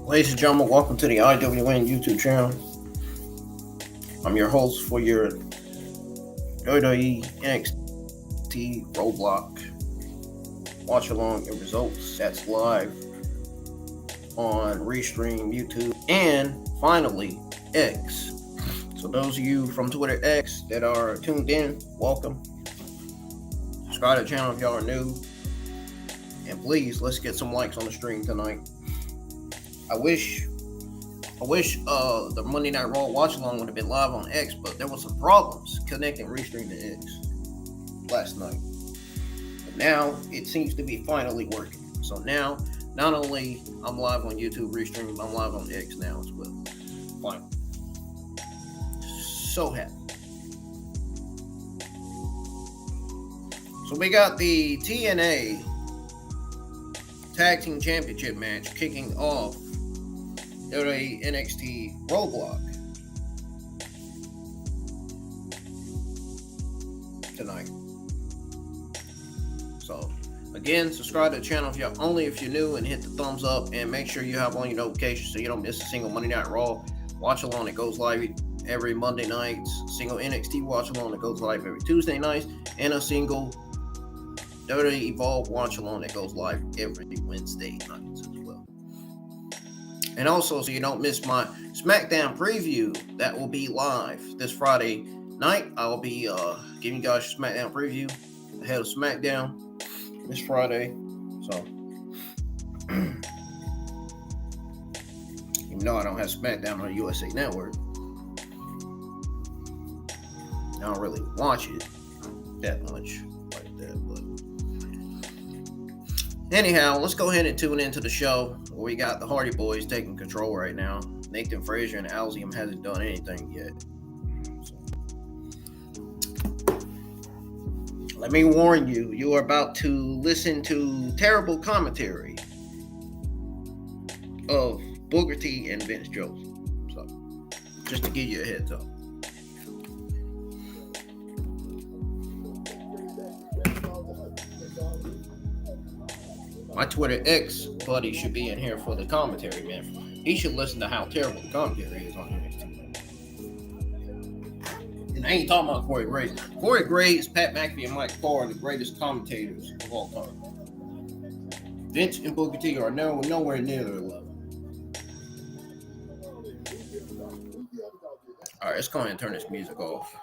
Ladies and gentlemen, welcome to the IWN YouTube channel. I'm your host for your WWE NXT Roadblock watch along and results. That's live on Restream, YouTube, and finally X. So those of you from Twitter X that are tuned in, welcome. Subscribe to the channel if y'all are new. And please, let's get some likes on the stream tonight. I wish the Monday Night Raw watch along would have been live on X, but there was some problems connecting Restream to X last night. But now it seems to be finally working. So now, not only I'm live on YouTube Restream, I'm live on X now as well. Finally. So happy. So we got the TNA Tag Team Championship match kicking off WWE NXT Roadblock tonight. So again, subscribe to the channel if you're new, and hit the thumbs up, and make sure you have on your notifications so you don't miss a single Monday Night Raw watch along that goes live every Monday night, single NXT watch along that goes live every Tuesday night, and a single WWE Evolve watch along that goes live every Wednesday nights as well. And also, so you don't miss my SmackDown preview that will be live this Friday night. I will be giving you guys a SmackDown preview ahead of SmackDown this Friday. So, even though I don't have SmackDown on USA Network, I don't really watch it that much like that. But anyhow, let's go ahead and tune into the show where we got the Hardy Boyz taking control right now. Nathan Frazer and Axiom hasn't done anything yet. So, let me warn you, you are about to listen to terrible commentary of Booker T and Vince Joseph. So, just to give you a heads up. My Twitter X buddy should be in here for the commentary, man. He should listen to how terrible the commentary is on NXT. And I ain't talking about Corey Graves. Corey Graves, Pat McAfee, and Mike Carr are the greatest commentators of all time. Vince and Booker T are nowhere near their level. All right, let's go ahead and turn this music off.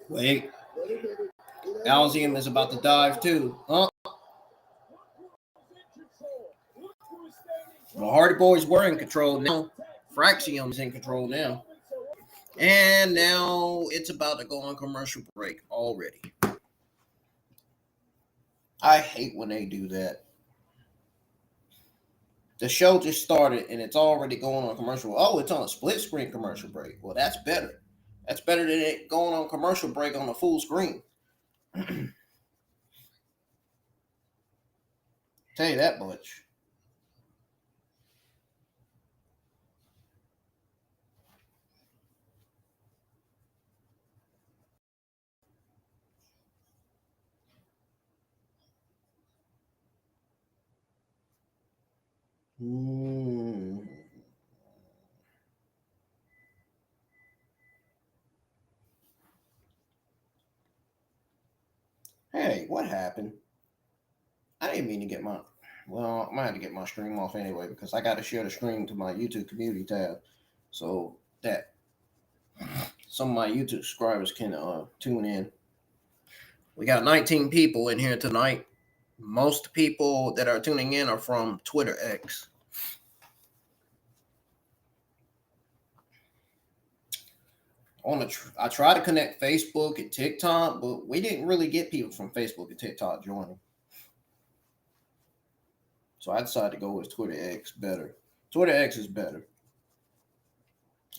Wait. Axiom is about to dive too. Well, Hardy Boyz were in control now. Axiom is in control now. And now it's about to go on commercial break already. I hate when they do that. The show just started and it's already going on commercial. Oh, it's on a split screen commercial break. Well, that's better. That's better than it going on commercial break on a full screen. Tell you that much. Hey, what happened? I didn't mean to get my... Well, I might have to get my stream off anyway because I got to share the stream to my YouTube community tab so that some of my YouTube subscribers can tune in. We got 19 people in here tonight. Most people that are tuning in are from Twitter X. I tried to connect Facebook and TikTok, but we didn't really get people from Facebook and TikTok joining. So I decided to go with Twitter X better. Twitter X is better.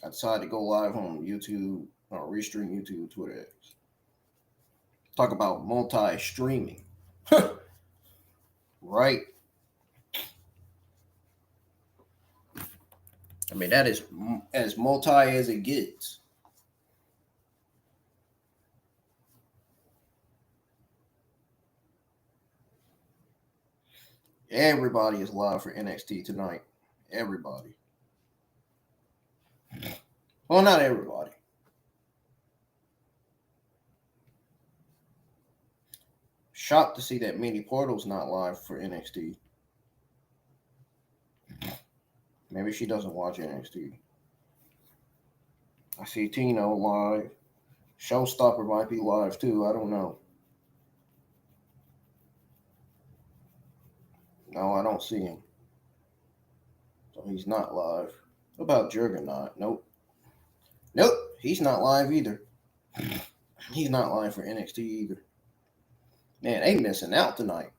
I decided to go live on YouTube or restream YouTube Twitter X. Talk about multi-streaming. Right? I mean, that is as multi as it gets. Everybody is live for NXT tonight. Everybody. Well, not everybody. Shocked to see that Mini Portal's not live for NXT. Maybe she doesn't watch NXT. I see Tino live. Showstopper might be live too. I don't know. No, I don't see him. So he's not live. What about Jordynne? Nope. Nope. He's not live either. He's not live for NXT either. Man, they missing out tonight.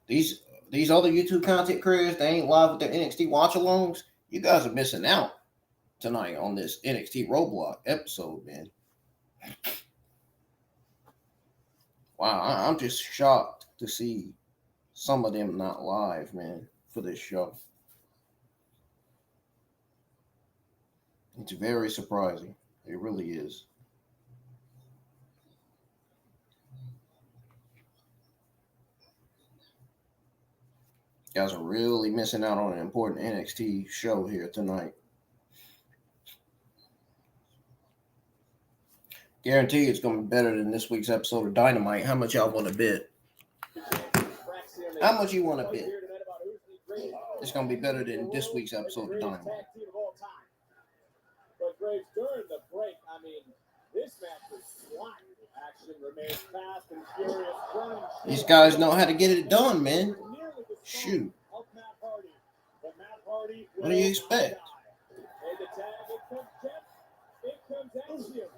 These other YouTube content creators, they ain't live with their NXT watch-alongs. You guys are missing out tonight on this NXT Roadblock episode, man. Wow, I'm just shocked to see some of them not live, man, for this show. It's very surprising. It really is. You guys are really missing out on an important NXT show here tonight. Guarantee it's going to be better than this week's episode of Dynamite. How much y'all want to bet? How much you want to bet? It's going to be better than this week's episode of Dynamite. But Graves, during the break, I mean, this match was flying. Action remains fast and furious. These guys know how to get it done, man. Shoot. What do you expect? And the tag, it comes Axiom.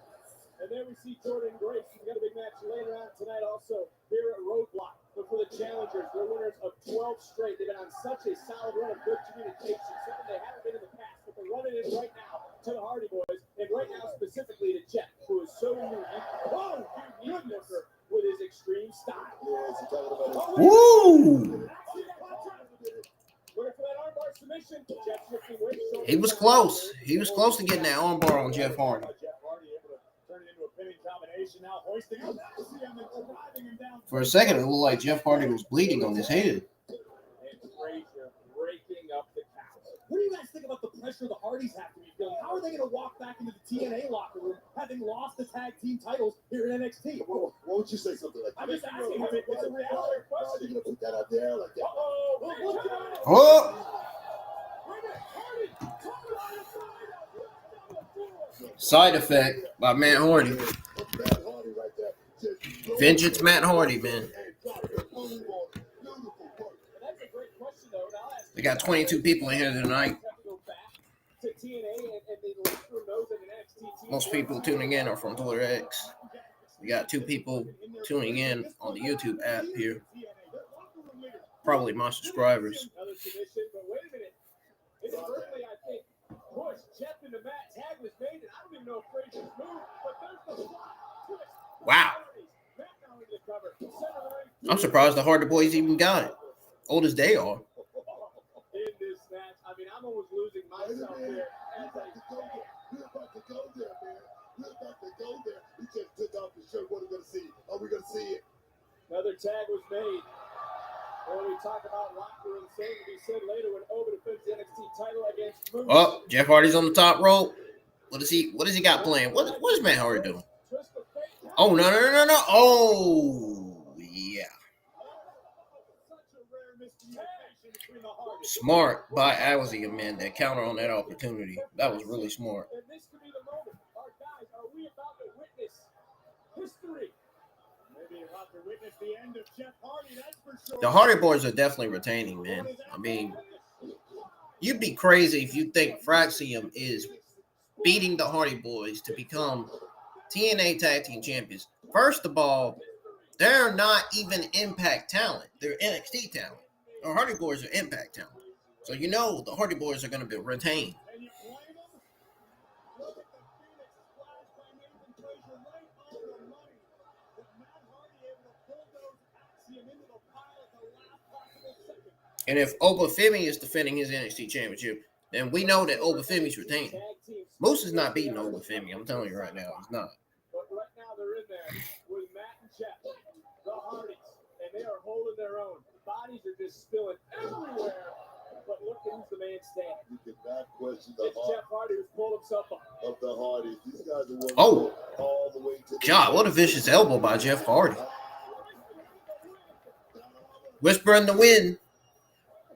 And then we see Jordynne Grace. We've got a big match later on tonight also here at Roadblock. But for the challengers, they're winners of 12 straight. They've been on such a solid run of good communication, something they haven't been in the past. But they're running in right now to the Hardy Boyz, and right now specifically to Jeff, who is so unique. Oh, goodness, with his extreme style. Woo! He was close. He was close to getting that armbar on Jeff Hardy. For a second, it looked like Jeff Hardy was bleeding on his head. And Frazer breaking up the count. What do you guys think about the pressure the Hardys have to be feeling. How are they going to walk back into the TNA locker room having lost the tag team titles here at NXT? Why won't you say something like that? I'm just asking. It's a reality question. You're going to put that out there like that? Oh! Side effect by Matt Hardy. Vengeance Matt Hardy, man. They got 22 people in here tonight. Most people tuning in are from Twitter X. We got 2 people tuning in on the YouTube app here. Probably my subscribers. Wow. I'm surprised the Hardy Boyz even got it. Old as they are. In this match, I mean, I'm almost losing myself here. We're about to go there, man. We're about to go there. We just took off the shirt. What are we going to see? Are we going to see it? Another tag was made. When we talk about locker room, same to be said later when Oba defends the NXT title against Moose. Oh, Jeff Hardy's on the top rope. What does he got planned? What is Matt Hardy doing? Oh, no. Oh, yeah. Smart by Axiom, man. That counter on that opportunity. That was really smart. And this could be the moment. Our guys, are we about to witness history? Maybe about to witness the end of Jeff Hardy, that's for sure. The Hardy Boyz are definitely retaining, man. I mean, you'd be crazy if you think Axiom is beating the Hardy Boyz to become TNA Tag Team Champions. First of all, they're not even Impact talent. They're NXT talent. The Hardy Boyz are Impact talent. So you know the Hardy Boyz are going to be retained. And if Oba Femi is defending his NXT Championship, then we know that Oba Femi's retained. Moose is not beating Oba Femi. I'm telling you right now, he's not. But right now they're in there with Matt and Jeff, the Hardys, and they are holding their own. Bodies are just spilling everywhere. But look who's the man standing. You cannot question the It's Jeff Hardy who's pulled himself up. of the Hardys. These guys are working all the way to the God, what a vicious elbow by Jeff Hardy. Whisper in the wind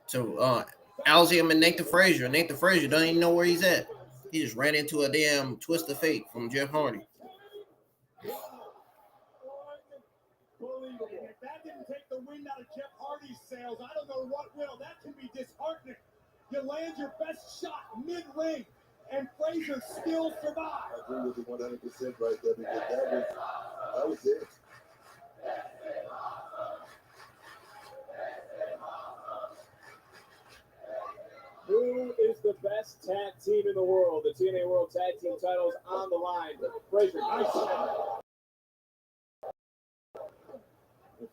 to Axiom and Nathan Frazer. Nathan Frazer doesn't even know where he's at. He just ran into a damn twist of fate from Jeff Hardy. If that didn't take the wind out of Jeff Hardy's sails, I don't know what will. That can be disheartening. You land your best shot mid-ring, and Frazer still survived. I agree with you 100% right there because that was it. Who is the best tag team in the world? The TNA World Tag Team titles on the line. Frazer, nice shot.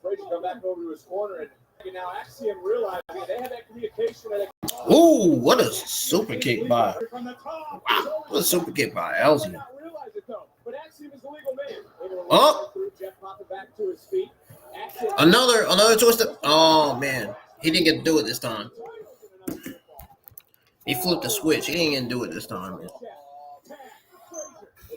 Frazer come back over to his corner, and now Axiom realizing they had that communication. Ooh, what a super kick by. Wow, what a super kick by Axiom. But Axiom is the legal man. Oh. Jeff popping back to his feet. Another twist. Oh man, he didn't get to do it this time. He flipped the switch. He didn't get to do it this time, man. Let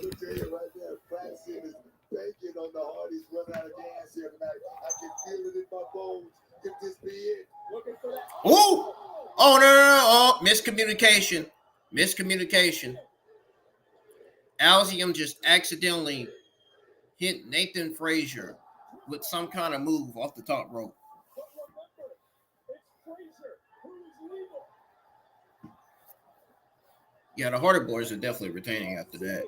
me tell you right there, Frazer is banking on the Hardys running out of gas here tonight. I can feel it in my bones. Could this be it? Looking for that. Ooh! Oh, no. Oh, miscommunication. Axiom just accidentally hit Nathan Frazer with some kind of move off the top rope. But remember, it's Frazer who is legal. Yeah, the Hardy Boyz are definitely retaining after that.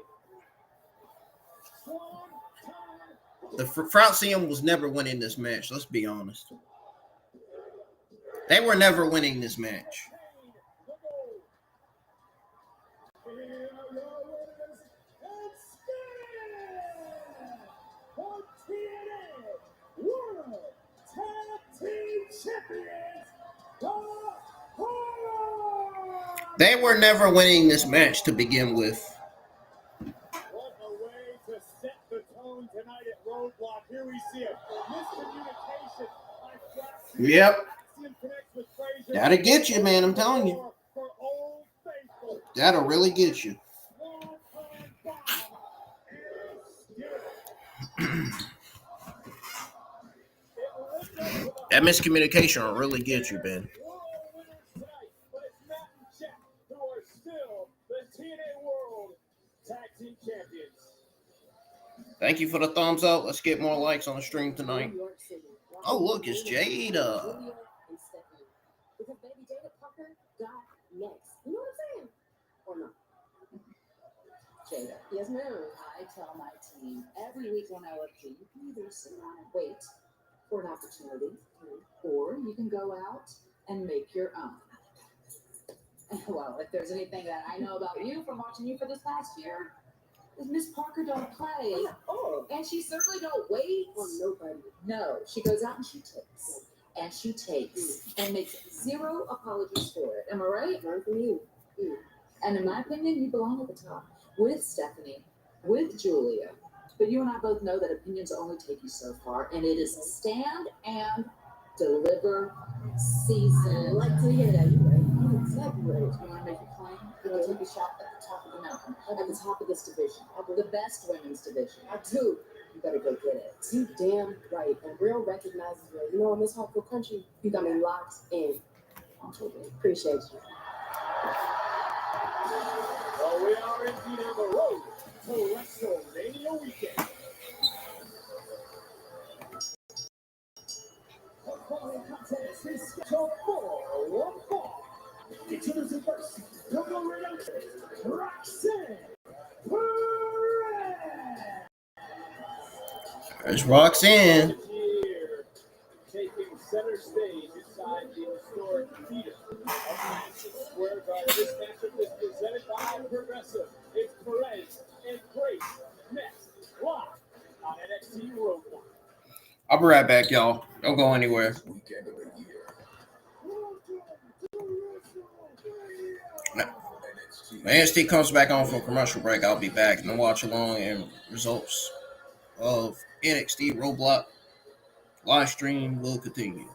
The Frazium was never winning this match. Let's be honest. They were never winning this match. They were never winning this match to begin with. What a way to set the tone tonight at Roadblock. Here we see it. Miscommunication by Frazium. Yep. Axiom connects with Frazer. Gotta get you, man. I'm telling you. For Old Faithful. That'll really get you. That miscommunication will really get you, Ben. But it's Matt and Jack who are still the TNA World Tag Team Champions. Thank you for the thumbs up. Let's get more likes on the stream tonight. Oh, look, it's Jada. Giulia and Stephanie. Because baby Jada Parker got next. You know what I'm saying? Or not? Jada. Yes, ma'am. I tell my team every week when I look to you can either sit around and wait for an opportunity, or you can go out and make your own. Well, if there's anything that I know about you from watching you for this past year, is Miss Parker don't play. Oh. And she certainly don't wait for nobody. No, she goes out and she takes. And she takes and makes zero apologies for it. Am I right? Learn from you. And in my opinion, you belong at the top with Stephanie, with Giulia. But you and I both know that opinions only take you so far, and it is stand and deliver season. I like to hear that. You're right. You're exactly right. You want to make a claim? You want to take a shot at the top of the mountain, at the top of this division, the best women's division. I do. You better go get it. You damn right. And real recognizes real. You know, in this hardcore country, you got me locked in. Appreciate you. Well, we are indeed on the road to WrestleMania weekend. The following contest is scheduled for one fall. Introducing first, the Redemption, Roxanne Perez. There's Roxanne. Here, taking center stage inside the historic theater of Madison Square Garden. This matchup is presented by Progressive. It's Perez and Grace next live on NXT Roadblock. I'll be right back, y'all. Don't go anywhere. When NXT comes back on for a commercial break, I'll be back and watch along and results of NXT Roadblock live stream will continue.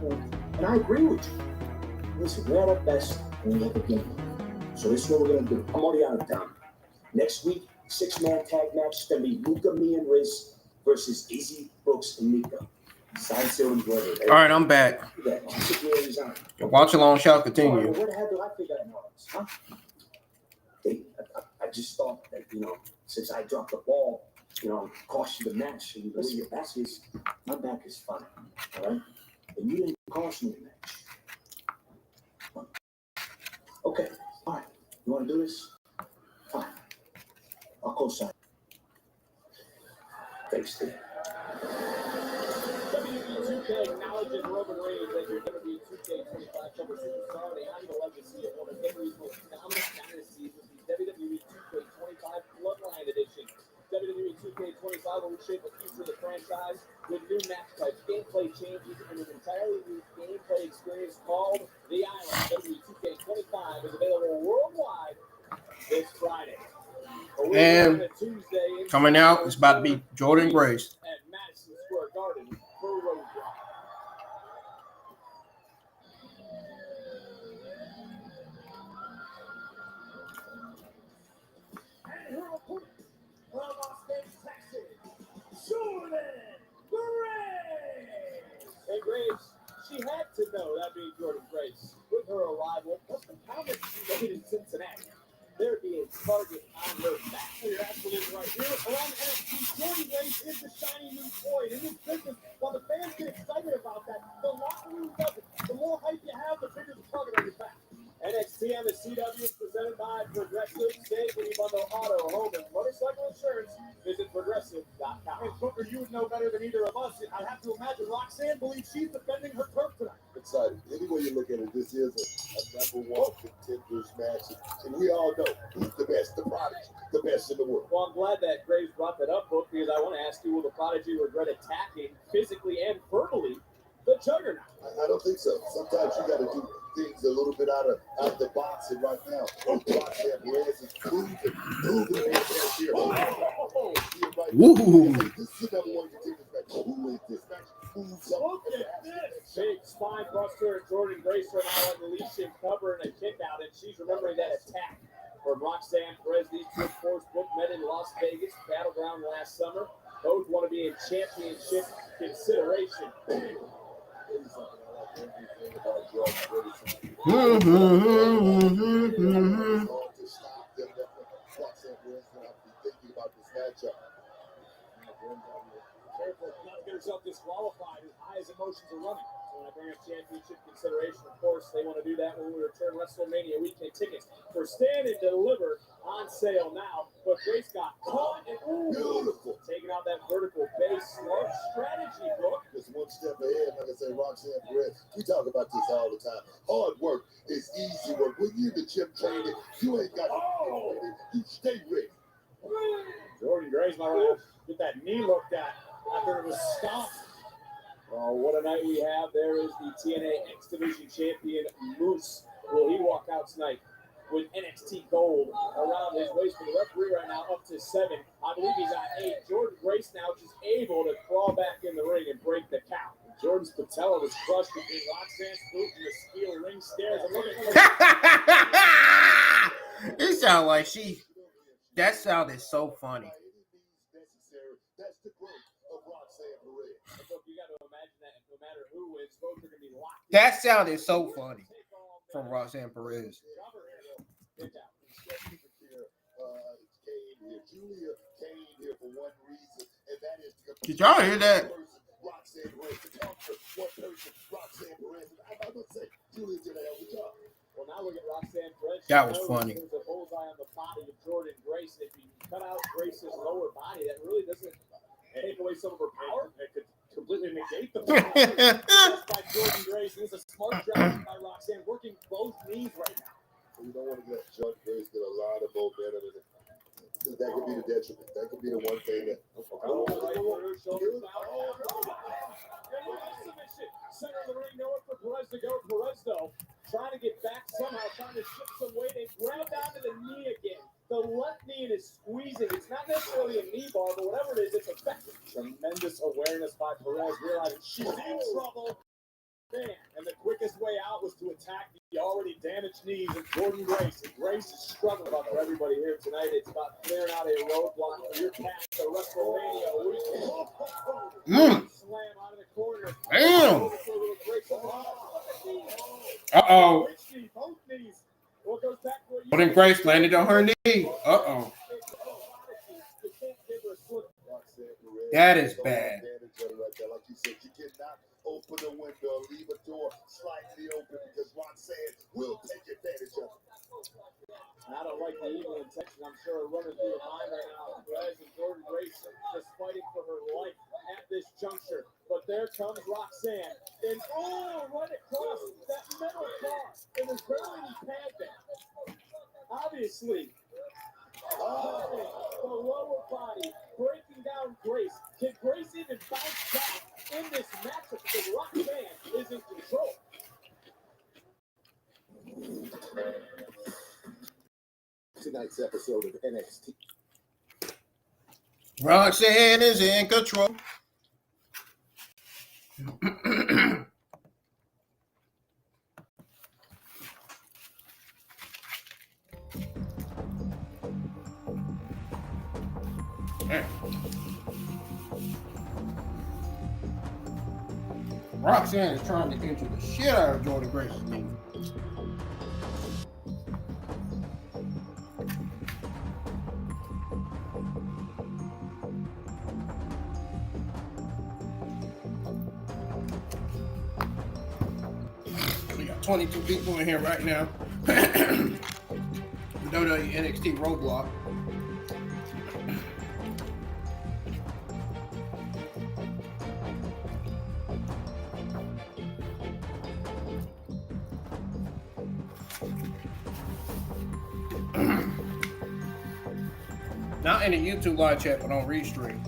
And I agree with you. Listen, we're at our best when we have a game. So this is what we're going to do. I'm already out of town. Next week, 6-man tag match. It's going to be Luca, me, and Riz versus Izzy, Brooks, and Nico. Signed, sealed, and delivered. All right, I'm back. Your watch along shall continue. Where the hell did I figure that out? Huh? I just thought that, since I dropped the ball, cost you the match, and the way your back is, my back is fine, all right? And you didn't cost me the match. Okay, all right. You want to do this? Fine. I'll co-sign. Thanks, Steve. WWE 2K acknowledges Roman Reigns as your WWE 2K25 cover superstar. They honor the legacy of one of WWE's most dominant dynasties with the WWE 2K25 Bloodline Edition. WWE 2K25 will reshape the future of the franchise with new match types, gameplay changes, and an entirely new gameplay experience called The Island. WWE 2K25 is available worldwide this Friday. And coming out, it's about to be Jordynne Grace. At Madison Square Garden for Roadblock. And her opponent from Las Vegas, Texas, Jordynne Grace. And Grace, she had to know that being Jordynne Grace. With her arrival, plus the comments she made in Cincinnati, there'd be a target on her back. You're absolutely right. Here around NXT, Jordynne Grace is the shiny new toy. In this business, while the fans get excited about that, the locker room doesn't. The more hype you have, the bigger the target on your back. NXT on the CW is presented by Progressive. Save when you bundle auto, home, and motorcycle insurance. Visit Progressive.com. And Booker, you would know better than either of us. I have to imagine Roxanne believes she's defending her turf tonight. Excited. Any way you look at it, this is a number one contenders match. And we all know who's the best, the Prodigy, the best in the world. Well, I'm glad that Graves brought that up, Book, because I want to ask you, will the Prodigy regret attacking physically and verbally the Juggernaut? I don't think so. Sometimes you got to do things a little bit out of the box, and right now, Roxanne Perez is moving this year. Woo! This is the number one contenders match. Who is this match? Look at this! Big spine buster, and Jordynne Grace are now unleashing cover and a kick out, and she's remembering that attack from Roxanne Perez. These two, of course, both met in Las Vegas Battleground last summer. Both want to be in championship consideration. Careful not to get herself disqualified as high as emotions are running. So when I bring up championship consideration, of course, they want to do that when we return WrestleMania weekend tickets for Stand and Deliver on sale now. But Grace got caught and beautiful. Taking out that vertical base. Smart strategy, Brooke. Just one step ahead, like I said, Roxanne Perez. We talk about this all the time. Hard work is easy work. When you're in the gym training, you ain't got to you stay ready. Jordynne Grace might want to get that knee looked at after it was stopped. Oh, what a night we have. There is the TNA X-Division Champion, Moose. Will he walk out tonight with NXT Gold around his waist? For the referee right now, up to 7. I believe he's at 8. Jordynne Grace now just able to crawl back in the ring and break the count. Jordan's patella was crushed between Roxanne's boot and the steel ring stairs. And look at It sounded like she. That sounded so funny. That's the growth of Roxanne Perez. You got to imagine that no matter who wins, both are going to be locked. That sounded so funny from Roxanne Perez. Giulia came here for one reason, and that is to Did y'all hear that? Roxanne Perez, to conquer one person, Roxanne Perez. I'm going to say Giulia did a hell of a job. Well, now look at Roxanne Perez. That was funny. There's a bullseye on the body of Jordynne Grace. If you cut out Grace's lower body, that really doesn't take away some of her power. It could completely negate the power. By Jordynne Grace. This is a smart strategy by Roxanne, working both knees right now. You don't want to let Jordynne Grace get a lot of momentum in it. That could be the detriment. That could be the one thing that. Center of the ring, nowhere for Perez to go. Perez, though, trying to get back somehow, trying to shift some weight and grab down to the knee again. The left knee is squeezing. It's not necessarily a knee bar, but whatever it is, it's effective. Tremendous awareness by Perez, realizing she's in trouble. Man, his way out was to attack the already damaged knees of Jordynne Grace. And Grace is struggling about for everybody here tonight. It's about clearing out a roadblock for your path to WrestleMania weekend. Slam out of the corner. Damn. Uh-oh. Jordynne Grace landed on her knee. Uh-oh. That is bad. Like you said, you cannot open the window, leave a door slightly open because Roxanne will take advantage of it. I don't like the evil intention. I'm sure running through the mind right now. Perez and Jordynne Grace just fighting for her life at this juncture. But there comes Roxanne. And right across that metal car. And there's barely any pad there. Obviously. The lower body breaking down Grace. Can Grace even bounce back in this matchup because Roxanne is in control? Tonight's episode of NXT. Roxanne is in control. Roxanne is trying to enter the shit out of Jordynne Grace's knee. We got 22 people in here right now. WWE NXT Roadblock. Not in the YouTube live chat, but on Restream.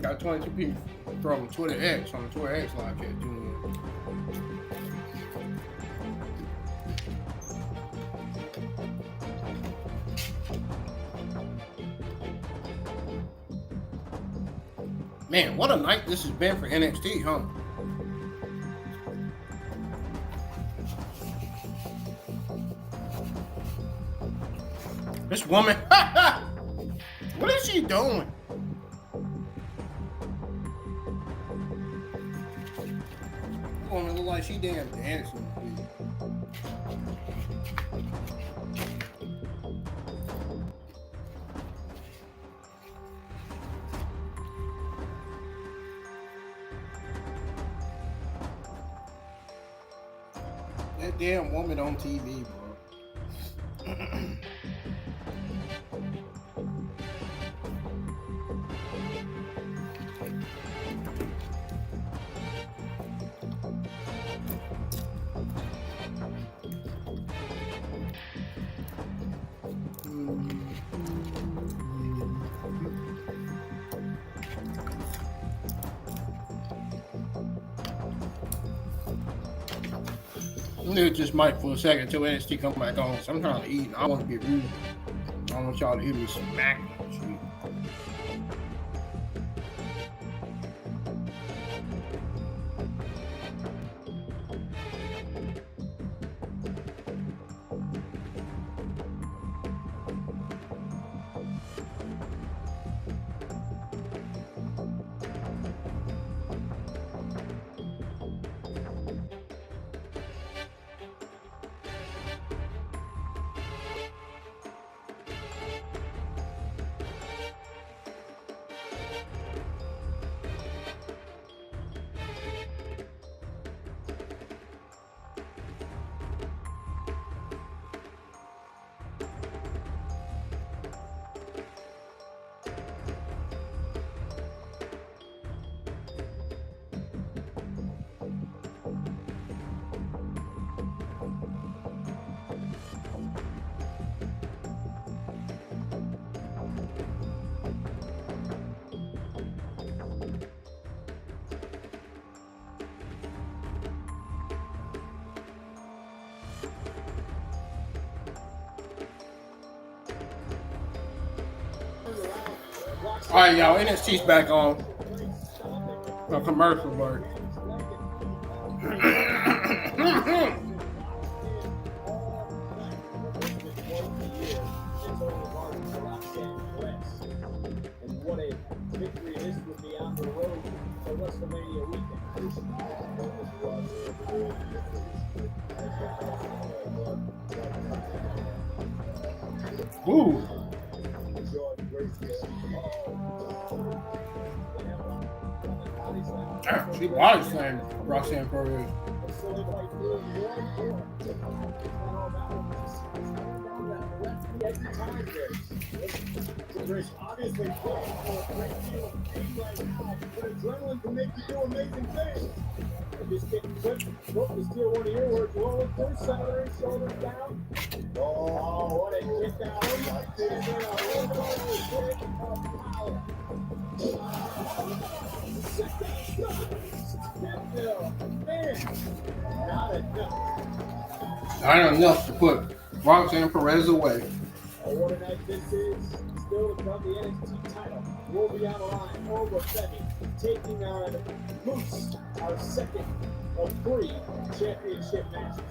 Got 22 people from Twitter X on the Twitter X live chat tuning in. Man, what a night this has been for NXT, huh? This woman, what is she doing? This woman look like she damn dancing. That damn woman on TV, bro. Mute this mic for a second until NXT come back on. So I'm trying to eat. I want to be rude. I don't want y'all to hear me smack and shit. All right, y'all. NXT's back on. A commercial break. And what a victory this would be on the road for WrestleMania weekend. Ooh. She body slammed Roxanne Perez. Obviously, for a great deal of pain right now, but adrenaline can make you do amazing things. And just getting quick. Look, to steal one of your words, rolling through, centering, shoulders down. Oh, what a kick out. And then a little bit of power. Man, not enough. Not enough to put Roxanne Perez away. What a night this is. Still to come, the NXT title will be on the line. Oba Femi taking on Moose, our second of 3 championship matches.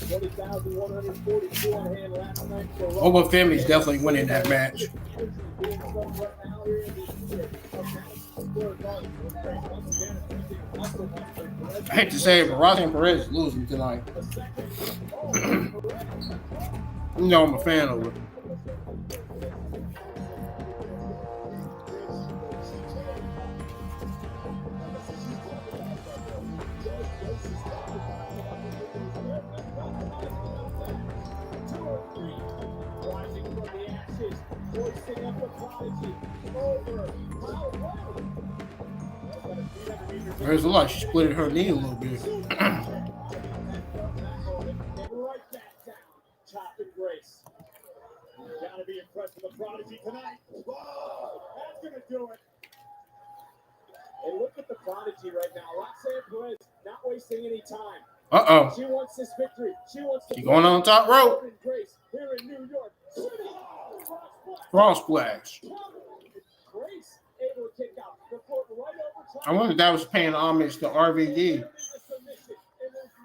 $20,142 on hand last night for Oba Femi's definitely winning that match. I hate to say it, but Roxanne Perez is losing tonight. You know I'm a fan of her. There's a lot. She split her knee a little bit. Gotta be impressed with the Prodigy tonight. Whoa, that's gonna do it. And look at the Prodigy right now. Roxanne Perez not wasting any time. Uh-oh. She wants this victory. She wants to going on top rope. Grace here in New York City. Cross splash. Grace able to kick out. The foot right over. I wonder if that was paying homage to RVD. And there's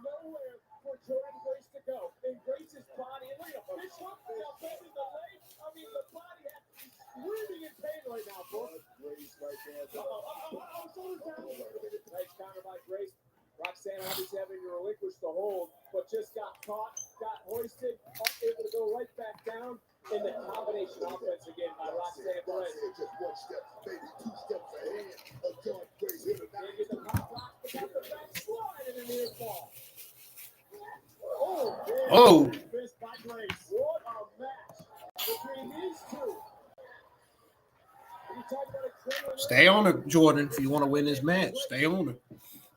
nowhere for Jordynne Grace to go. And Grace's body, and look at this one now bending the leg. I mean, the body has to be screaming in pain right now, folks. Grace right there. Shoulders down. Nice counter by Grace. Roxanne obviously having to relinquish the hold, but just got caught, got hoisted, able to go right back down. In the combination offense again by Roxanne Perez. Just 1 step, maybe 2 steps ahead of John Grace here tonight. They get the pop lock, they got the back slide and a near fall. Oh, man. Oh. Fist by Grace. What a match between these two. You talk about a Stay on her, Jordan, if you want to win this match. Stay on her.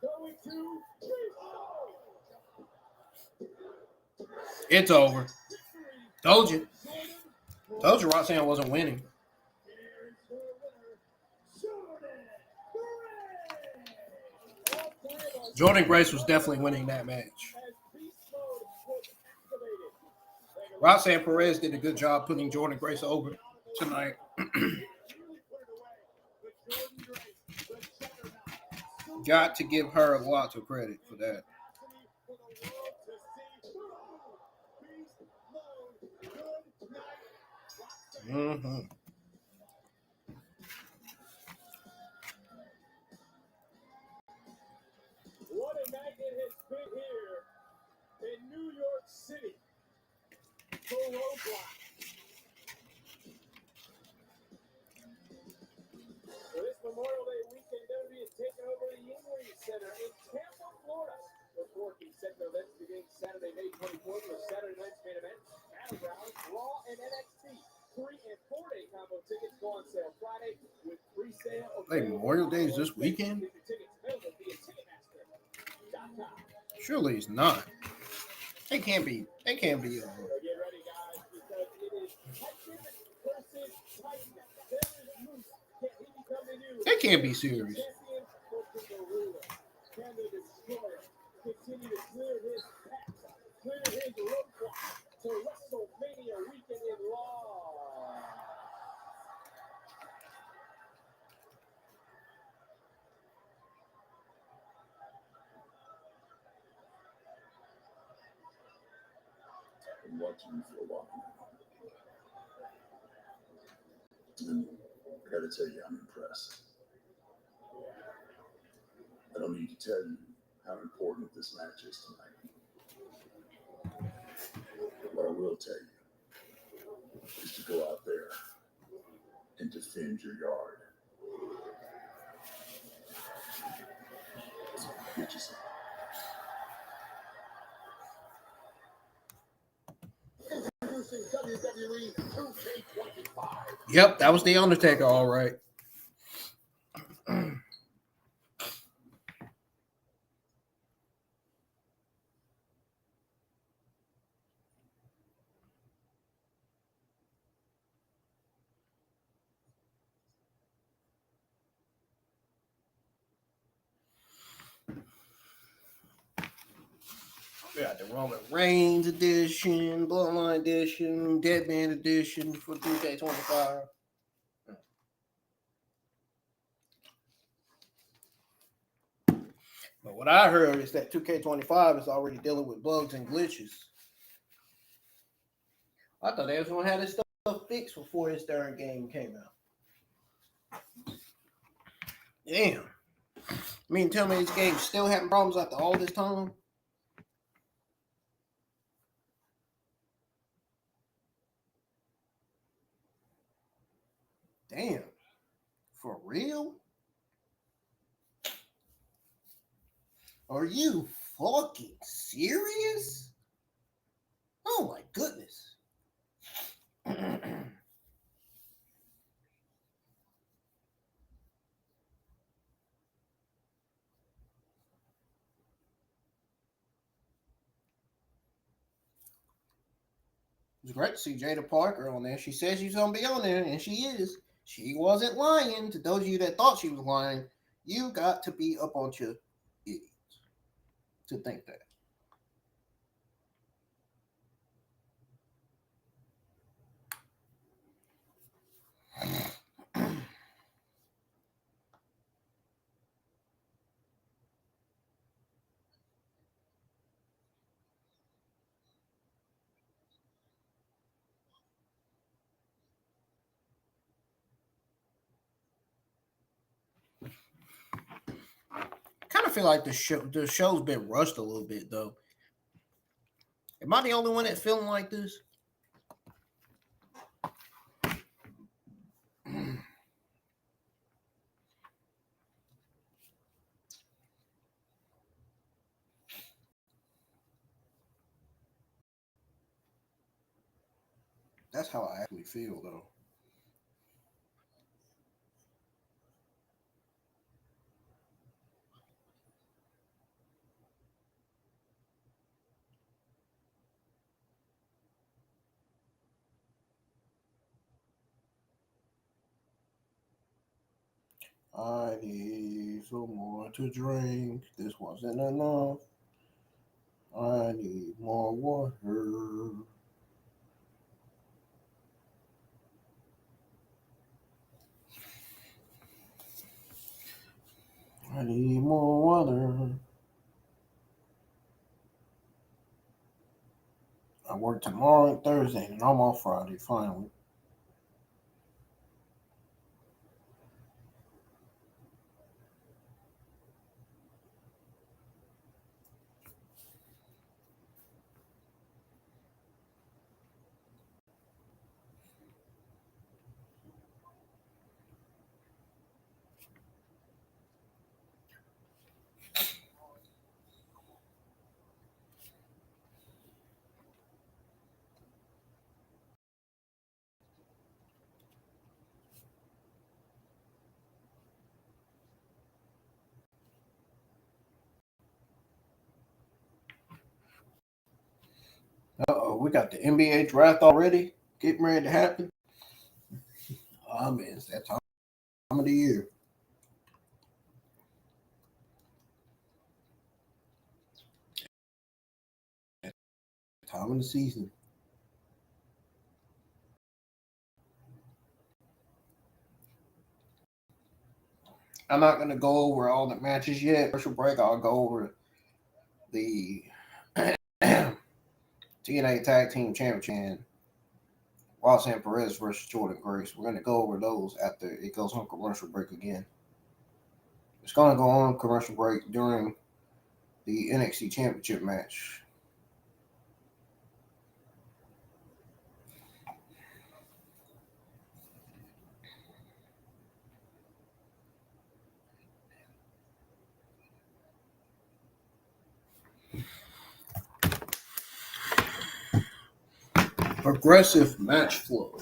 Going to It's over. Told you. Told you Roxanne wasn't winning. Jordynne Grace was definitely winning that match. Roxanne Perez did a good job putting Jordynne Grace over tonight. Got to give her lots of credit for that. Mm-hmm. What a night it has been here in New York City for Roadblock. So this Memorial Day weekend, WWE is taking over the Ingrid Center in Tampa, Florida. The 14th segment events beginning Saturday, May 24th with Saturday night's main event, Battlegrounds, Raw, and NXT. 3- and 4-day combo tickets go on sale Friday with pre-sale. Hey, Memorial Day is this weekend? Surely it's not. They can't be. They can't be. So get ready, guys, because it is Tyson versus Tyson. There is Moose. Can he become the new They can't be serious. champion or can the ruler? Can the destroyer continue to clear his path, clear his roadblock to WrestleMania been watching you for a while. And I got to tell you, I'm impressed. I don't need to tell you how important this match is tonight. What I will tell you is to go out there and defend your yard. Get yourself. WWE 2K25. Yep, that was the Undertaker, all right. We got the Roman Reigns edition, Bloodline edition, Deadman edition for 2K25. But what I heard is that 2K25 is already dealing with bugs and glitches. I thought everyone had this stuff fixed before this darn game came out. Damn. I mean, tell me this game's still having problems after all this time? Damn. For real? Are you fucking serious? Oh my goodness. It's great to see Jada Parker on there. She says she's going to be on there, and she is. She wasn't lying. To those of you that thought she was lying, you got to be a bunch of idiots to think that. Kind of feel like the show's been rushed a little bit, though. Am I the only one that's feeling like this? That's how I actually feel, though. I need some more to drink. This wasn't enough. I need more water. I need more water. I work tomorrow and Thursday, and I'm off Friday, finally. Uh-oh, we got the NBA draft already getting ready to happen. Oh, man, it's that time of the year. Time of the season. I'm not going to go over all the matches yet. Commercial break, I'll go over the TNA Tag Team Champion, Roxanne Perez versus Jordynne Grace. We're going to go over those after it goes on commercial break again. It's going to go on commercial break during the NXT Championship match. Progressive match flow.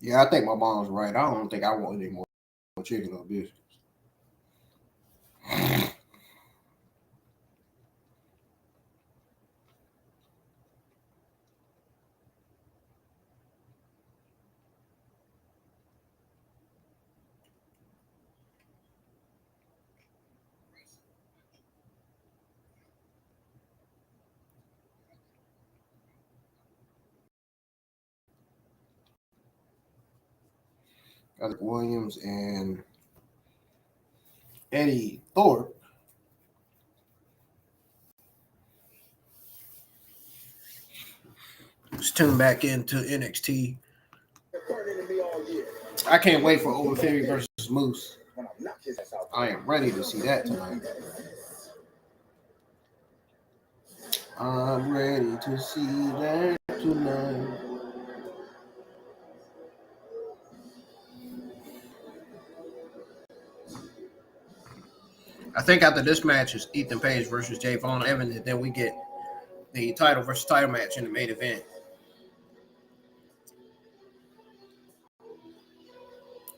Yeah, I think my mom's right. I don't think I want any more chicken or biscuits. Got Williams and Eddie Thorpe. Let's tune back into NXT. I can't wait for Oba Femi versus Moose. I am ready to see that tonight. I'm ready to see that tonight. I think after this match is Ethan Page versus Javon Evans, and then we get the title versus title match in the main event.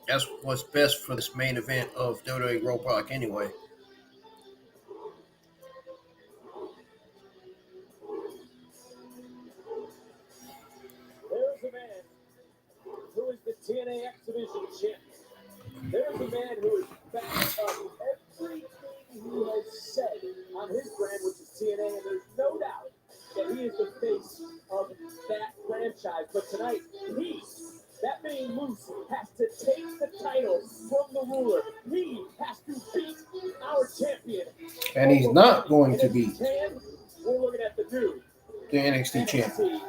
That's what's best for this main event of TNA Roadblock anyway. There's a man who is the TNA X-Division Champion. There's a man who is backed up everything he has said on his brand, which is TNA, and there's no doubt that he is the face of that franchise. But tonight, that being Moose, has to take the title from the ruler. He has to beat our champion. And he's not going to beat we're looking at the new NXT Champion.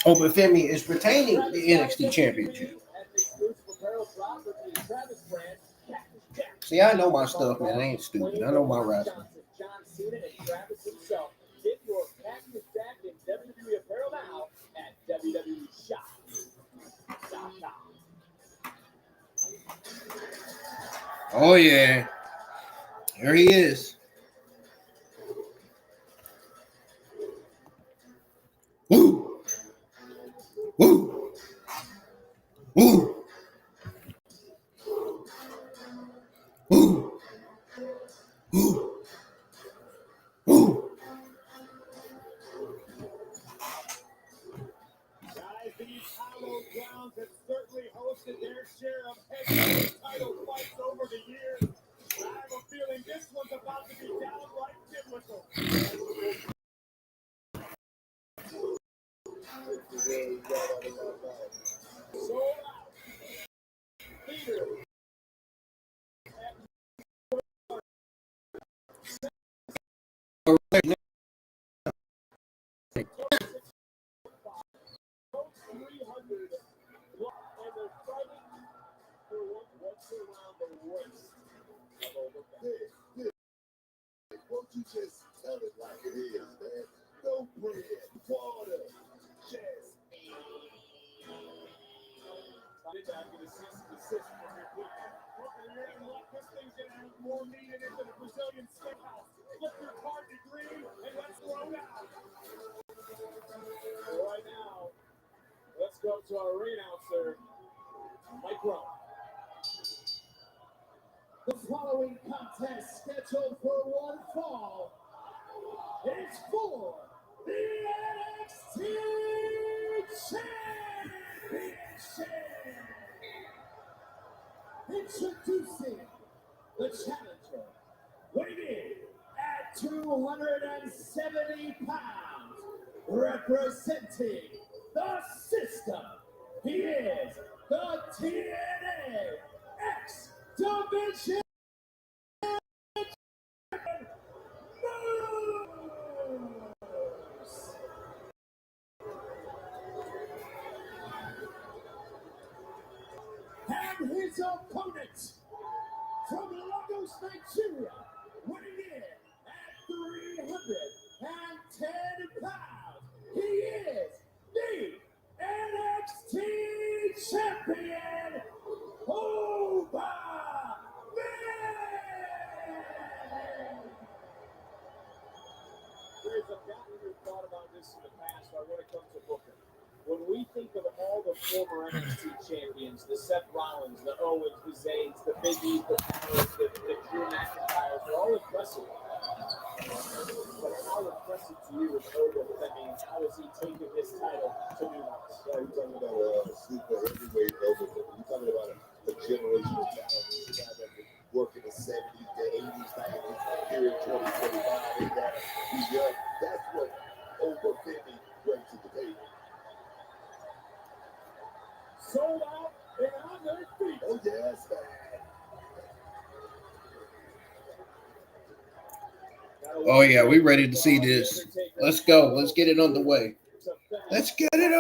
Oba Femi is retaining the NXT Championship. See, I know my stuff, man. I ain't stupid. I know my wrestling. John Cena and Travis himself. Get your package back in WWE apparel now at WWEshop.com. Oh, yeah. Here he is. Woo! Woo! Woo! Woo! Woo! Woo! Guys, these hallowed grounds have certainly hosted their share of heavy title fights over the years. I have a feeling this one's about to be downright biblical. Sold out. Leader. Won't you just tell it like it is, man? No bread, water, just Back in the cease and desist from your equipment. This thing's gonna have more meat in it than a Brazilian steakhouse. Flip your card to green and let's throw down. Right now, let's go to our ring announcer, Mike Rowe. The following contest scheduled for one fall is for the NXT Championship. Introducing the challenger, weighing at 270 pounds, representing the system. He is the TNA X-Division Champion. And his opponent from Lagos, Nigeria, weighing in at 310 pounds, he is the NXT Champion, Oba Femi! There's a gotten your thought about this in the past, but when it comes to Booker, when we think of all the former NXT champions, the Seth Rollins, the Owens, the Zayn's, the Biggies, the Powers, the Drew McIntyres, they're all impressive. But how impressive to you is Oba Femi? How is he taking this title to new heights? Yeah, you're talking about a super heavyweight Oba Femi. You're talking about a generational talent. A guy that could work in the 70s, the 80s, 90s, here in 2025. And he's young. That's what Oba Femi brings to the table. Sold out and on their feet. Oh, yes, man. Oh, yeah, we ready to see this. Let's go. Let's get it underway. Let's get it on. I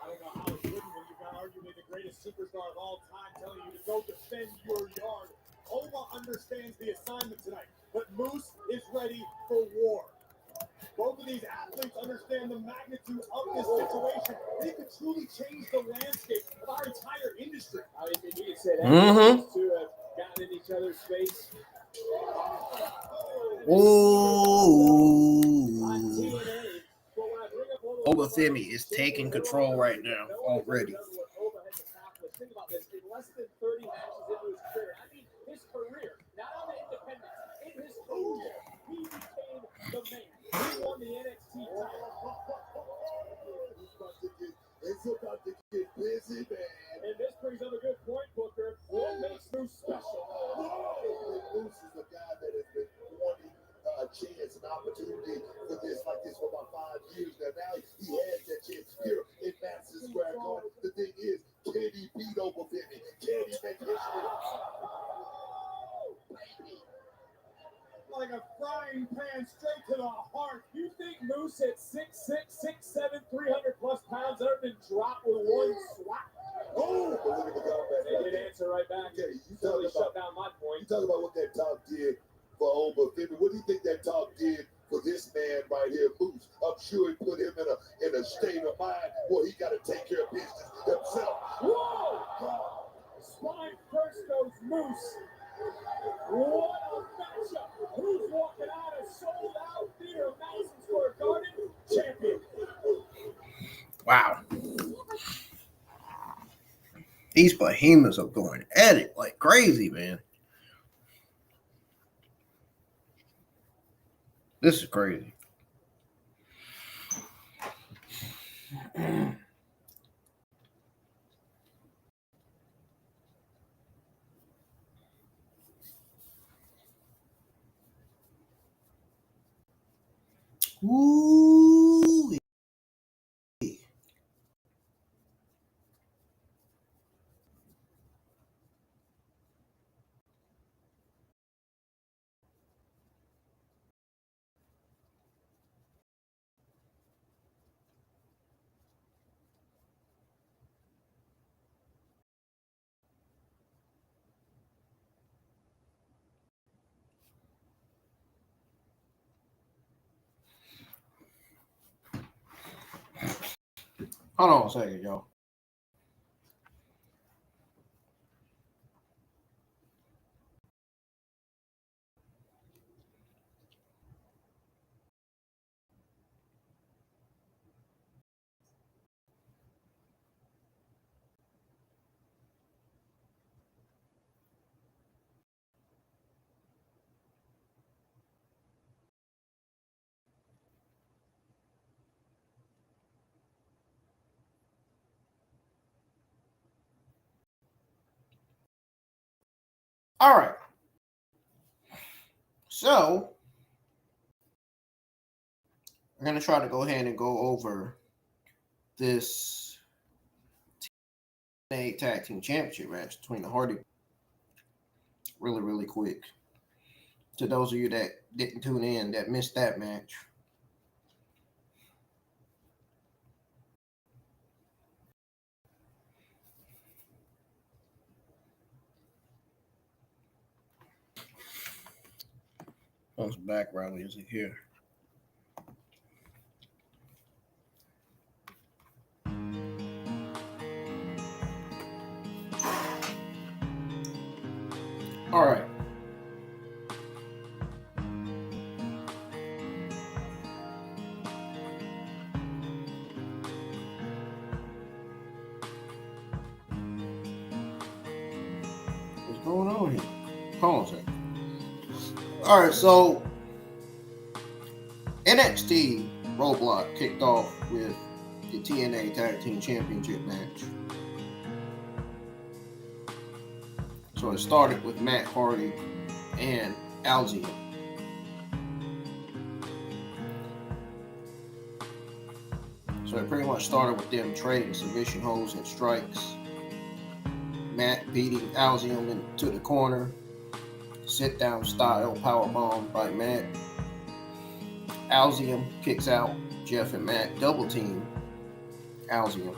don't know how it's written when you've got arguably the greatest superstar of all time telling you to go defend your yard. Oba understands the assignment tonight, but Moose is ready for war. Both of these athletes understand the magnitude of this situation. They could truly change the landscape of our entire industry. I mean, you could say that these two have gotten in each other's face. Ooh. On TNA, but when I bring up Oba Femi is taking control right now already. Oba has accomplished. Think about this. In less than 30 matches into his career, I mean his career, not on the independents, in his career, he became the man. He won the NXT title. It's about to get busy, man. And this brings up a good point, Booker. What makes Moose special? Moose is a guy that has been wanting a chance, an opportunity for this for about 5 years now. Now he has that chance here in Madison Square Garden. The thing is, can he beat Oba Femi? Can he make history? Like a frying pan straight to the heart. You think Moose at 6'6", 6'7", 300 plus pounds ever been dropped with one swat? Oh, but look at the comeback. They did answer right back. Okay, you Totally talking shut down my you point. talking about what that talk did for Oba Femi. What do you think that talk did for this man right here, Moose? I'm sure it put him in a state of mind where he got to take care of business himself. Whoa! Spine first goes Moose. What a matchup! Who's walking out a sold-out theater of Madison Square Garden? Champion. Wow. These behemoths are going at it like crazy, man. This is crazy. Ooh. Hold on a second, y'all. All right. So, we're going to try to go ahead and go over this TNA Tag Team Championship match between the Hardy really, really quick. To those of you that didn't tune in, that missed that match. On some background music here. All right. What's going on here? Hold on a second. All right, so NXT Roadblock kicked off with the TNA Tag Team Championship match. So it started with Matt Hardy and Axiom. So it pretty much started with them trading submission holds and strikes. Matt beating Axiom into the corner. Sit down style powerbomb by Matt. Axiom kicks out Jeff and Matt. Double team Axiom.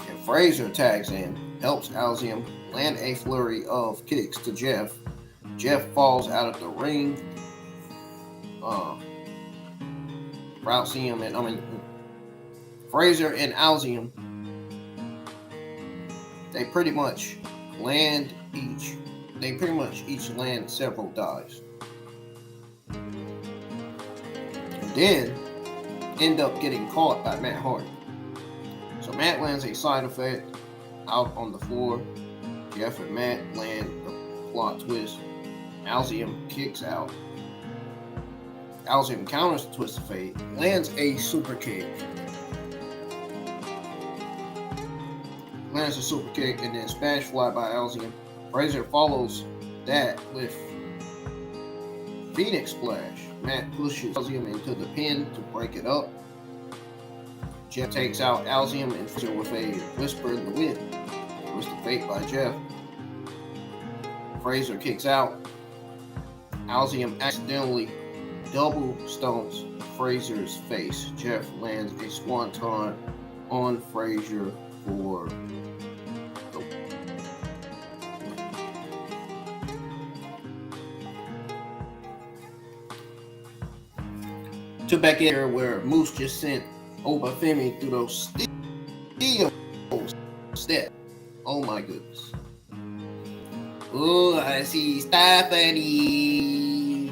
And Frazer tags in, helps Axiom land a flurry of kicks to Jeff. Jeff falls out of the ring. Frazer and Axiom, they pretty much each land several dives. And then end up getting caught by Matt Hardy. So Matt lands a side effect out on the floor. Jeff and Matt land a plot twist. Axiom kicks out. Axiom counters the twist of fate, lands a super kick. Lands a super kick and then smash fly by Axiom. Frazer follows that with Phoenix Splash. Matt pushes Axiom into the pin to break it up. Jeff takes out Axiom and Frazer with a whisper in the wind. Twist of fate by Jeff. Frazer kicks out. Axiom accidentally double stomps Frazer's face. Jeff lands a swanton on Frazer for the to back in here where Moose just sent Oba Femi through those steel steps. Oh my goodness. Oh, I see Stephanie.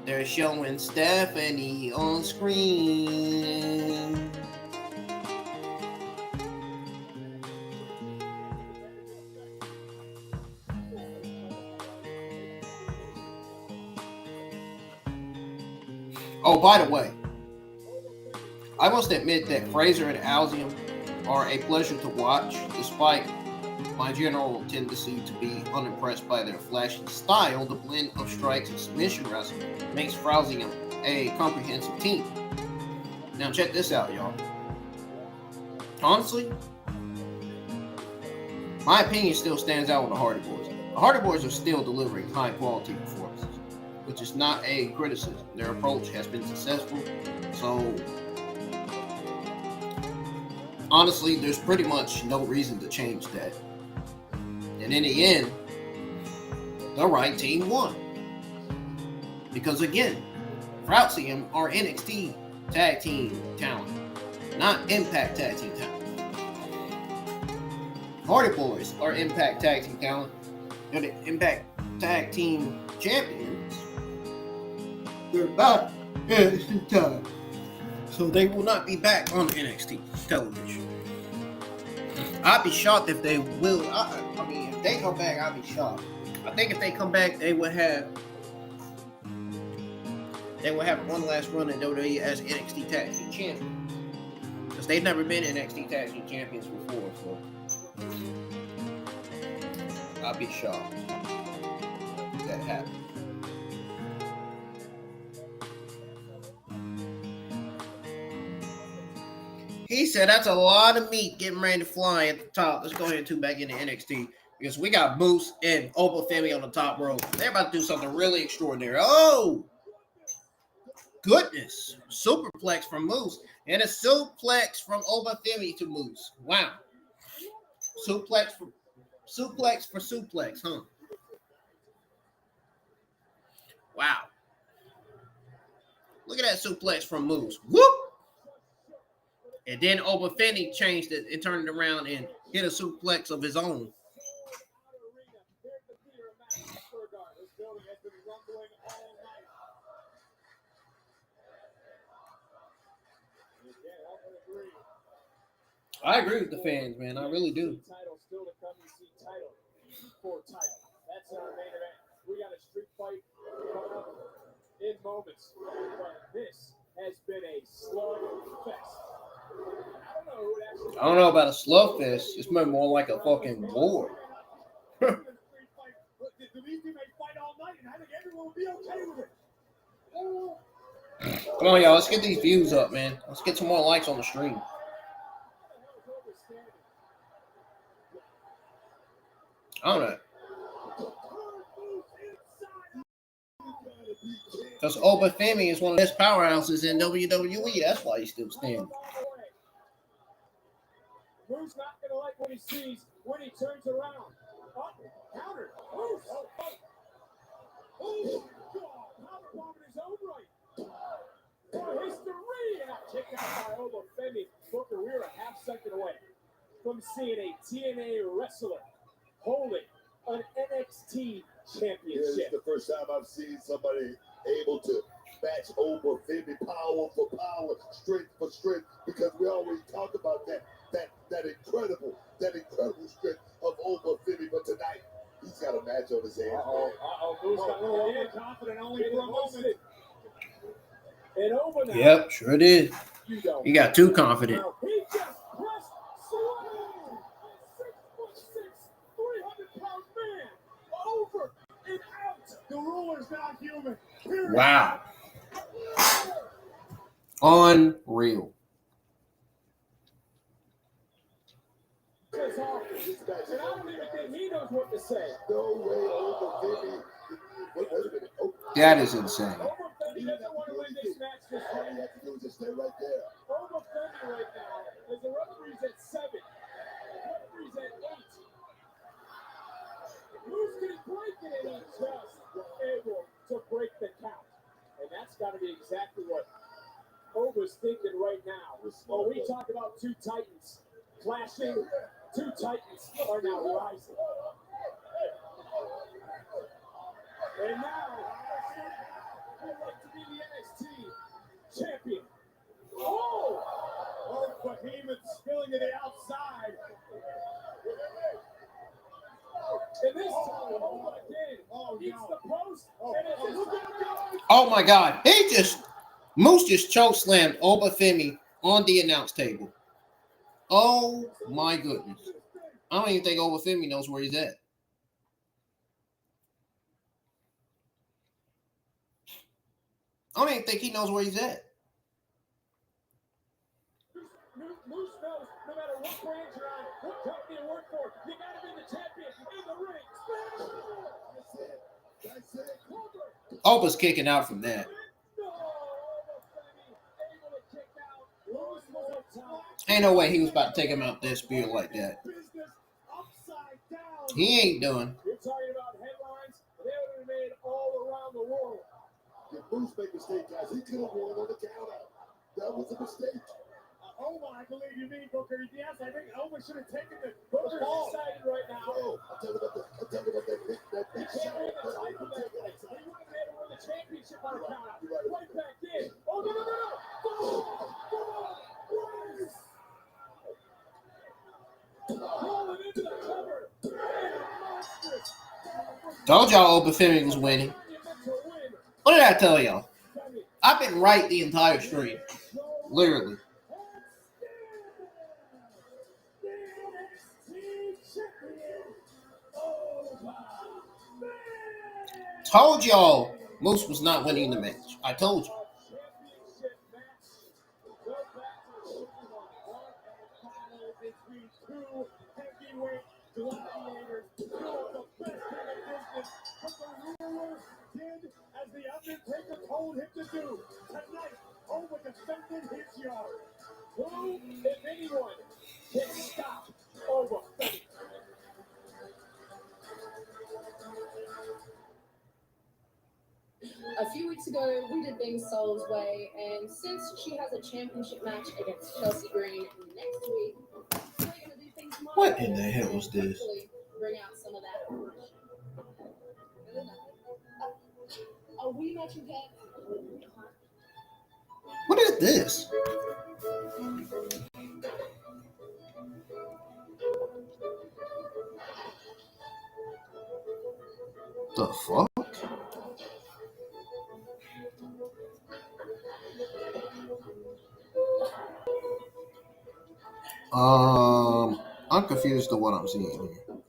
They're showing Stephanie on screen. Oh, by the way, I must admit that Frazer and Axiom are a pleasure to watch, despite my general tendency to be unimpressed by their flashy style. The blend of strikes and submission wrestling makes Axiom a comprehensive team. Now check this out, y'all. Honestly, my opinion still stands out with the Hardy Boyz. The Hardy Boyz are still delivering high quality performances, which is not a criticism. Their approach has been successful. So honestly, there's pretty much no reason to change that. And in the end, the right team won. Because again, Axiom are NXT tag team talent, not Impact tag team talent. Hardy Boyz are Impact tag team talent. They're the Impact tag team champions. They're back NXT time. So they will not be back on NXT television. I'd be shocked if they will. I mean, if they come back, I'd be shocked. I think if they come back, they would have one last run in WWE as NXT Tag Team Champions. Because they've never been NXT Tag Team Champions before, so I'd be shocked if that happened. He said that's a lot of meat getting ready to fly at the top. Let's go ahead and tune back into NXT because we got Moose and Oba Femi on the top row. They're about to do something really extraordinary. Oh, goodness. Superplex from Moose and a suplex from Oba Femi to Moose. Wow. Suplex Suplex for suplex, huh? Wow. Look at that suplex from Moose. Whoop! And then Oba Femi changed it and turned it around and hit a suplex of his own. I agree with the fans, man. I really do. Title still to come. Title for title. That's our main event. We got a street fight coming up in moments. But this has been a slug fest. I don't know about a slugfest. It's more like a fucking war. The least they may fight all night, and I think everyone will be okay with it. Come on, y'all. Let's get these views up, man. Let's get some more likes on the stream. I don't know. Because Oba Femi is one of the best powerhouses in WWE. That's why he's still standing. Moose not going to like what he sees when he turns around. Up, counter. Moose. Oh, powerbomb in his own right. For history. And a kick out by Oba Femi. Booker, we were a half second away from seeing a TNA wrestler holding an NXT Championship. Yeah, this is the first time I've seen somebody able to match Oba Femi power for power, strength for strength, because we always talk about that incredible strength of Oba Femi, but tonight he's got a match on his hands. Moose got a little confident only for a moment. And Oba now. Yep, sure did. He got too confident. He just pressed swing. 6'6", 300-pound man. Over and out. The ruler's not human. Period. Wow. Unreal. And I don't even think he knows what to say. No way, Oba Femi. Wait a minute. That is insane. Oba Femi doesn't want to win this match this All way. you have to do is just stay right there. Oba Femi right now is the referee's at 7. Referee's at 8. Who's going to break it? And he just able to break the count. And that's got to be exactly what Oba's thinking right now. When we talk about two titans clashing, two titans are now rising. And now, we'd like to be the NXT Champion. Oh, Behemoth spilling to the outside. And this time, Oba again hits the post. And it's just Oh my God. Moose just choke slammed Oba Femi on the announce table. Oh my goodness. I don't even think Oba Femi knows where he's at. I don't even think he knows where he's at. Moose knows no matter what brand you're on, what company you work for, you gotta be the champion in the ring. That's it. Oba's kicking out from that. Ain't no way he was about to take him out that spear like that. He ain't done. You're talking about headlines, they would have been made all around the world. If Moose make a mistake, guys, he could have won on the count out. That was a mistake. Oba, I believe you mean Booker. Yes, I think Oba should have taken the Booker's excited right now. Oh, I'm talking about that big shot. He wouldn't have been able to win the championship on a count out. Right back in. Oh, no. Rolling into the cover. Told y'all Oba Femi was winning. What did I tell y'all? I've been right the entire stream. Literally. Told y'all Moose was not winning the match. I told you. As the Undertaker told him to do. Tonight, Oba defended his yard. Who, if anyone, can stop Oba Femi? weeks ago, we did things Sol's way, and since she has a championship match against Chelsea Green next week, we're going to do things my What way in the hell was and this? hopefully bring out some of that aggression. Are we matching that? What is this? The fuck? I'm confused to what I'm seeing here.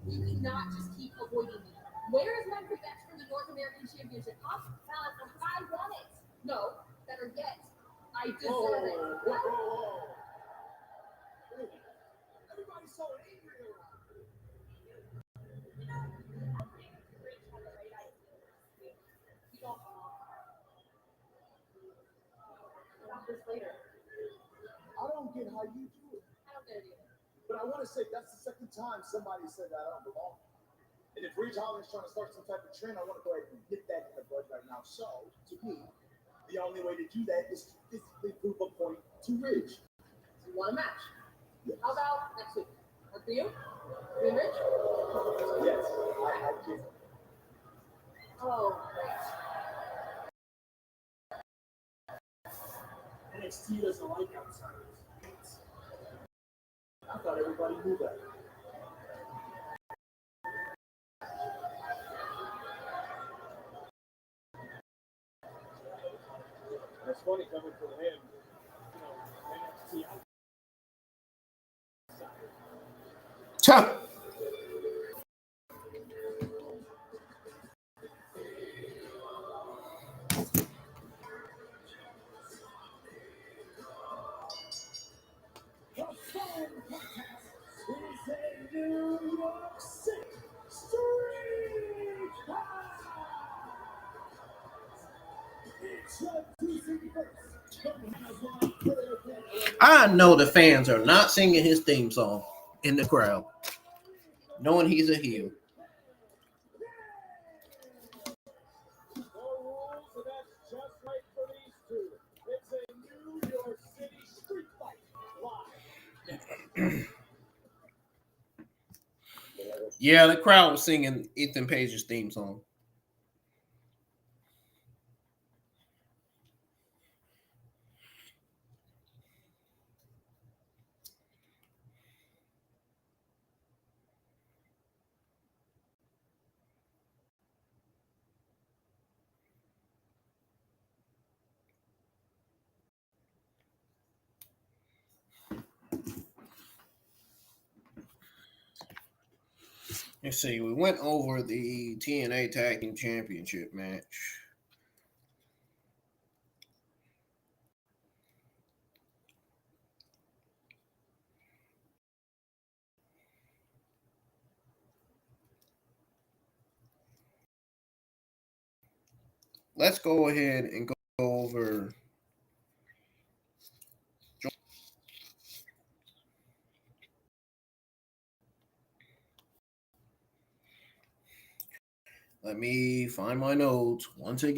You cannot just keep avoiding me. Where is my rematch for the North American Championship? Huh? I want it. No, better yet, I deserve it. Everybody's so angry around here. Later. I don't get how you do it. I don't get it either. But I want to say that's the second time somebody said that I don't belong. And if Ridge Holland's trying to start some type of trend, I want to go ahead and get that in the bud right now. So, to me, the only way to do that is to physically prove a point to Ridge. You want a match? Yes. How about next week? Work for you? You and Rich? Yes, I do. Oh, great. NXT doesn't like outsiders. I thought everybody knew that. That's funny coming from him. You know, NXT Cha! New York City Street I know the fans are not singing his theme song in the crowd, knowing he's a heel. No rules, and that's just right for these two. It's a New York City street fight live. Yeah, the crowd was singing Ethan Page's theme song. Let's see, we went over the TNA Tag Team Championship match. Let's go ahead and go over let me find my notes once again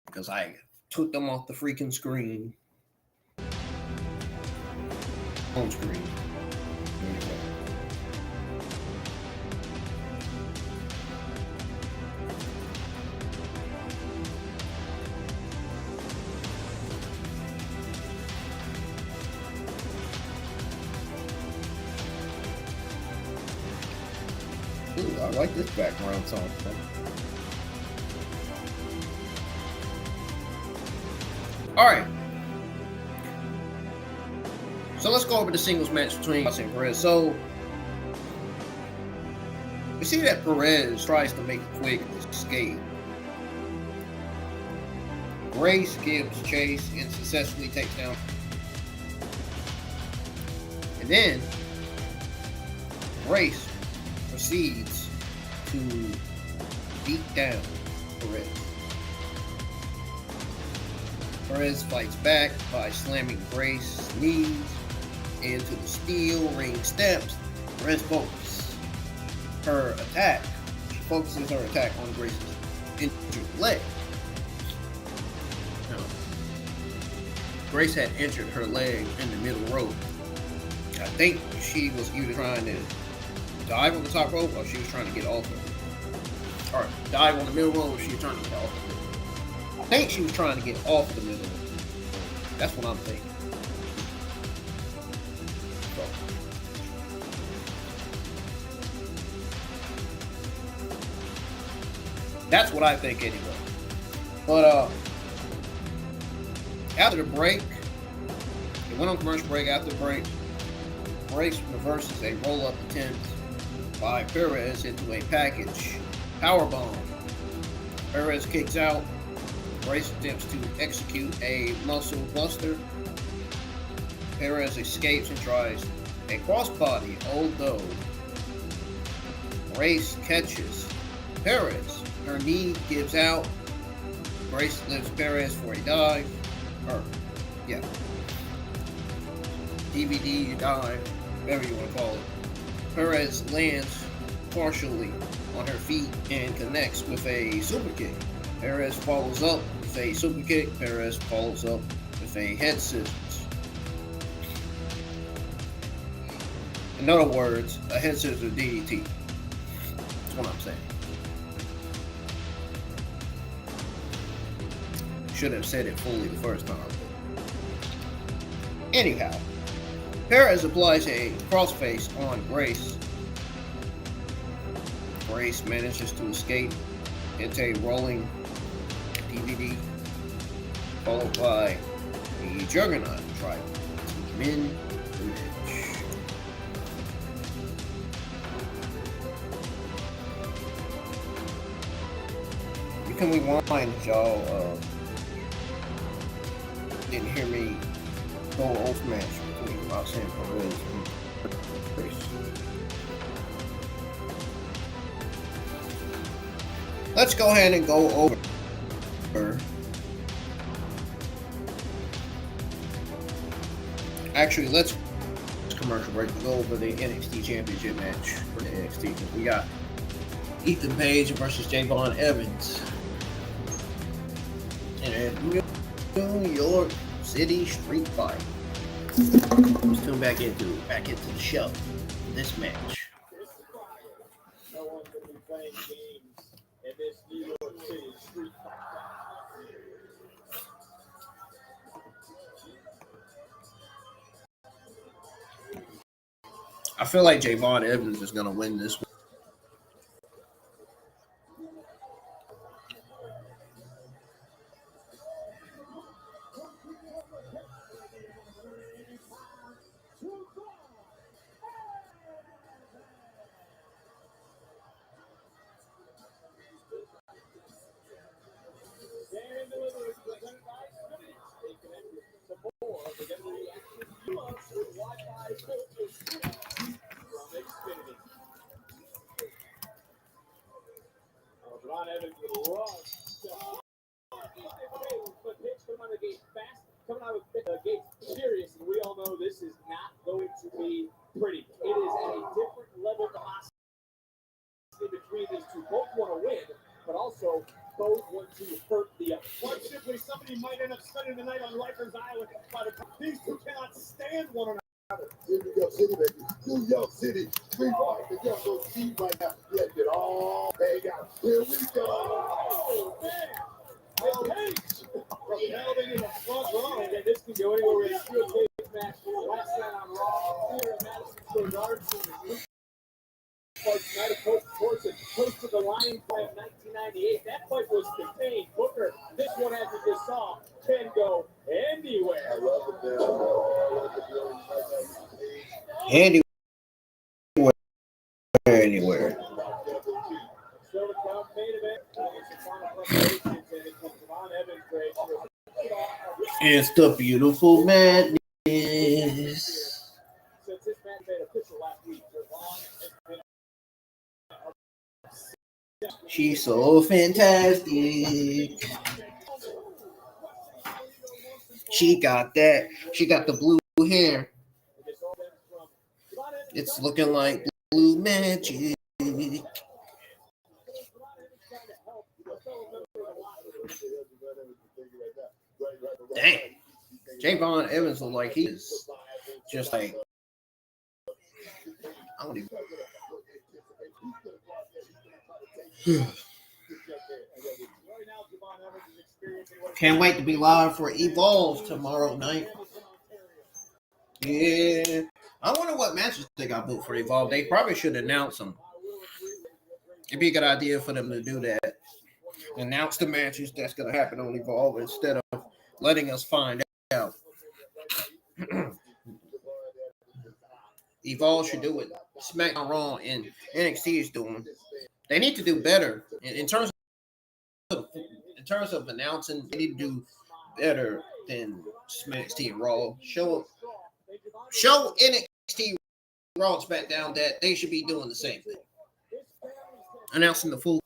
because I took them off the freaking screen. Home screen. There we go. Ooh, I like this background song. All right. So let's go over the singles match between Roxanne and Perez. So we see that Perez tries to make a quick escape. Grace gives chase and successfully takes down. And then Grace proceeds to beat down Perez. Perez fights back by slamming Grace's knees into the steel ring steps. Perez focuses her attack. She focuses her attack on Grace's injured leg. Now, Grace had injured her leg in the middle rope. I think she was either trying to dive on the top rope or she was trying to get off of it. Or dive on the middle rope or she was trying to get off of it. I think she was trying to get off the middle. That's what I'm thinking. So. That's what I think anyway. But after the break, it went on commercial break. After the break, Grace reverses a roll-up attempt by Perez into a package powerbomb. Perez kicks out. Grace attempts to execute a muscle buster. Perez escapes and tries a crossbody, although Grace catches Perez. Her knee gives out. Grace lifts Perez for a dive. DVD dive, whatever you want to call it. Perez lands partially on her feet and connects with a super kick. Perez follows up with a super kick. Perez follows up with a head scissors. In other words, a head scissors DDT. That's what I'm saying. Should have said it fully the first time. Anyhow, Perez applies a crossface on Grace. Grace manages to escape into a rolling DVD, followed by the Juggernaut trying to win the match. You can rewind if y'all didn't hear me go over match between Roxanne and Perez and Grace. Let's go ahead and go over. Actually, let's commercial break and go over the NXT Championship match for the NXT. We got Ethan Page versus Javon Evans in a New York City street fight. Let's tune back into the show. This match. No one will be playing games in this New York City street fight. I feel like Javon Evans is going to win this one. Coming out with the gate serious, and we all know this is not going to be pretty. It is at a different level of hostility between these two. Both want to win, but also both want to hurt the other. Quite simply, somebody might end up spending the night on Rikers Island by the time these two cannot stand one another. New York City, baby. New York City. Street fight. The York so cheap right now. Let it all hang out. Here we go. Oh, man. Page propelling in the front row, and this can go anywhere in a steel cage match. Last night on Raw, here in Madison Square Garden, night of Coach Corson hosted the Lion fight of 1998. That fight was contained. Booker, this one, as we just saw, can go anywhere. I love it, man. I love the feeling Anywhere. So the count main event. It's the final preparations, and it comes Javon Evans break. It's the beautiful madness. Since this match made official last week, Javon has been. She's so fantastic. She got that. She got the blue hair. It's looking like blue magic. Dang. Javon Evans look like he's just like, I don't even. Can't wait to be live for Evolve tomorrow night. Yeah. I wonder what matches they got booked for Evolve. They probably should announce them. It'd be a good idea for them to do that. Announce the matches that's going to happen on Evolve instead of letting us find out. Evolve should do what SmackDown, Raw, and NXT is doing. They need to do better in terms of announcing. They need to do better than NXT and Raw. Show NXT, Raw, and SmackDown that they should be doing the same thing. Announcing the full.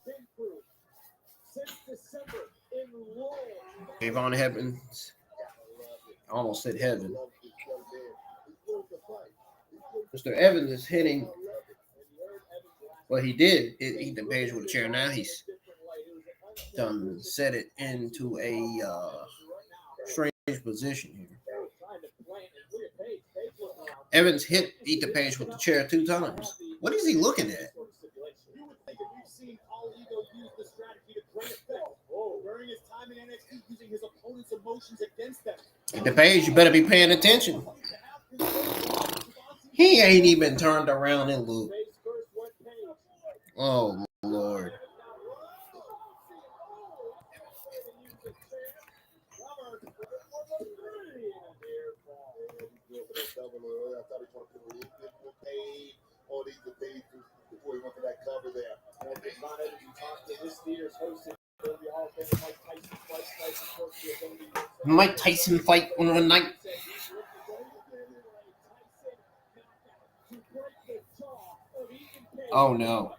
Javon Evans. I almost said heaven. Mr. Evans is hitting. Well, he did hit Ethan Page with a chair. Now he's done set it into a strange position here. Evans hit Ethan Page with the chair 2 times. What is he looking at? Ethan Page, you better be paying attention. He ain't even turned around and looked. Oh, Lord. Mike Tyson fight on a night. Oh no.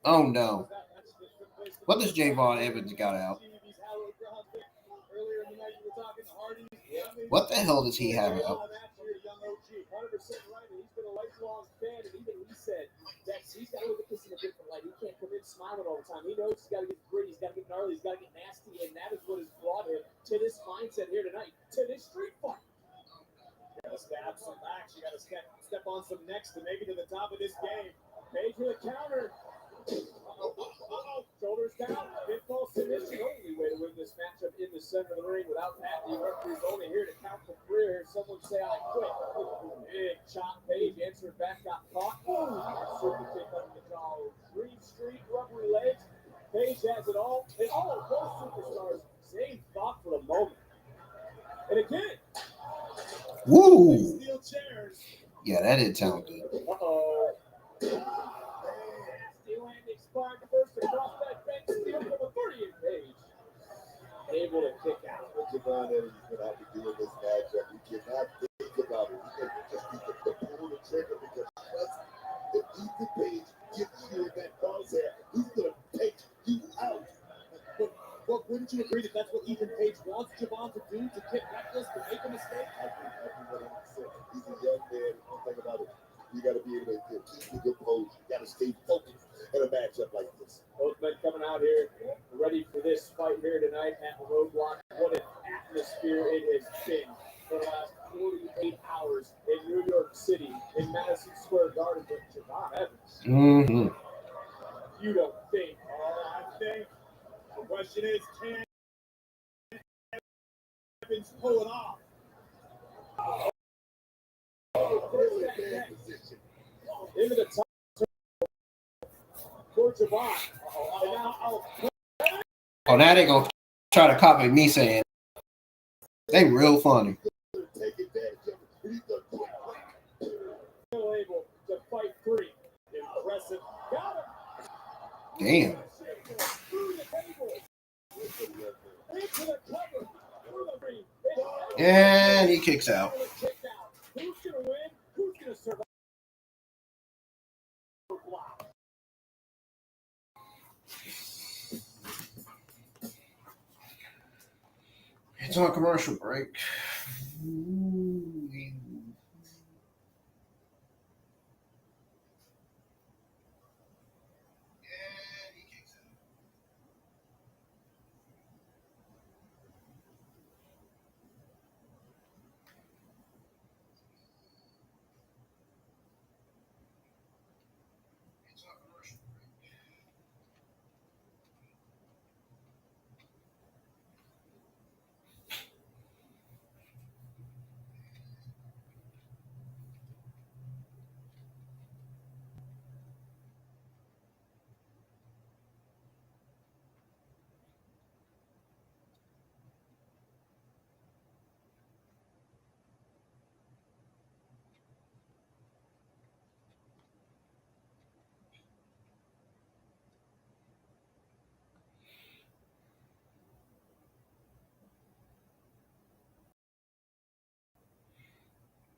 Oh no. What does Javon Evans got out? What the hell does he have out? He's got to look at this in a different light. He can't come in smiling all the time. He knows he's got to get gritty, he's got to get gnarly, he's got to get nasty, and that is what has brought him to this mindset here tonight, to this street fight. You got to stab some backs, you got to step on some necks to make it to the top of this game. Page with a counter. Shoulders down, pinfall submission. Only way to win this matchup in the center of the ring without Pat. The referee's only here to count for 3 here. Someone say, I quit. Big chop. Page answered back, got caught. Super kick up the jaw. Green Street, rubbery legs. Page has it all. And all of those superstars, same thought for the moment. And again. Woo! Steel chairs. Yeah, that didn't sound good. Uh-oh. Steel hand expired first across that bench. Steel from a 30th Page. Able to kick out. What Javon Evans is going to have to do in this matchup, he cannot think about it. He just needs to pull the trigger because if Ethan Page gets you in that crosshair, he's going to take you out. But wouldn't you agree that that's what Ethan Page wants Javon to do, to get reckless, to make a mistake? I think 100%. He's a young man. One thing about it, you got to be able to keep the good pose. You got to stay focused in a matchup like this. Both men coming out here ready for this fight here tonight at the Roadblock. What an atmosphere it has been for the last 48 hours in New York City, in Madison Square Garden with Javon Evans. Mm-hmm. You don't think? I think. The question is, can Evans pull it off? Into the top for Javon. Oh, now they're going to try to copy me saying they real funny. Able to fight free. Impressive. Got Damn. him. Through the table. Into the cover. Through the ring. And he kicks out. Who's gonna win? Who's gonna survive? It's on commercial break.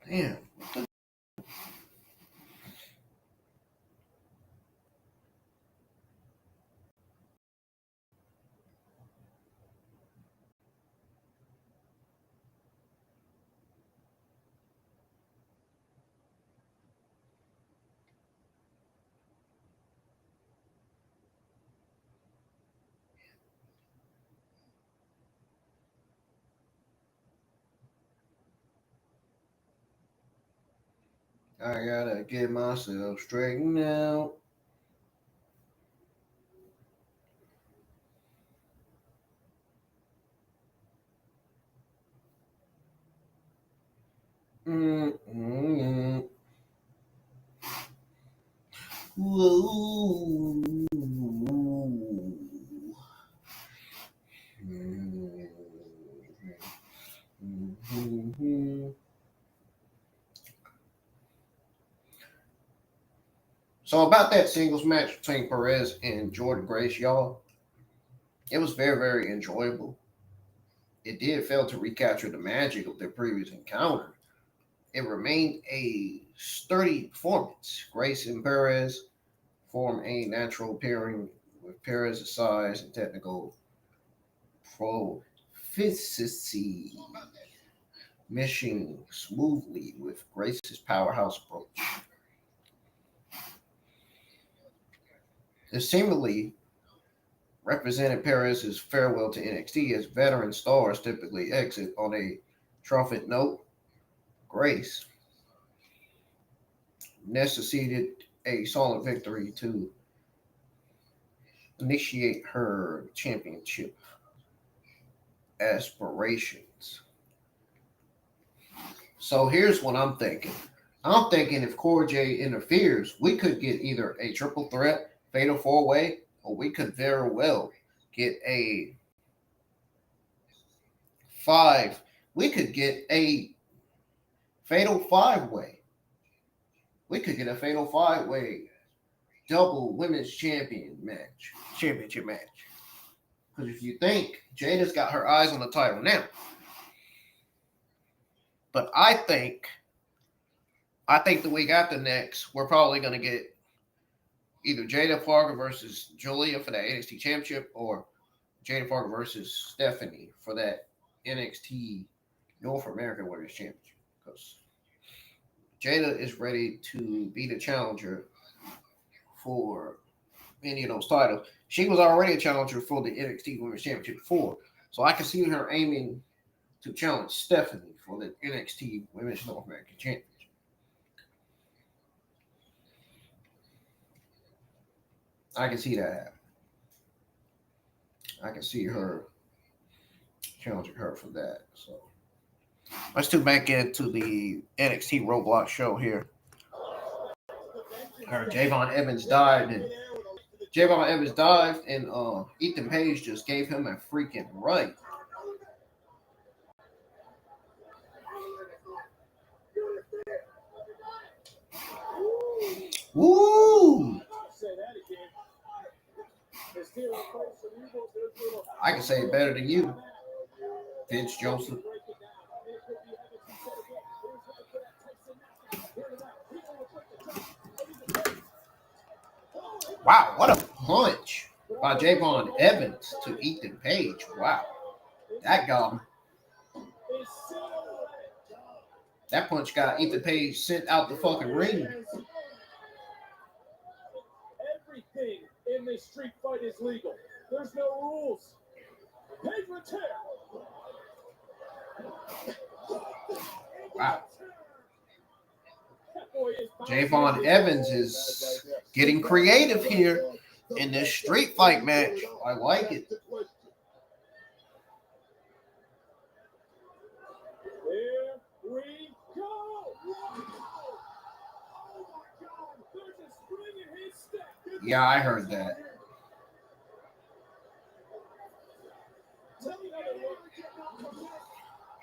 Damn. I gotta get myself straightened out. Mm-hmm. Whoa. Mm-hmm. So about that singles match between Perez and Jordynne Grace, y'all, it was very, very enjoyable. It did fail to recapture the magic of their previous encounter. It remained a sturdy performance. Grace and Perez form a natural pairing with Perez's size and technical proficiency, meshing smoothly with Grace's powerhouse approach. It seemingly represented Perez's farewell to NXT as veteran stars typically exit on a triumphant note. Grace necessitated a solid victory to initiate her championship aspirations. So here's what I'm thinking. I'm thinking if Core J interferes, we could get either a triple threat, fatal four-way, or we could very well get a five. We could get a fatal five-way. We could get a fatal five-way double women's championship match. Because if you think Jada's got her eyes on the title now, but I think the week after next, we're probably going to get either Jada Parker versus Giulia for that NXT Championship or Jada Parker versus Stephanie for that NXT North American Women's Championship. Because Jada is ready to be the challenger for any of those titles. She was already a challenger for the NXT Women's Championship before. So I can see her aiming to challenge Stephanie for the NXT Women's North American Championship. I can see that happen. I can see her challenging her for that. So let's tune back into the NXT Roadblock show here. Javon Evans died, and Javon Evans dived, and Ethan Page just gave him a freaking right. Woo! I can say it better than you, Vince Joseph. Wow, what a punch by Javon Evans to Ethan Page. Wow, that got him. That punch got Ethan Page sent out the fucking ring. Everything in this street fight is legal. There's no rules. Page return. Wow. Javon Evans is getting creative here in this street fight match. I like it. There we go. Oh my God. There's a spring in his step. Yeah, I heard that.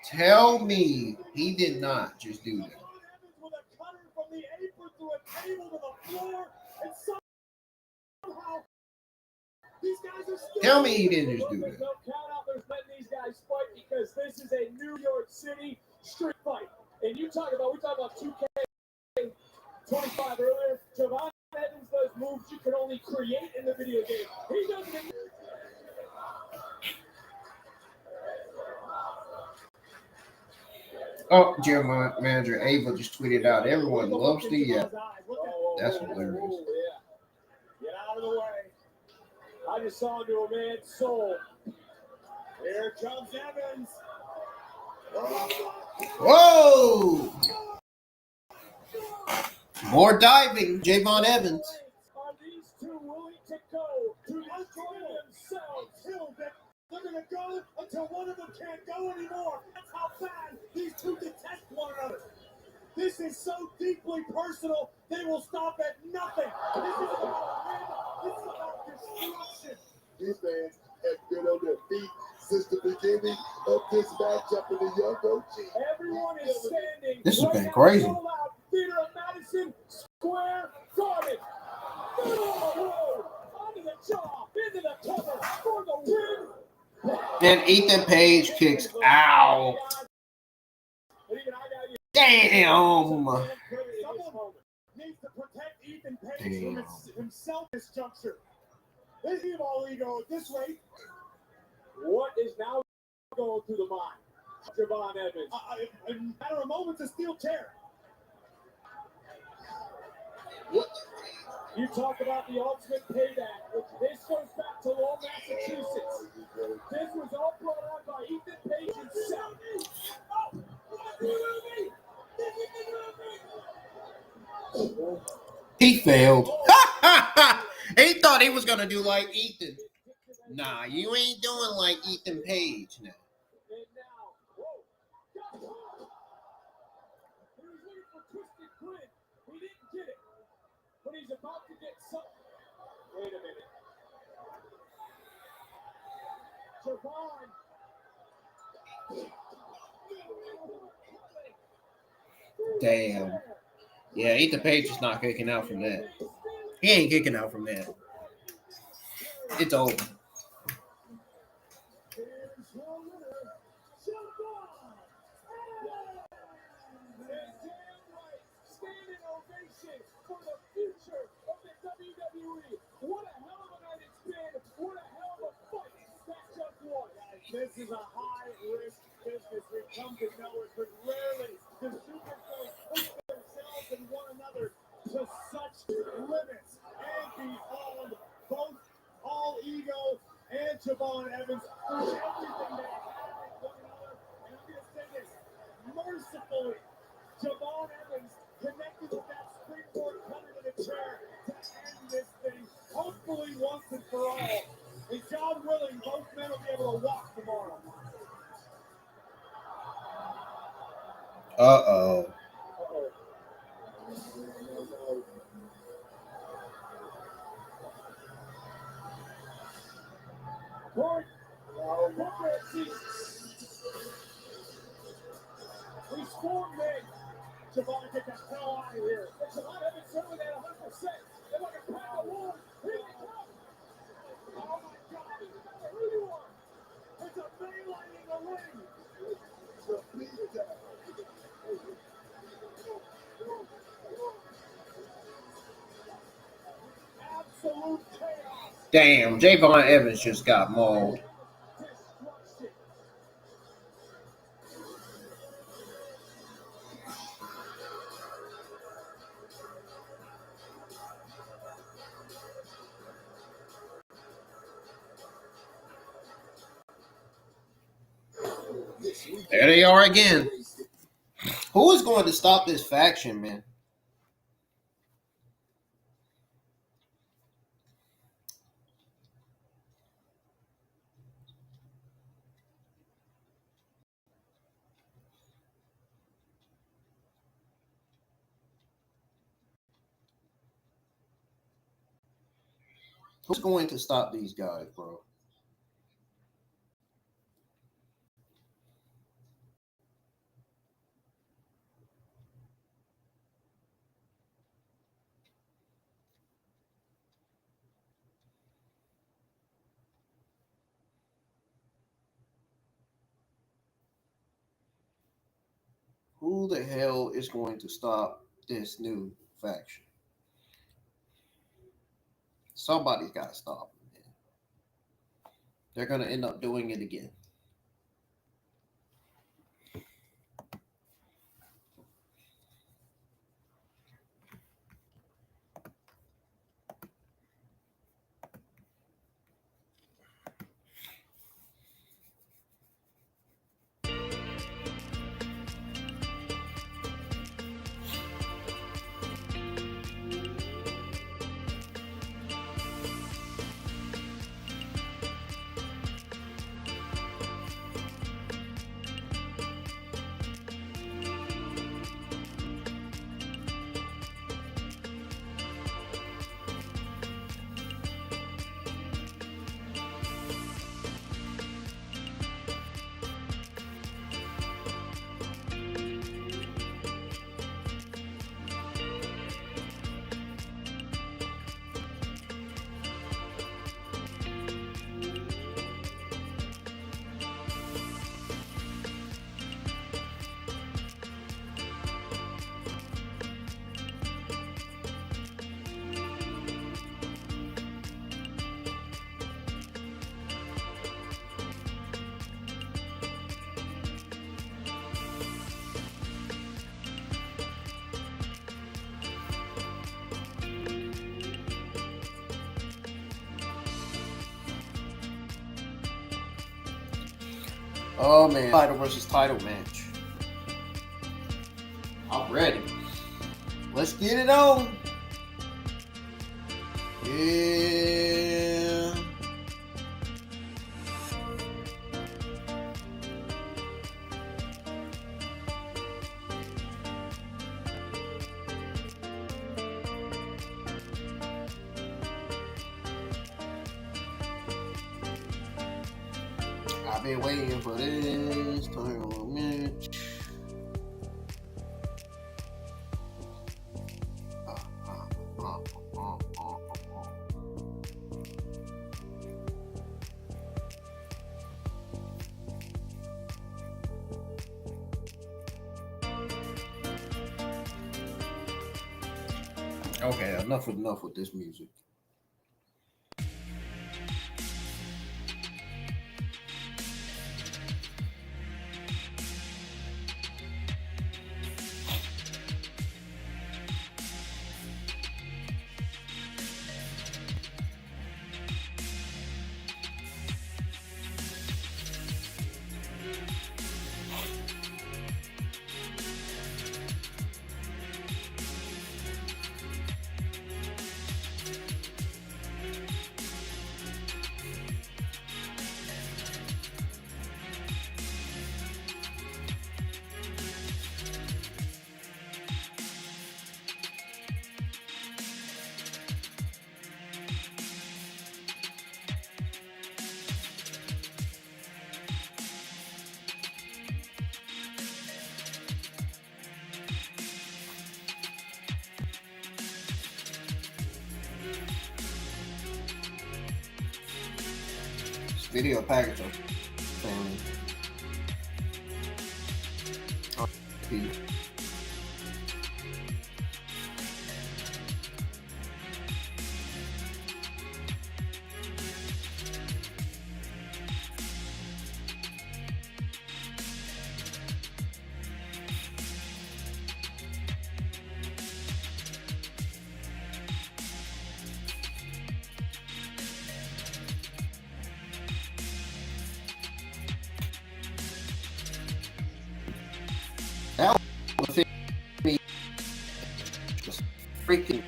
Tell me he did not just do that. Tell me he didn't just do that. There's no count out. There's letting these guys fight because this is a New York City street fight. And we talked about 2K25 earlier. Javon Evans does moves you can only create in the video game. He doesn't. Oh, General Manager Ava just tweeted out, everyone loves the That's hilarious. Get out of the way. I just saw into a man's soul. Here comes Evans. Whoa! More diving, Javon Evans. Are these two willing to go to destroy themselves? They're going to go until one of them can't go anymore. That's how bad these two detest one another. This is so deeply personal, they will stop at nothing. This is about win. This is about destruction. These fans have been on their feet since the beginning of this matchup in the Young OG. Everyone is standing. This has right been now, crazy. sold out Theater of Madison Square Garden. Middle of the road, onto the jaw, into the cover for the win. Then Ethan Page kicks out. Damn. Someone needs to protect Ethan Page from himself this juncture. This is all ego at this rate. What is now going through the mind? Javon Evans. In a matter of moments, a steel chair. What? You talk about the ultimate payback. This goes back to Lowell, Massachusetts. This was all brought on by Ethan Page himself. He failed. He thought he was going to do like Ethan. Nah, you ain't doing like Ethan Page now. And now, whoa, got caught. He was waiting for Twisted Grin. He didn't get it. But he's about to get something. Wait a minute. Javon. Damn. Yeah, Ethan Page is not kicking out from that. He ain't kicking out from that. It's over. For the future of the WWE. What a hell of a night it's been. What a hell of a fight that just was. This is a high-risk business. We've come to know it, but rarely do superstars push themselves and one another to such limits and beyond. Both All Ego and Javon Evans push everything they have in one another. And I'm going to say this mercifully. Javon Evans connected with that springboard cutter to the chair to end this thing, hopefully once and for all. And God willing, both men will be able to walk tomorrow. Uh-oh. Court. Booker seats. These 4 men. Javon, get the hell out of here. And Javon Evans certainly at 100%. They're like a pack of wolves. Here they come. Oh my God. It doesn't matter who you are. It's a melee in the ring. It's a beatdown. Absolute chaos. Damn, Javon Evans just got mauled. Destruction. There they are again. Who is going to stop this faction, man? Who's going to stop these guys, bro? Who the hell is going to stop this new faction? Somebody's got to stop them, man. They're going to end up doing it again. Oh man, title versus title match. I'm ready. Let's get it on. Yeah. I've been waiting for this title match. Okay, enough with this music. video package of family. That was me just freaking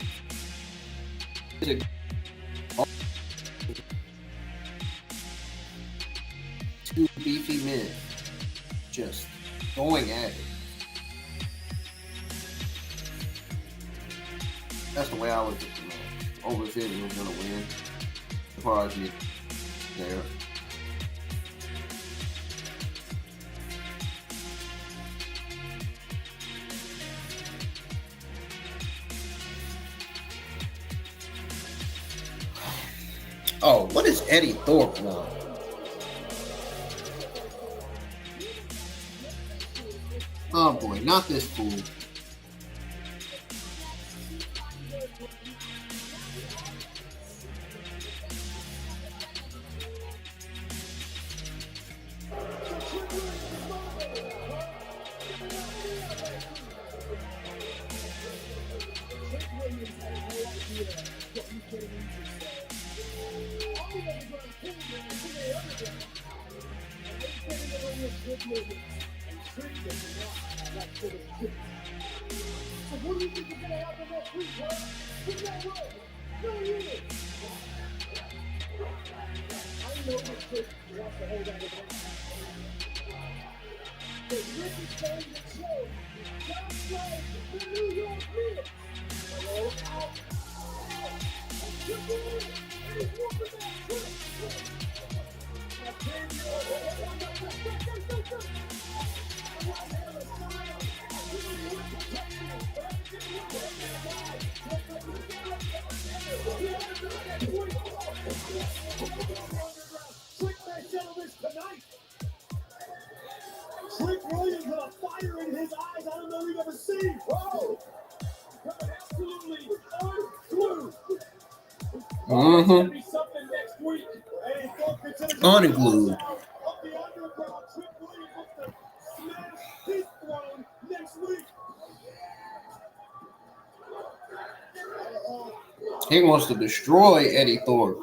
two beefy men just going at it. That's the way I look at the match. Oba Femi was gonna win. Surprised me there. Oh, what is Eddie Thorpe want? Oh boy, not this fool. Unglued. He wants to destroy Eddie Thorpe.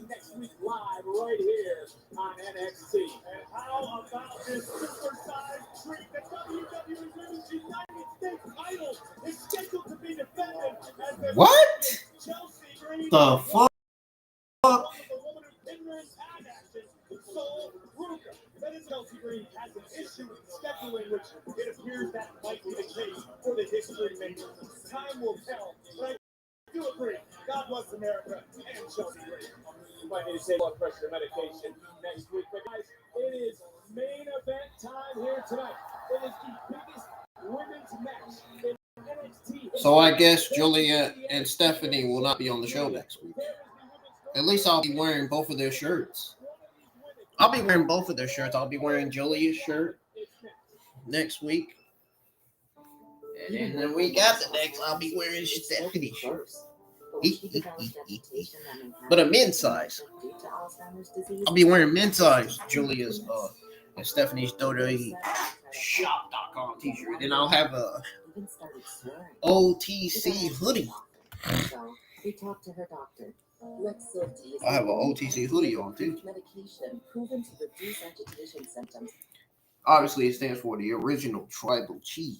Next week live right here on NXT. And how about this supersized treat? The WWE's Women's United States title is scheduled to be defended as the What? Chelsea Green. The fuck? The woman who pinned her in tag action, Soul Ruger. That is Chelsea Green has an issue with scheduling, which it appears that might be the case for the history maker. Time will tell, but I do agree. God bless America and Chelsea Green. You might need to take blood pressure medication next week. But guys, it is main event time here tonight. It is the biggest women's match in NXT. So I guess Giulia and Stephanie will not be on the show next week. At least I'll be wearing both of their shirts. I'll be wearing both of their shirts. I'll be wearing Giulia's shirt next week. And then the week after next, I'll be wearing Stephanie's shirt. But a men's size. I'll be wearing men's size Giulia's and Stephanie's WWE shop.com t-shirt. And I'll have a OTC hoodie. We talked to her doctor. I have an OTC hoodie on too. Medication proven to reduce agitation symptoms. Obviously, it stands for the original tribal chief.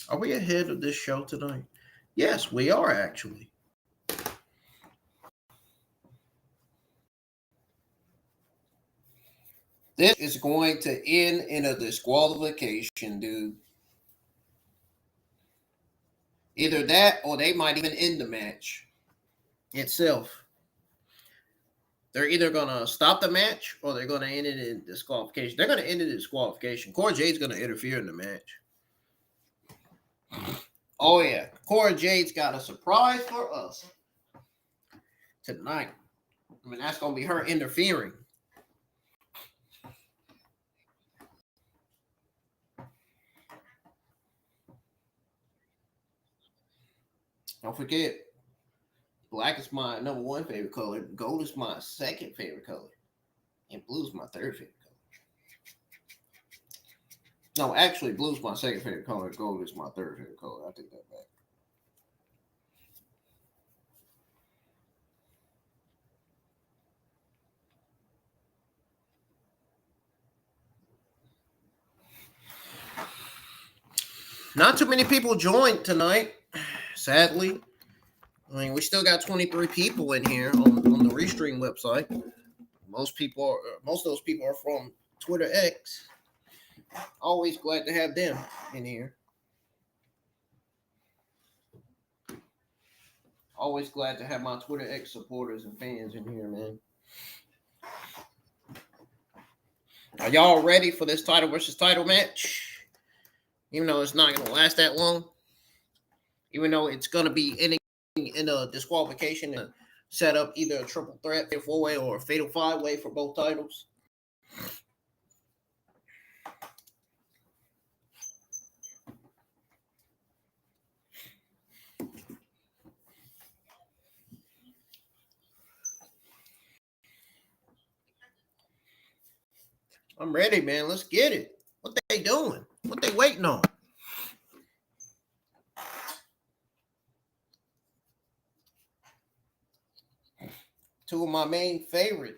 Are we ahead of this show tonight? Yes, we are actually. This is going to end in a disqualification, dude. Either that or they might even end the match itself. They're either going to stop the match or they're going to end it in disqualification. They're going to end it in disqualification. Cora Jade's going to interfere in the match. Oh, yeah. Cora Jade's got a surprise for us tonight. I mean, that's going to be her interfering. Don't forget, black is my number one favorite color. Gold is my second favorite color. And blue is my third favorite color. No, actually, blue is my second favorite color. Gold is my third favorite color. I take that back. Not too many people joined tonight, sadly. I mean, we still got 23 people in here on the Restream website. Most of those people are from Twitter X. Always glad to have them in here. Always glad to have my Twitter X supporters and fans in here, man. Are y'all ready for this title versus title match? Even though it's not going to last that long. Even though it's going to be in a disqualification and set up either a triple threat, a four-way, or a fatal five-way for both titles. I'm ready, man. Let's get it. What they doing? What they waiting on? Two of my main favorite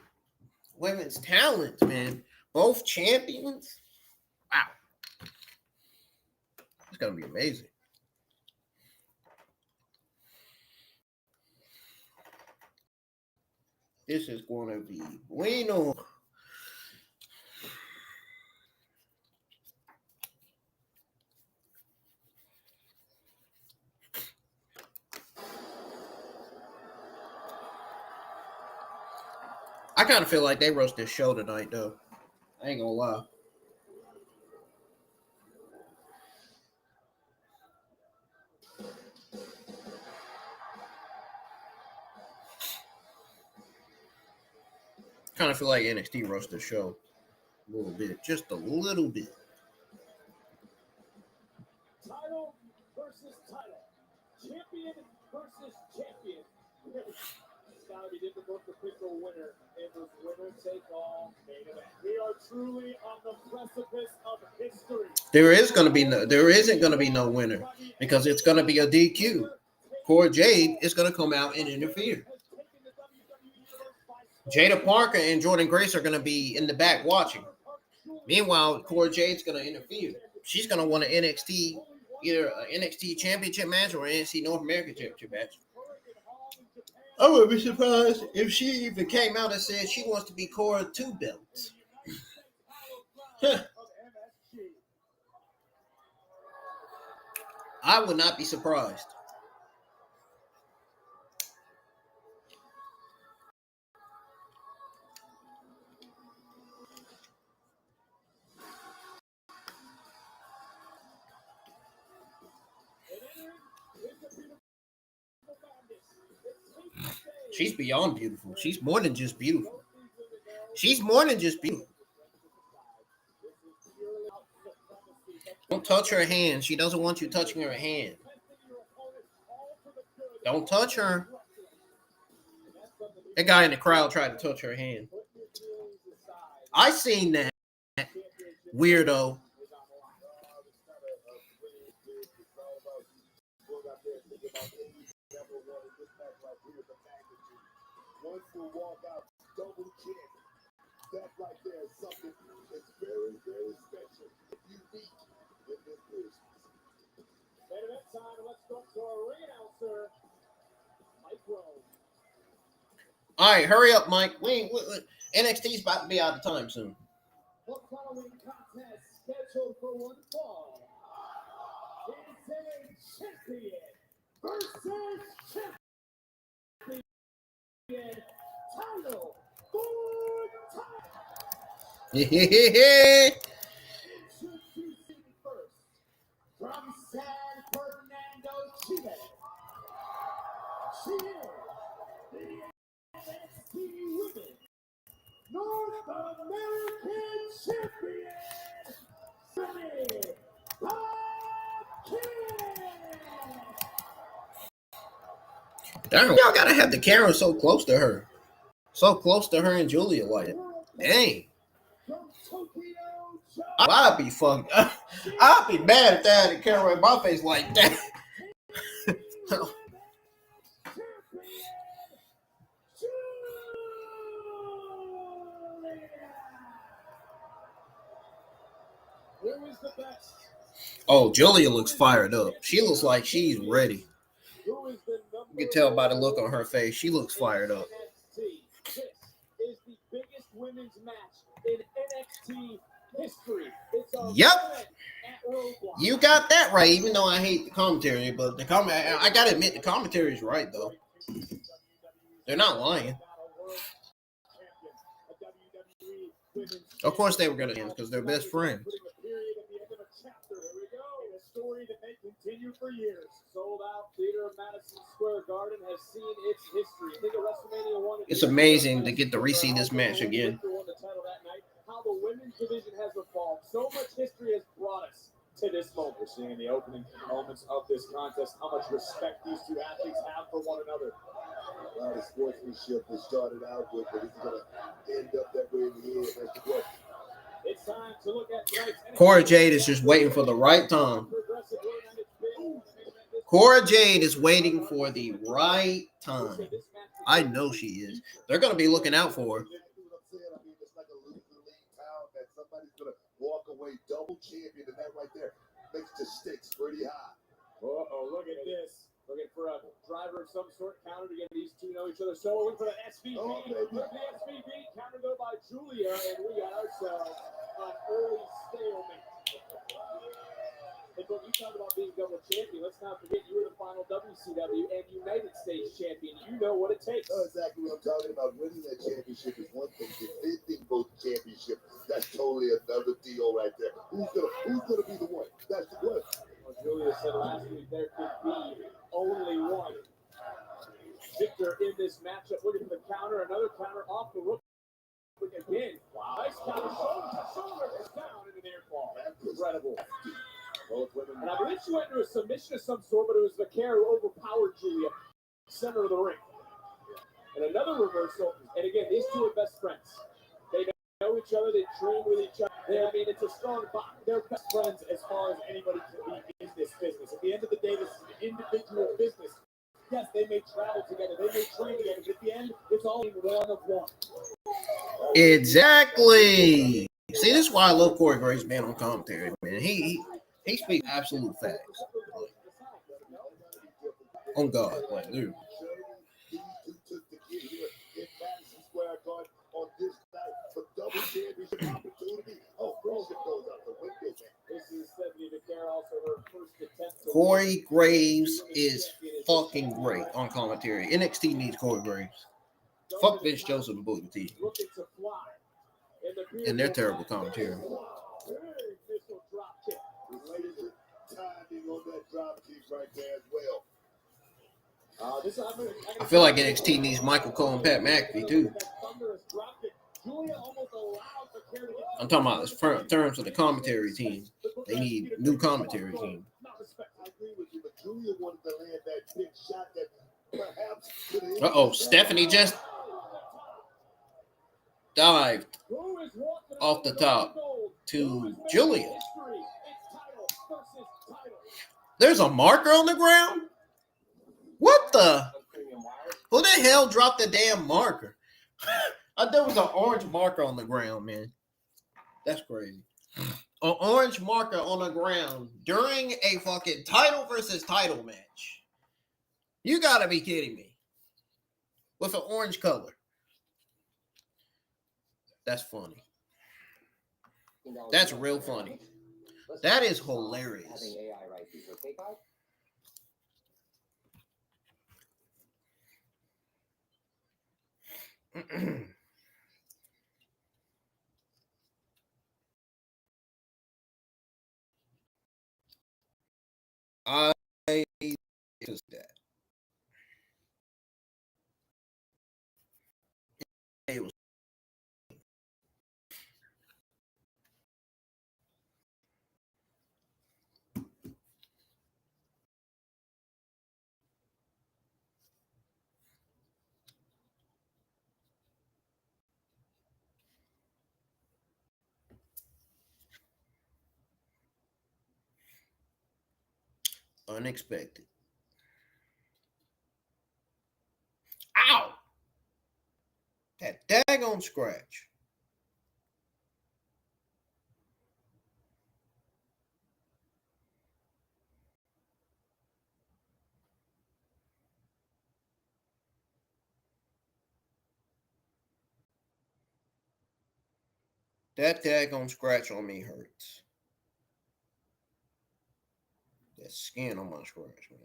women's talents, man. Both champions. Wow. It's going to be amazing. This is going to be bueno. I kind of feel like they roast this show tonight, though. I ain't gonna lie. Kind of feel like NXT roast this show a little bit, just a little bit. Title versus title. Champion versus champion. It's got to be difficult to pick a winner in this winner-take-all main event. We are truly on the precipice of history. There isn't going to be no winner because it's going to be a DQ. Cora Jade is going to come out and interfere. Jada Parker and Jordynne Grace are going to be in the back watching. Meanwhile, Cora Jade's going to interfere. She's going to want an NXT, either an NXT Championship match or an NXT North American Championship match. I wouldn't be surprised if she even came out and said she wants to be Cora 2 belts. I would not be surprised. She's beyond beautiful. She's more than just beautiful. She's more than just beautiful. Don't touch her hand. She doesn't want you touching her hand. Don't touch her. That guy in the crowd tried to touch her hand. I seen that. Weirdo. Once we walk out, double chin. That right there is something that's very, very special, unique in this business. All right, hurry up, Mike. NXT's about to be out of time soon. The following contest scheduled for one fall is a champion versus champion title for title. Introducing first from San Fernando, Chile. She is the NXT Women North American Champion, Stephanie Vaquer. Damn, y'all gotta have the camera so close to her. So close to her and Giulia, like, dang. I'd be fucked. I'd be mad if that had the camera in my face like that. Oh, Giulia looks fired up. She looks like she's ready. You can tell by the look on her face. She looks fired up. This is the biggest women's match in NXT history. It's a Yep. at Roadblock. You got that right, even though I hate the commentary, but I gotta admit the commentary is right though. They're not lying. Of course they were gonna end because they're best friends. Story that may continue for years. Sold out theater of Madison Square Garden has seen its history. Think of WrestleMania 1. It's amazing to get to re-see this match again. How the women's division has evolved. So much history has brought us to this moment. We're seeing the opening moments of this contest, how much respect these two athletes have for one another. Well, the sportsmanship that started out with, but it's going to end up that way in the end. That's the question. It's time to look at tonight's Cora Jade is just waiting for the right time. Cora Jade is waiting for the right time. I know she is. They're going to be looking out for her. It's like a loser league town that somebody's going to walk away double champion, and that right there makes the stakes pretty high. Uh-oh, look at this. Looking for a driver of some sort, counter to get these two know each other. So we're looking for the SVP. The SVP, countered though by Giulia, and we got ourselves an early stalemate. And when you talk about being double champion, let's not forget you were the final WCW and United States champion. You know what it takes. That's exactly what I'm talking about. Winning that championship is one thing. Defending both championships, that's totally another deal right there. Who's gonna be the one? That's the question. Well, Giulia said last week there could be only one victor in this matchup. Looking for the counter, another counter off the roof again. Wow, nice counter, shoulder to shoulder, is down into the air ball. Incredible. Both women. And I believe she went into a submission of some sort, but it was Vaquer who overpowered Giulia, center of the ring. And another reversal. And again, these two are best friends. They know each other. They train with each other. I mean, it's a strong bond. They're best friends as far as anybody can be in this business. At the end of the day, this is an individual business. Yes, they may travel together. They may train together. But at the end, it's all one of one. Exactly. See, this is why I love Corey Graves being on commentary, man. He speaks absolute facts. On God, like, dude. Corey Graves is fucking great on commentary. NXT needs Corey Graves. Fuck Vince Joseph and Booker T. And their terrible commentary. I feel like NXT needs Michael Cole and Pat McAfee too. I'm talking about in terms of the commentary team. They need new commentary team. Uh-oh, Stephanie just dived off the top to Giulia. There's a marker on the ground? What the? Who the hell dropped the damn marker? There was an orange marker on the ground, man. That's crazy. An orange marker on the ground during a fucking title versus title match. You gotta be kidding me. With an orange color. That's funny. That's real funny. That is hilarious. I just that. It was unexpected. Ow! That daggone scratch. That daggone scratch on me hurts. That skin on my scratch, man.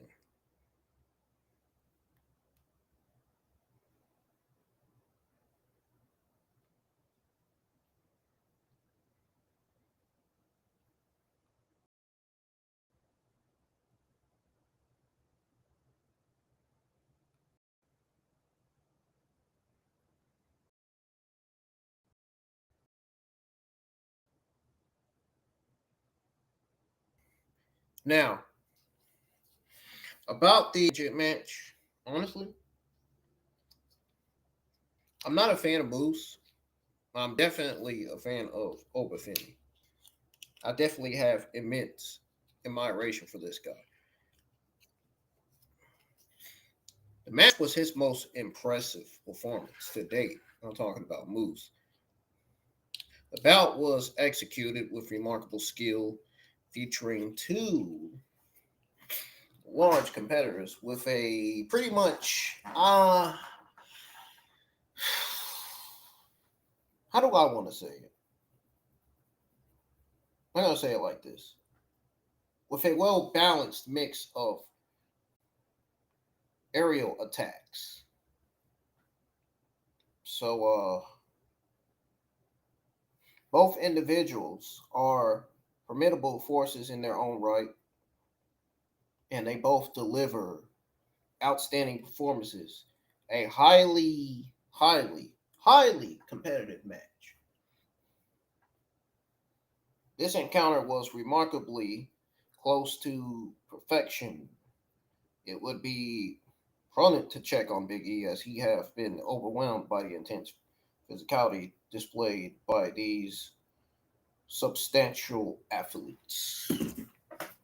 Now, about the match, honestly, I'm not a fan of Moose. I'm definitely a fan of Oba Femi. I definitely have immense admiration for this guy. The match was his most impressive performance to date. I'm talking about Moose. The bout was executed with remarkable skill, featuring two large competitors with a pretty much how do I want to say it? I'm going to say it like this. With a well-balanced mix of aerial attacks. So, both individuals are formidable forces in their own right, and they both deliver outstanding performances. A highly competitive match. This encounter was remarkably close to perfection. It would be prudent to check on Big E, as he have been overwhelmed by the intense physicality displayed by these substantial athletes,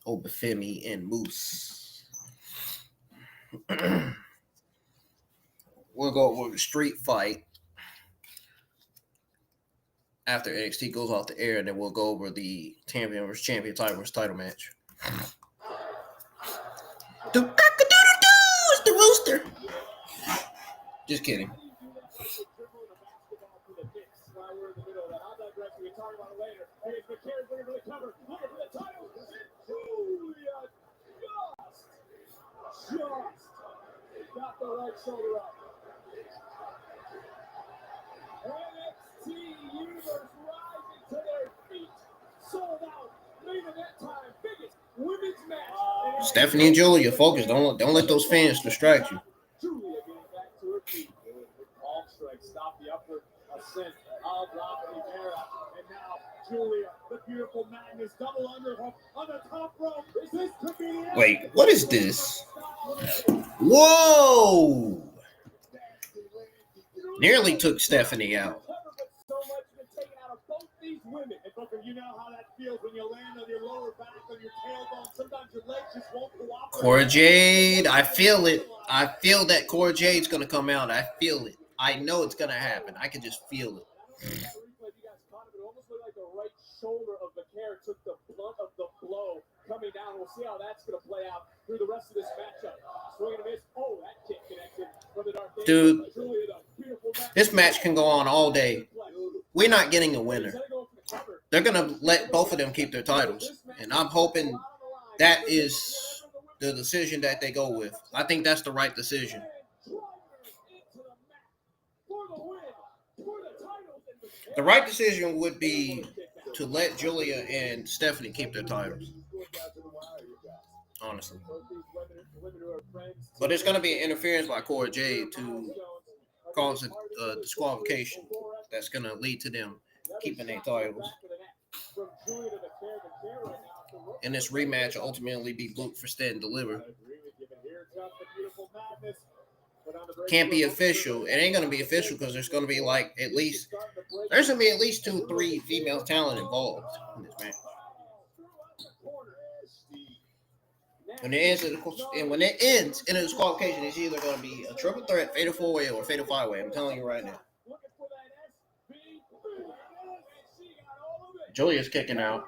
Oba Femi and Moose. We'll go over the street fight after NXT goes off the air, and then we'll go over the champion versus champion title match. The cock-a-doodle-doo is the rooster. Just kidding. Got the right shoulder up. NXT Universe rising to their feet. Sold out. Main event time. Biggest women's match. Stephanie and Giulia, focus. Don't let those fans distract you. Giulia getting back to her feet. Palm strike stopped the upward ascent of Vaquer. And now Giulia, the beautiful Magnus, double underhook on the top rope. This could be the Wait, what is this? Whoa! Nearly took Stephanie out. So much been taken out of both these women. And Booker, you know how that feels when you land on your lower back, on your tailbone. Sometimes your legs just won't cooperate. Cora Jade, I feel it. I feel that Cora Jade's going to come out. I feel it. I know it's going to happen. I can just feel it. It almost looked like the right shoulder of Vaquer took the blunt of the blow coming down. We'll see how that's going to play out through the rest of this matchup. Swing and a miss. Oh, that kick connected from the dark. Dude, this match can go on all day. we're not getting a winner. They're going to let both of them keep their titles. And I'm hoping that is the decision that they go with. I think that's the right decision. The right decision would be to let Giulia and Stephanie keep their titles. Honestly. But it's going to be an interference by Cora Jade to cause a disqualification that's going to lead to them keeping their titles. And this rematch will ultimately be booked for Stand and Deliver. Can't be official. It ain't going to be official because there's going to be like there's going to be at least 2-3 female talent involved in this match. When it ends in a disqualification, it's either going to be a triple threat, fatal 4-way, or fatal 5-way. I'm telling you right now. Giulia's kicking out.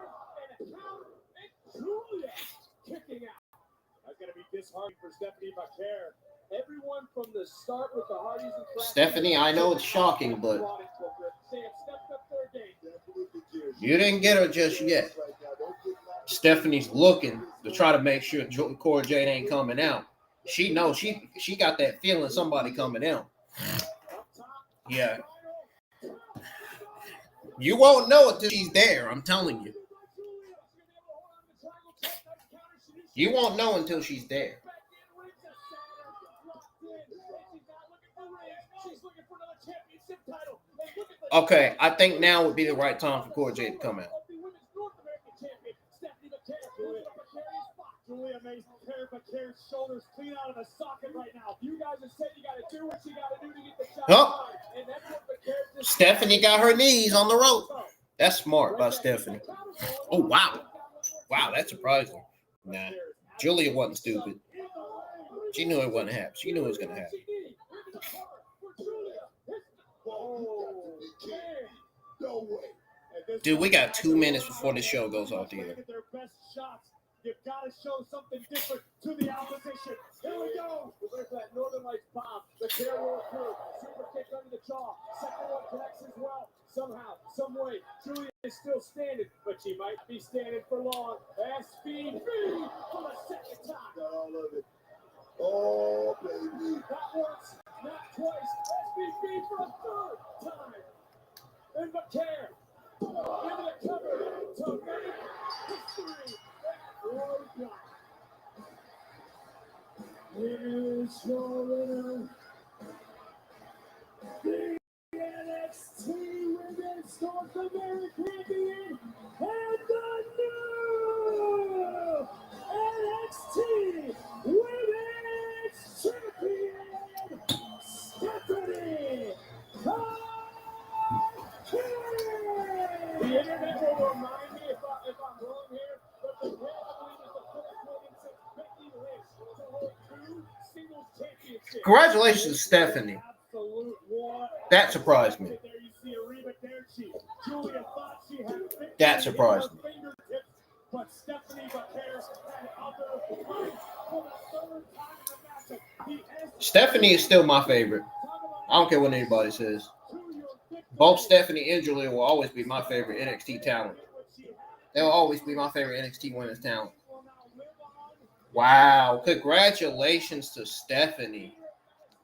That's going to be disheartening for Stephanie Vaquer. Everyone from the start with the Hardys and Stephanie, I know it's shocking, but you didn't get her just yet. Stephanie's looking to try to make sure Cora Jade ain't coming out. She knows she got that feeling somebody coming out. Yeah. You won't know it until she's there, I'm telling you. You won't know until she's there. Okay, I think now would be the right time for Cora Jade to come out. Giulia makes Vaquer's shoulders clean out of the socket right now. You guys have said you got to do what you got to do to get the job done. And that's what Vaquer just Stephanie got her knees on the rope. That's smart by Stephanie. Oh, wow. Wow, that's surprising. Nah, Giulia wasn't stupid. She knew it wasn't happening. She knew it was going to happen. Dude, we got 2 minutes before this show goes off the air. You've got to show something different to the opposition. Here we go. There's that Northern Lights bomb. The tear roll through. Super kick under the jaw. Second one connects as well. Somehow, some way, Giulia is still standing, but she might be standing for long. SVB for the second time. I love it. Oh, baby. Not once, not twice. SVB for a third time. And Vaquer into the cover to make history. Roadblock. Here's your winner, the NXT Women's North American Champion and the new NXT Women's Champion, Stephanie Vaquer. The internet will remind me if I'm wrong here, but the Red, I believe, is the first woman since Becky Lynch to hold 2 singles championships. Congratulations to Stephanie. That surprised me. That surprised me. But Stephanie Vaquer had other fights for the third time in the matchup. Stephanie is still my favorite. I don't care what anybody says. Both Stephanie and Giulia will always be my favorite NXT talent. They'll always be my favorite NXT women's talent. Wow. Congratulations to Stephanie.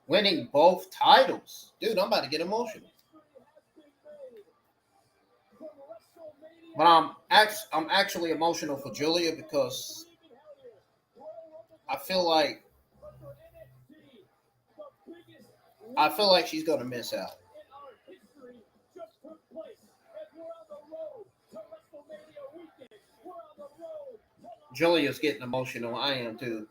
Winning both titles. Dude, I'm about to get emotional. But I'm actually emotional for Giulia because I feel like she's going to miss out. Giulia's getting emotional. I am too.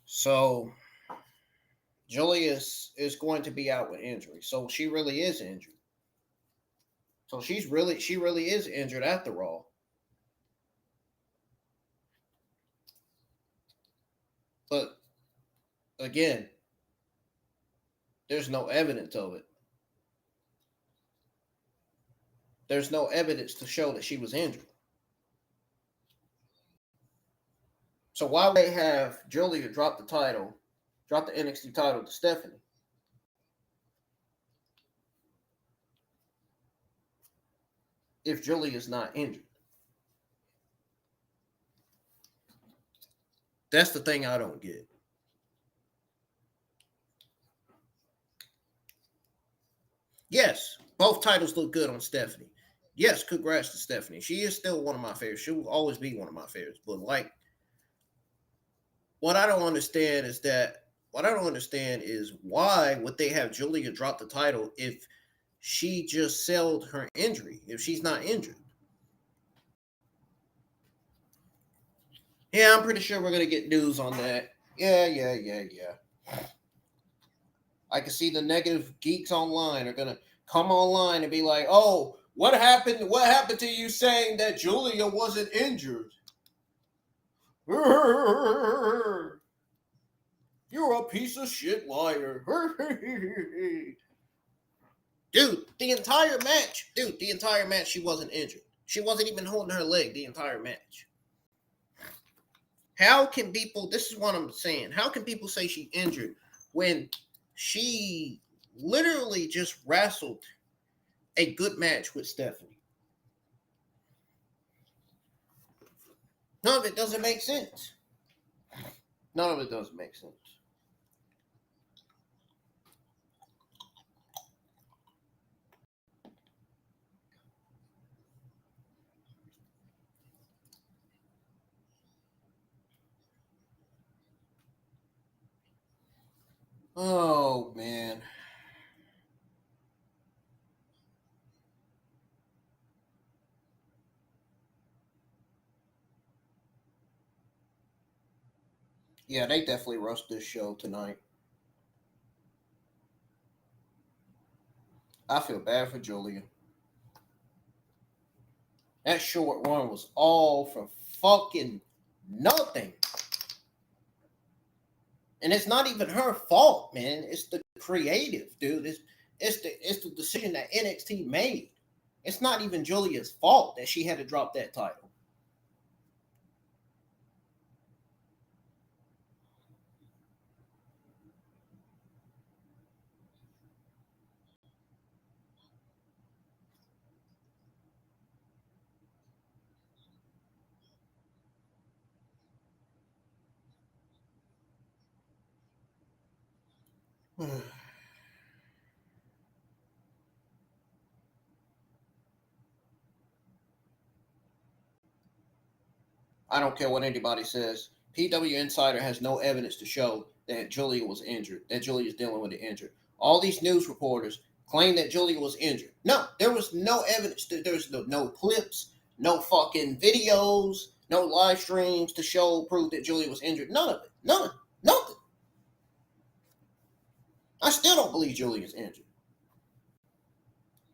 So Giulia is going to be out with injury. So she really is injured. So she really is injured after all. But again, there's no evidence of it. there's no evidence to show that she was injured. So why would they have Giulia drop the NXT title to Stephanie? If Giulia is not injured. That's the thing I don't get. Yes, both titles look good on Stephanie. Yes, congrats to Stephanie. She is still one of my favorites. She will always be one of my favorites. But like, what I don't understand is why would they have Giulia drop the title if she just sold her injury, if she's not injured? Yeah, I'm pretty sure we're going to get news on that. Yeah. I can see the negative geeks online are going to come online and be like, oh, what happened to you saying that Giulia wasn't injured? You're a piece of shit liar. Dude, the entire match, she wasn't injured. She wasn't even holding her leg the entire match. How can people, this is what I'm saying, how can people say she injured when she literally just wrestled a good match with Stephanie? None of it doesn't make sense. None of it doesn't make sense. Oh, man. Yeah, they definitely rushed this show tonight. I feel bad for Giulia. That short run was all for fucking nothing. And it's not even her fault, man. It's the creative, dude. It's the decision that NXT made. It's not even Giulia's fault that she had to drop that title. I don't care what anybody says. PW Insider has no evidence to show that Giulia was injured, that Giulia is dealing with an injury. All these news reporters claim that Giulia was injured. No, there was no evidence. There's no clips, no fucking videos, no live streams to prove that Giulia was injured. None of it. Nothing. I still don't believe Giulia is injured.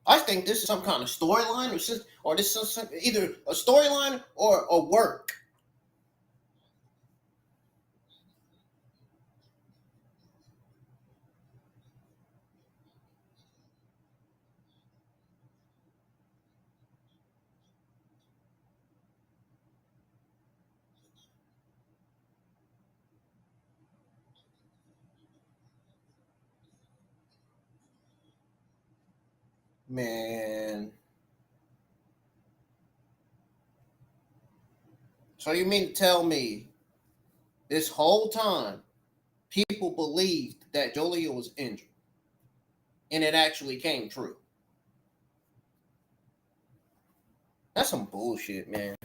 I think this is some kind of storyline, or this is either a storyline or a work. Man. So you mean to tell me this whole time people believed that Giulia was injured and it actually came true? That's some bullshit, man.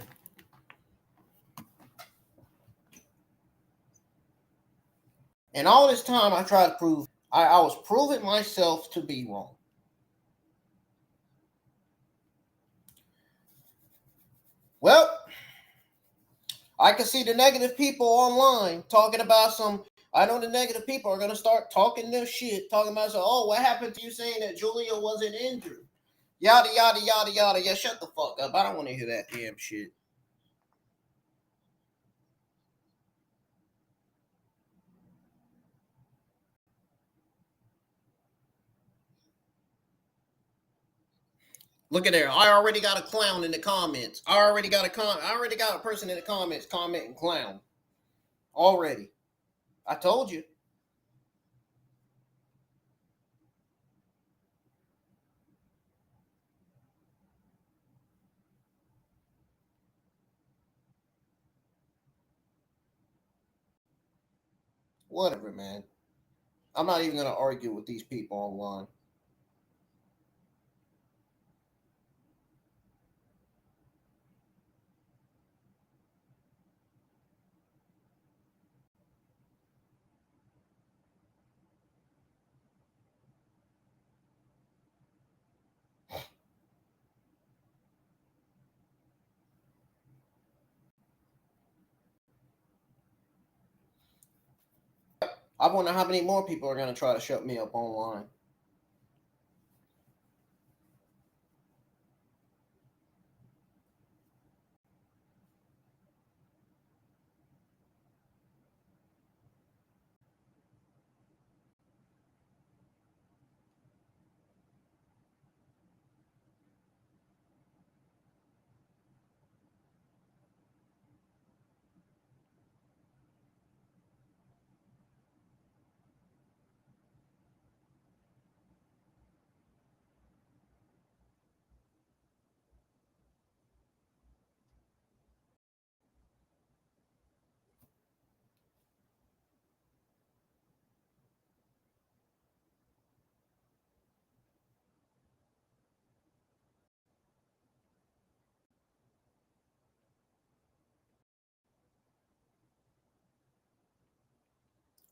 And all this time I tried to prove, I was proving myself to be wrong. Well, I can see the negative people online talking about I know the negative people are going to start talking their shit, talking about, oh, what happened to you saying that Giulia wasn't injured? Yada, yada, yada, yada. Yeah, shut the fuck up. I don't want to hear that damn shit. Look at there. I already got a clown in the comments. I already got a person in the comments commenting clown. Already. I told you. Whatever, man. I'm not even going to argue with these people online. I wonder how many more people are going to try to shut me up online.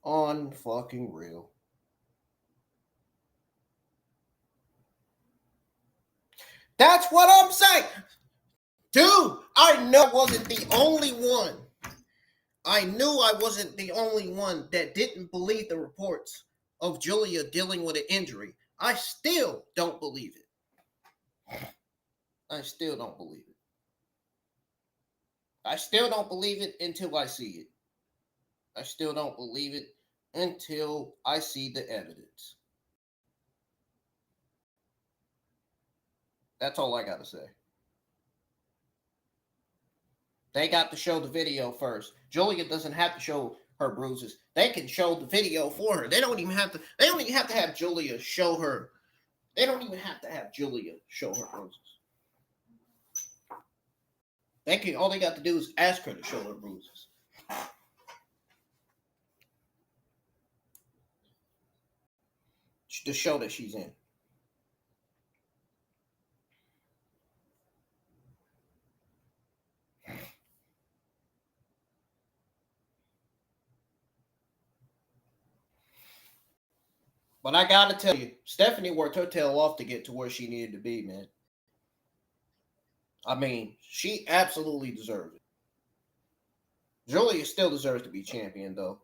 Unfucking real. That's what I'm saying. Dude, I know I wasn't the only one. I knew I wasn't the only one that didn't believe the reports of Giulia dealing with an injury. I still don't believe it. I still don't believe it. I still don't believe it until I see it. I still don't believe it until I see the evidence. That's all I got to say. They got to show the video first. Giulia doesn't have to show her bruises. They can show the video for her. They don't even have to have Giulia show her. They don't even have to have Giulia show her bruises. All they got to do is ask her to show her bruises. The show that she's in. But I gotta tell you, Stephanie worked her tail off to get to where she needed to be, man. I mean, she absolutely deserved it. Giulia still deserves to be champion, though.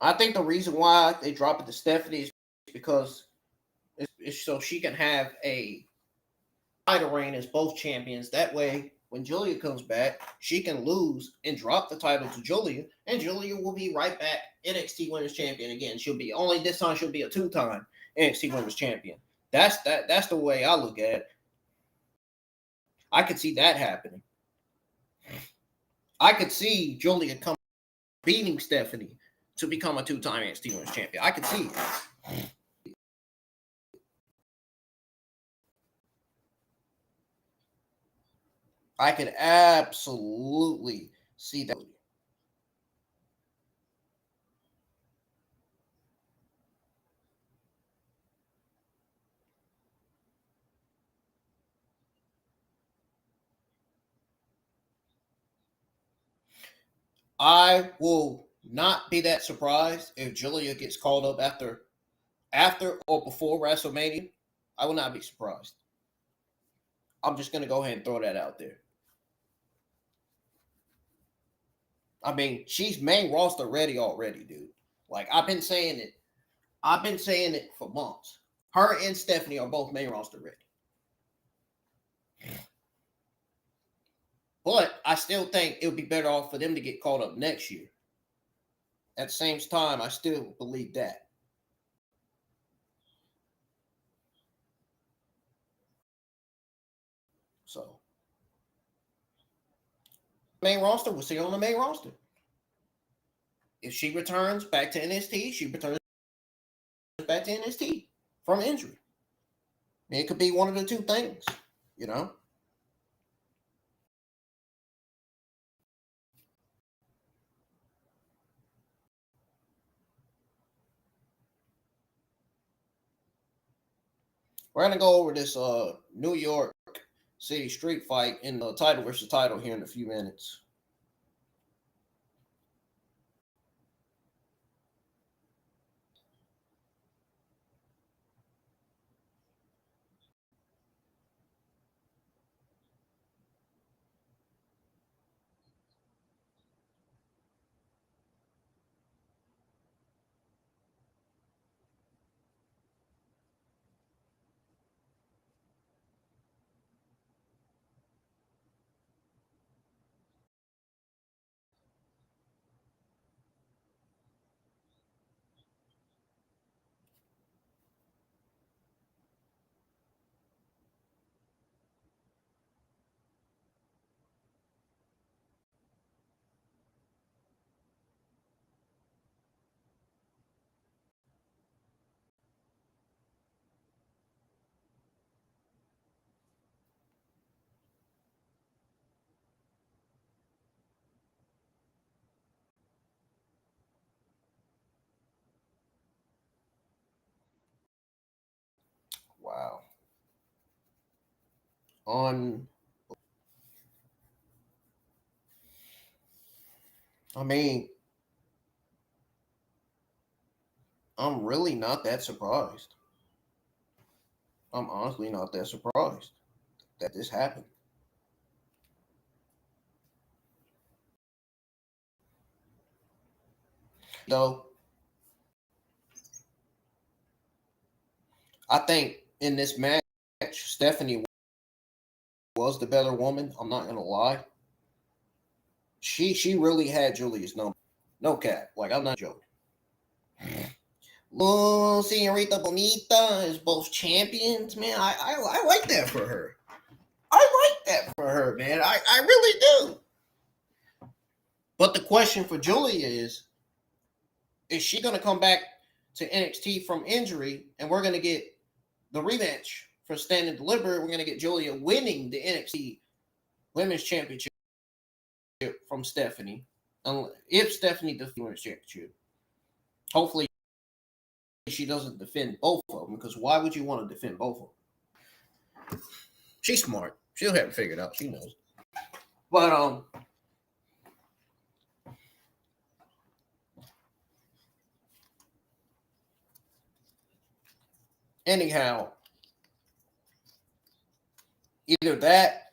I think the reason why they drop it to Stephanie is because it's so she can have a title reign as both champions. That way, when Giulia comes back, she can lose and drop the title to Giulia, and Giulia will be right back NXT Women's Champion again. This time she'll be a 2-time NXT Women's Champion. That's the way I look at it. I could see that happening. I could see Giulia beating Stephanie to become a 2-time NXT Women's Champion. I could see it. I could absolutely see that. I will not be that surprised if Giulia gets called up after or before WrestleMania. I will not be surprised. I'm just going to go ahead and throw that out there. I mean, she's main roster ready already, dude. Like, I've been saying it. I've been saying it for months. Her and Stephanie are both main roster ready. But I still think it would be better off for them to get called up next year. At the same time, I still believe that. So, main roster, we'll see her on the main roster. If she returns back to NXT, she returns back to NXT from injury. It could be one of the two things, you know. We're going to go over this New York City street fight in the title versus title here in a few minutes. Wow. I mean, I'm really not that surprised. I'm honestly not that surprised that this happened. Though, I think in this match, Stephanie was the better woman. I'm not gonna lie. She really had Giulia's number. No cap. Like, I'm not joking. Oh, Senorita Bonita is both champions, man. I like that for her. I like that for her, man. I really do. But the question for Giulia is she going to come back to NXT from injury and we're going to get the rematch for Stand and Deliver? We're going to get Giulia winning the NXT Women's Championship from Stephanie. If Stephanie defends the Women's Championship. Hopefully she doesn't defend both of them, because why would you want to defend both of them? She's smart. She'll have it figured out. She knows. But anyhow, either that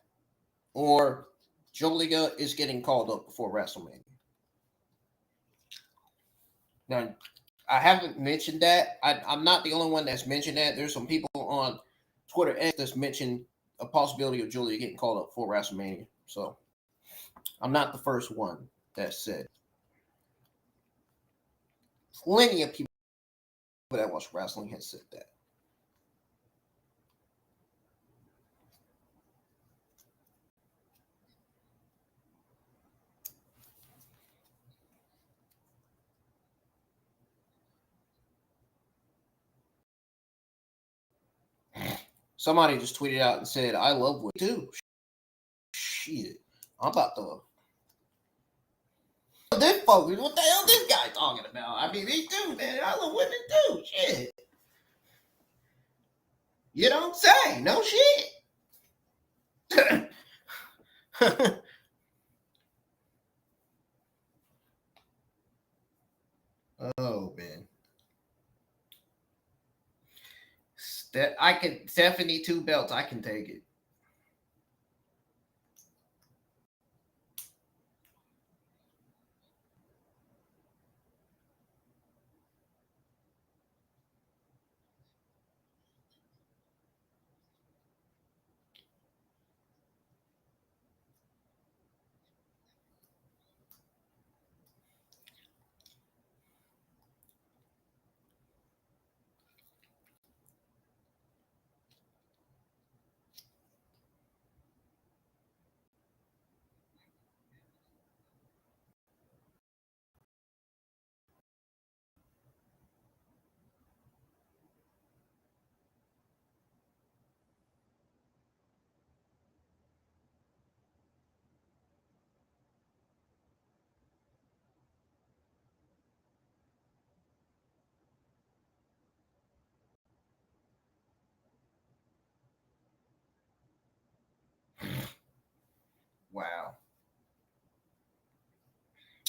or Giulia is getting called up before WrestleMania. Now, I haven't mentioned that. I'm not the only one that's mentioned that. There's some people on Twitter X that's mentioned a possibility of Giulia getting called up for WrestleMania. So I'm not the first one that said. Plenty of people that watch wrestling has said that. Somebody just tweeted out and said, I love Wood too. Shit. I'm about to. This focus, what the hell is this guy talking about? I mean, me too, man. I love women too. Shit. You don't say. No shit. Oh, man. I can Stephanie 2 belts. I can take it.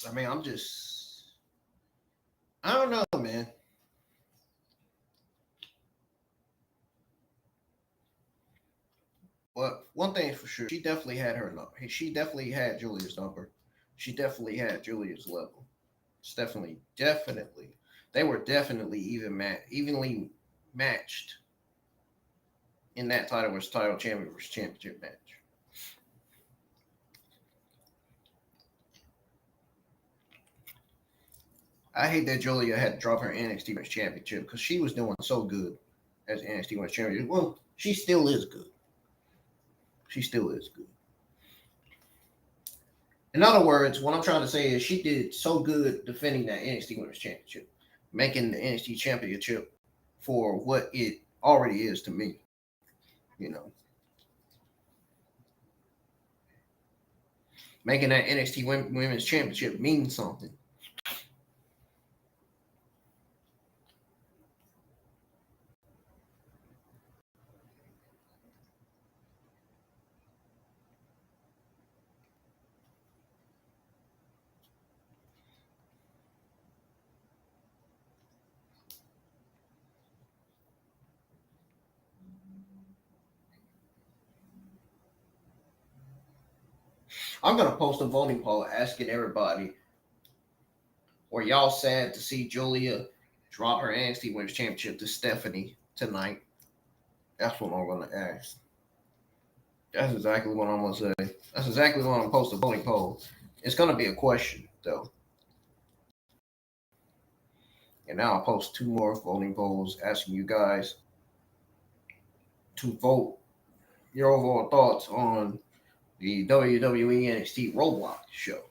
I mean, I don't know, man. But one thing's for sure, she definitely had her number. She definitely had Giulia's number. She definitely had Giulia's level. It's definitely. They were definitely evenly matched in that title versus title, champion versus championship match. I hate that Giulia had to drop her NXT Women's Championship because she was doing so good as NXT Women's Champion. Well, she still is good. She still is good. In other words, what I'm trying to say is she did so good defending that NXT Women's Championship, making the NXT Championship for what it already is to me. You know, making that NXT Women's Championship mean something. I'm going to post a voting poll asking everybody, were y'all sad to see Giulia drop her NXT Women's Championship to Stephanie tonight? That's what I'm going to ask. That's exactly what I'm going to say. That's exactly what I'm going to post a voting poll. It's going to be a question, though. And now I'll post 2 more voting polls asking you guys to vote your overall thoughts on the WWE NXT Roadblock show.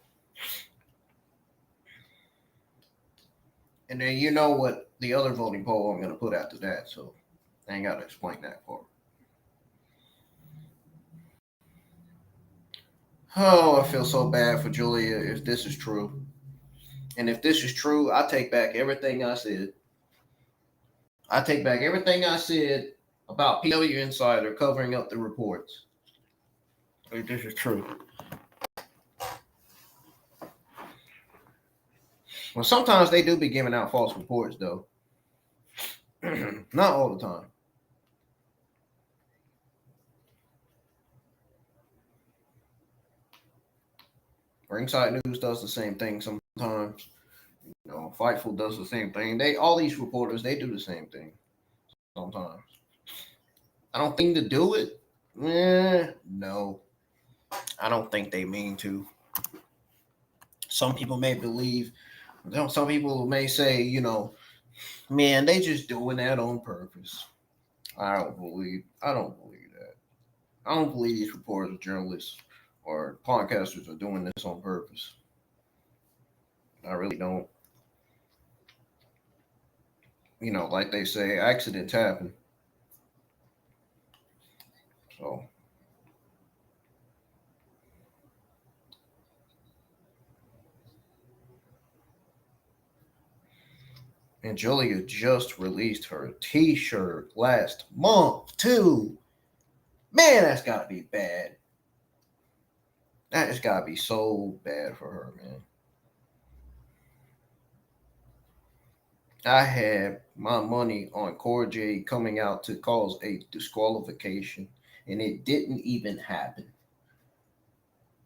And then you know what the other voting poll I'm going to put after that, so I ain't got to explain that part. Oh, I feel so bad for Giulia if this is true. And if this is true, I take back everything I said. I take back everything I said about PW Insider covering up the reports. If this is true. Well, sometimes they do be giving out false reports, though. Not all the time. Ringside News does the same thing sometimes. You know, Fightful does the same thing. All these reporters, they do the same thing sometimes. I don't think to do it. No. I don't think they mean to. Some people may believe, some people may say, you know, man, they just doing that on purpose. I don't believe that. I don't believe these reporters, journalists, or podcasters are doing this on purpose. I really don't. You know, like they say, accidents happen. So. And Giulia just released her t-shirt last month, too. Man, that's got to be bad. That has got to be so bad for her, man. I had my money on Cora Jade coming out to cause a disqualification, and it didn't even happen.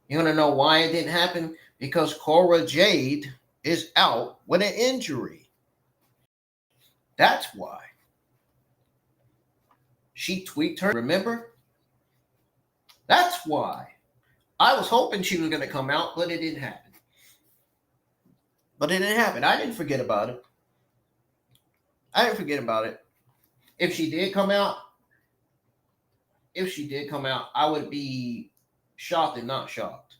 You want to know why it didn't happen? Because Cora Jade is out with an injury. That's why. She tweaked her, remember? That's why. I was hoping she was going to come out, but it didn't happen. I didn't forget about it. If she did come out, I would be shocked and not shocked.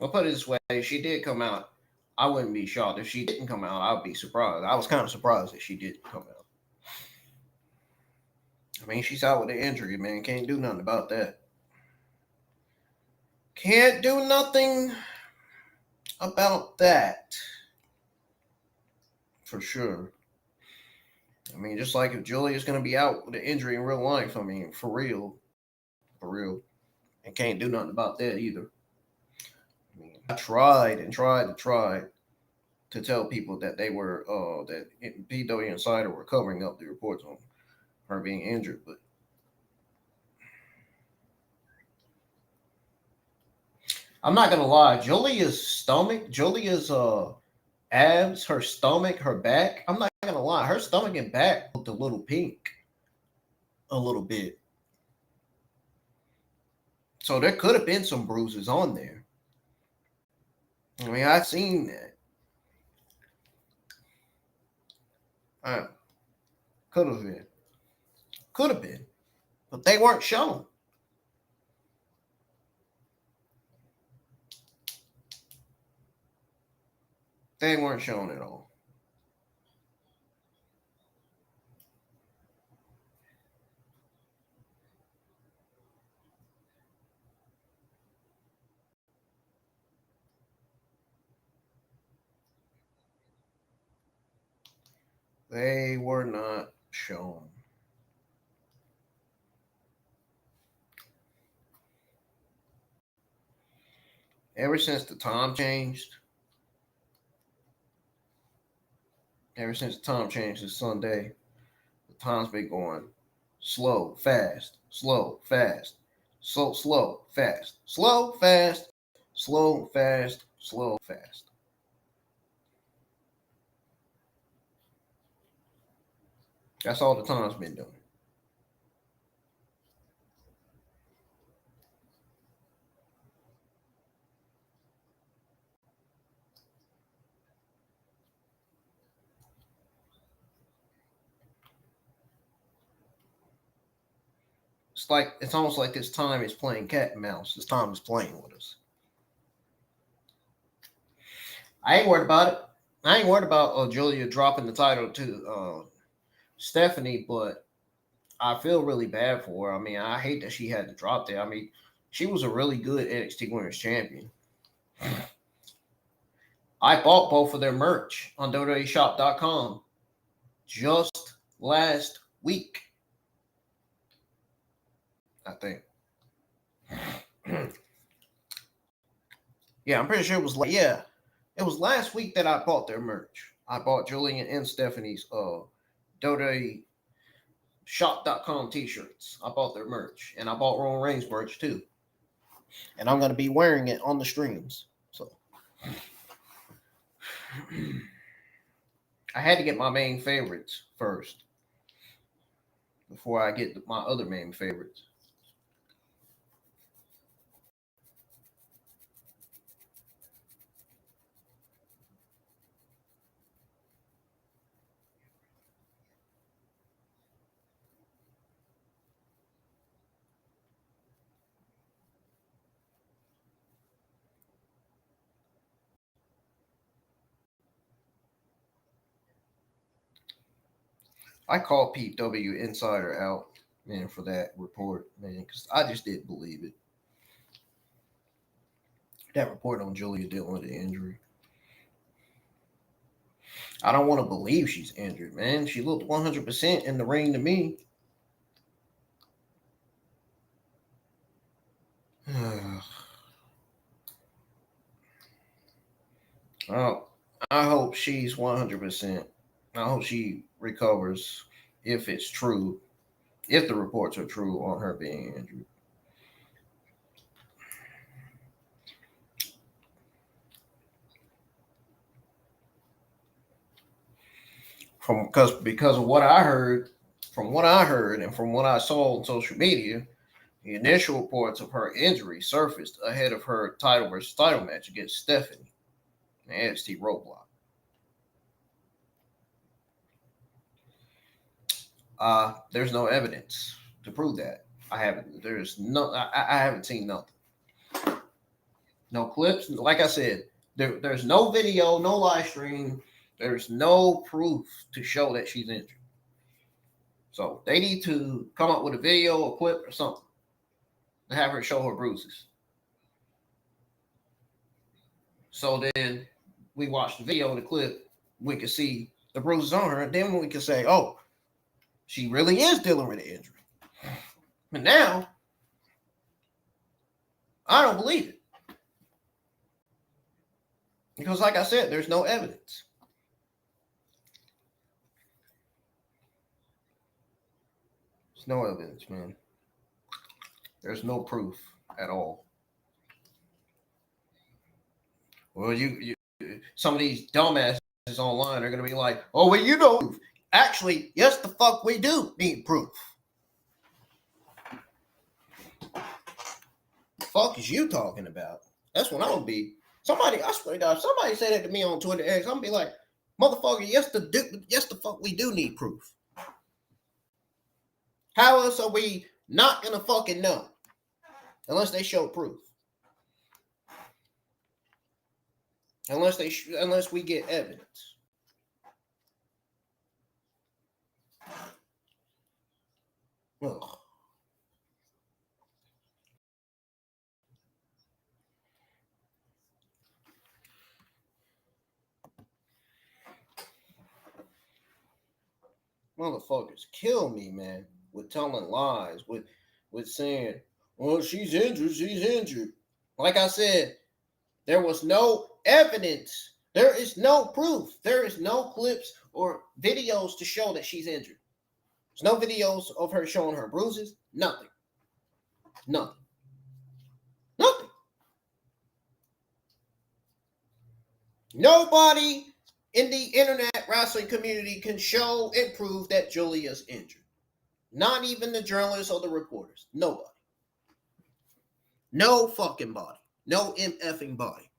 I'll put it this way, if she did come out, I wouldn't be shocked. If she didn't come out, I would be surprised. I was kind of surprised that she did come out. I mean, she's out with an injury, man. Can't do nothing about that. Can't do nothing about that. For sure. I mean, just like if Giulia's going to be out with an injury in real life, I mean, for real. And can't do nothing about that either. mean, I tried to tell people that they were that PW Insider were covering up the reports on her being injured, but I'm not gonna lie, Giulia's abs, her stomach, her back. I'm not gonna lie, her stomach and back looked a little pink, a little bit. So there could have been some bruises on there. I mean, I've seen that. Could have been, but they weren't shown. They weren't shown at all. They were not shown. Ever since the time changed, this Sunday, the time's been going slow, fast, slow, fast, slow, fast, slow, fast, slow, fast, slow, fast. That's all the time's been doing. It's almost like this time is playing cat and mouse. This time is playing with us. I ain't worried about it. I ain't worried about Giulia dropping the title to Stephanie, but I feel really bad for her. I mean, I hate that she had to drop that. I mean, she was a really good NXT Women's Champion. I bought both of their merch on WWEshop.com just last week, I think. Yeah, I'm pretty sure it was it was last week that I bought their merch. I bought Giulia and Stephanie's WWEshop.com t-shirts. I bought their merch, and I bought Roman Reigns merch too. And I'm going to be wearing it on the streams. So I had to get my main favorites first before I get my other main favorites. I called PW Insider out, man, for that report, man, because I just didn't believe it. That report on Giulia dealing with the injury. I don't want to believe she's injured, man. She looked 100% in the ring to me. Oh, I hope she's 100%. I hope she recovers if it's true, if the reports are true on her being injured. Because of what I heard, and from what I saw on social media, the initial reports of her injury surfaced ahead of her title versus title match against Stephanie in NXT Roadblock. There's no evidence to prove that. I haven't seen nothing. No clips. Like I said, there's no video, no live stream. There's no proof to show that she's injured. So they need to come up with a video, a clip, or something to have her show her bruises. So then we watch the video, the clip, we can see the bruises on her, and then we can say, oh, she really is dealing with an injury. But now, I don't believe it. Because, like I said, there's no evidence. There's no evidence, man. There's no proof at all. Well, you some of these dumbasses online are going to be like, oh, well, you know, actually, yes, the fuck we do need proof. The fuck is you talking about? That's what I'm going to be. Somebody, I swear to God, somebody say that to me on Twitter X, I'm going to be like, motherfucker, yes, the fuck we do need proof. How else are we not going to fucking know? Unless they show proof. Unless we get evidence. Ugh. Motherfuckers kill me, man, with telling lies, with saying, well, she's injured. Like I said, there was no evidence. There is no proof. There is no clips or videos to show that she's injured. There's no videos of her showing her bruises. Nothing. Nobody in the internet wrestling community can show and prove that Giulia's injured. Not even the journalists or the reporters. Nobody. No fucking body. No MFing body.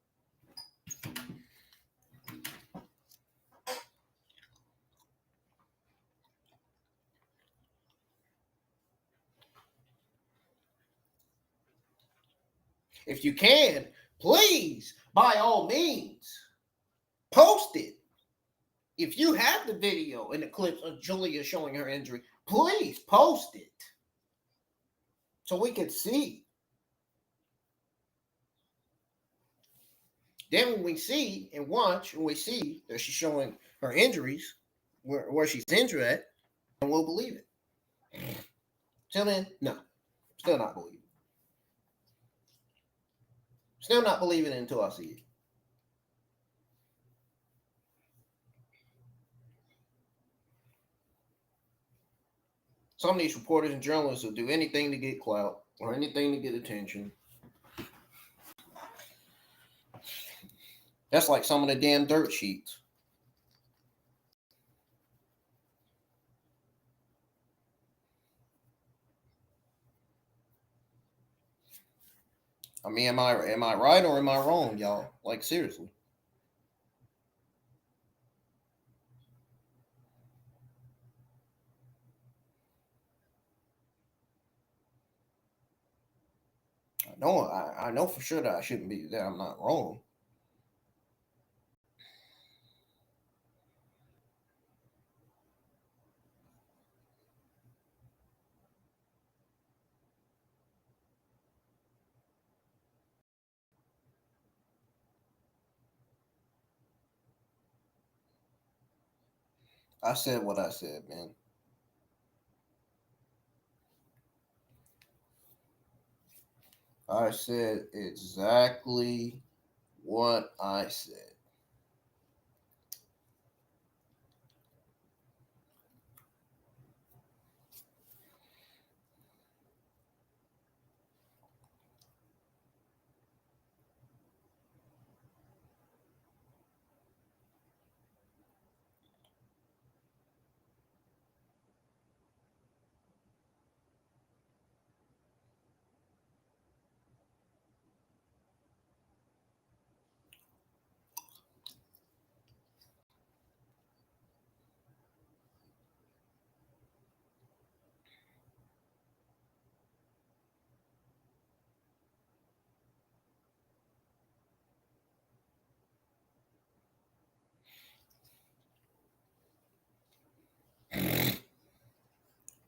If you can, please, by all means, post it. If you have the video and the clips of Giulia showing her injury, please post it so we can see. Then when we see and watch and we see that she's showing her injuries, where she's injured at, and we'll believe it. Till then, no. Still not believe it. Still not believing it until I see it. Some of these reporters and journalists will do anything to get clout or anything to get attention. That's like some of the damn dirt sheets. I mean, am I right or am I wrong, y'all? Like, seriously. I know for sure that I shouldn't be, that I'm not wrong. I said what I said, man. I said exactly what I said.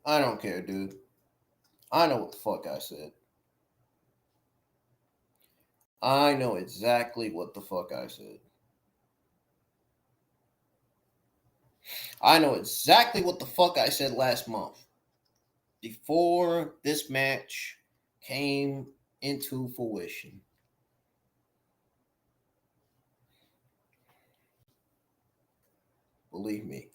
I don't care, dude. I know what the fuck I said. I know exactly what the fuck I said. I know exactly what the fuck I said last month. Before this match came into fruition. Believe me.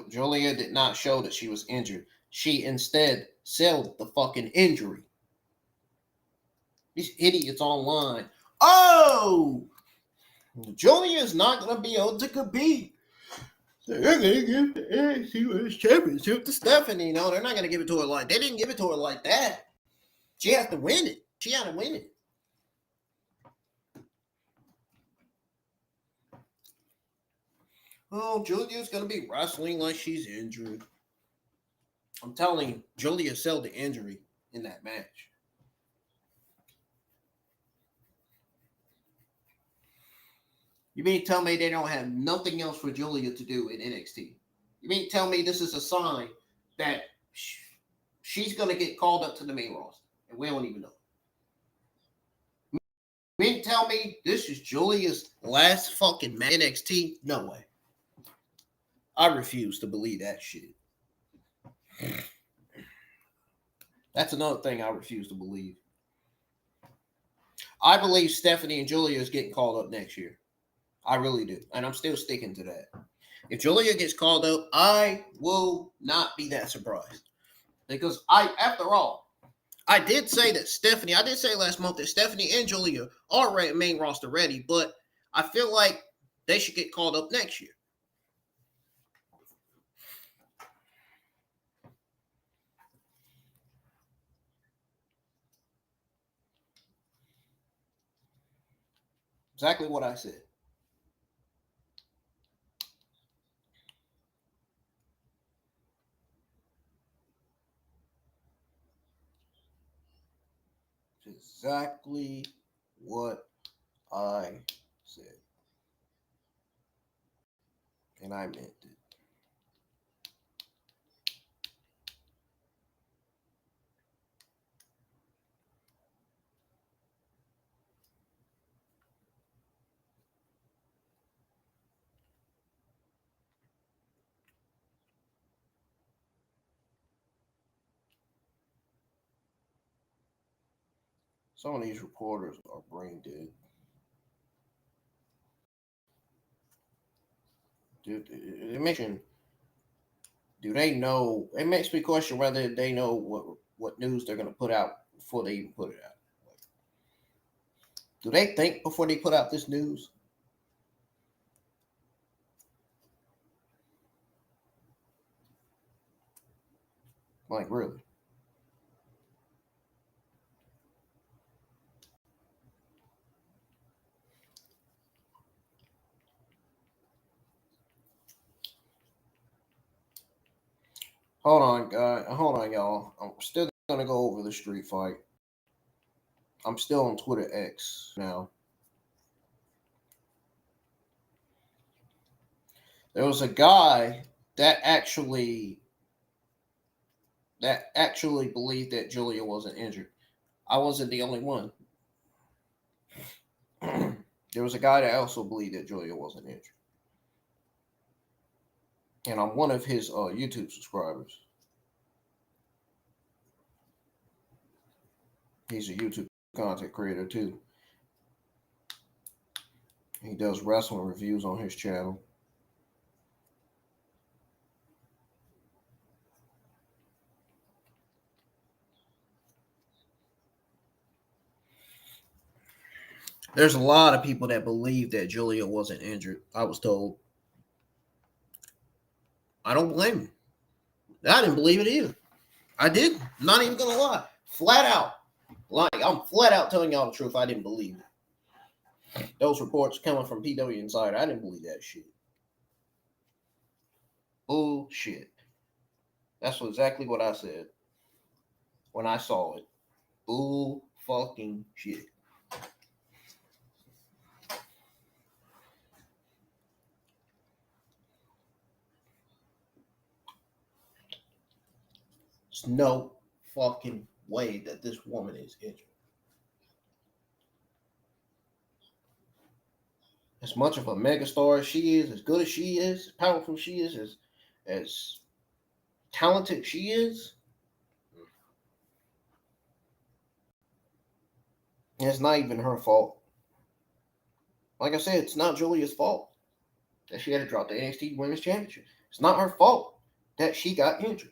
Giulia did not show that she was injured. She instead sold the fucking injury. These idiots online. Oh! Giulia is not going to be able to compete. They're going to give the NXT Championship to Stephanie. No, they're not going to give it to her like they didn't give it to her like that. She has to win it. She had to win it. Oh, Giulia's going to be wrestling like she's injured. I'm telling you, Giulia sold the injury in that match. You mean to tell me they don't have nothing else for Giulia to do in NXT? You mean to tell me this is a sign that she's going to get called up to the main roster and we don't even know? You mean to tell me this is Giulia's last fucking match in NXT? No way. I refuse to believe that shit. That's another thing I refuse to believe. I believe Stephanie and Giulia is getting called up next year. I really do. And I'm still sticking to that. If Giulia gets called up, I will not be that surprised. Because after all, I did say last month that Stephanie and Giulia are main roster ready, but I feel like they should get called up next year. Exactly what I said. Exactly what I said. And I meant it. Some of these reporters are brain dead. Dude, it makes me question whether they know what news they're going to put out before they even put it out. Do they think before they put out this news? Like, really? Hold on, y'all. I'm still going to go over the street fight. I'm still on Twitter X now. There was a guy that actually believed that Giulia wasn't injured. I wasn't the only one. There was a guy that also believed that Giulia wasn't injured. And I'm one of his YouTube subscribers. He's a YouTube content creator too. He does wrestling reviews on his channel. There's a lot of people that believe that Giulia wasn't injured. I was told. I don't blame him. I didn't believe it either. I didn't. I'm not even gonna lie. Flat out. Like, I'm flat out telling y'all the truth. I didn't believe it. Those reports coming from PW Insider, I didn't believe that shit. Bullshit. That's exactly what I said when I saw it. Bull fucking shit. There's no fucking way that this woman is injured. as much of a megastar as she is, as good as she is, as powerful she is, as talented she is, it's not even her fault. Like I said, it's not Giulia's fault that she had to drop the NXT Women's Championship. It's not her fault that she got injured.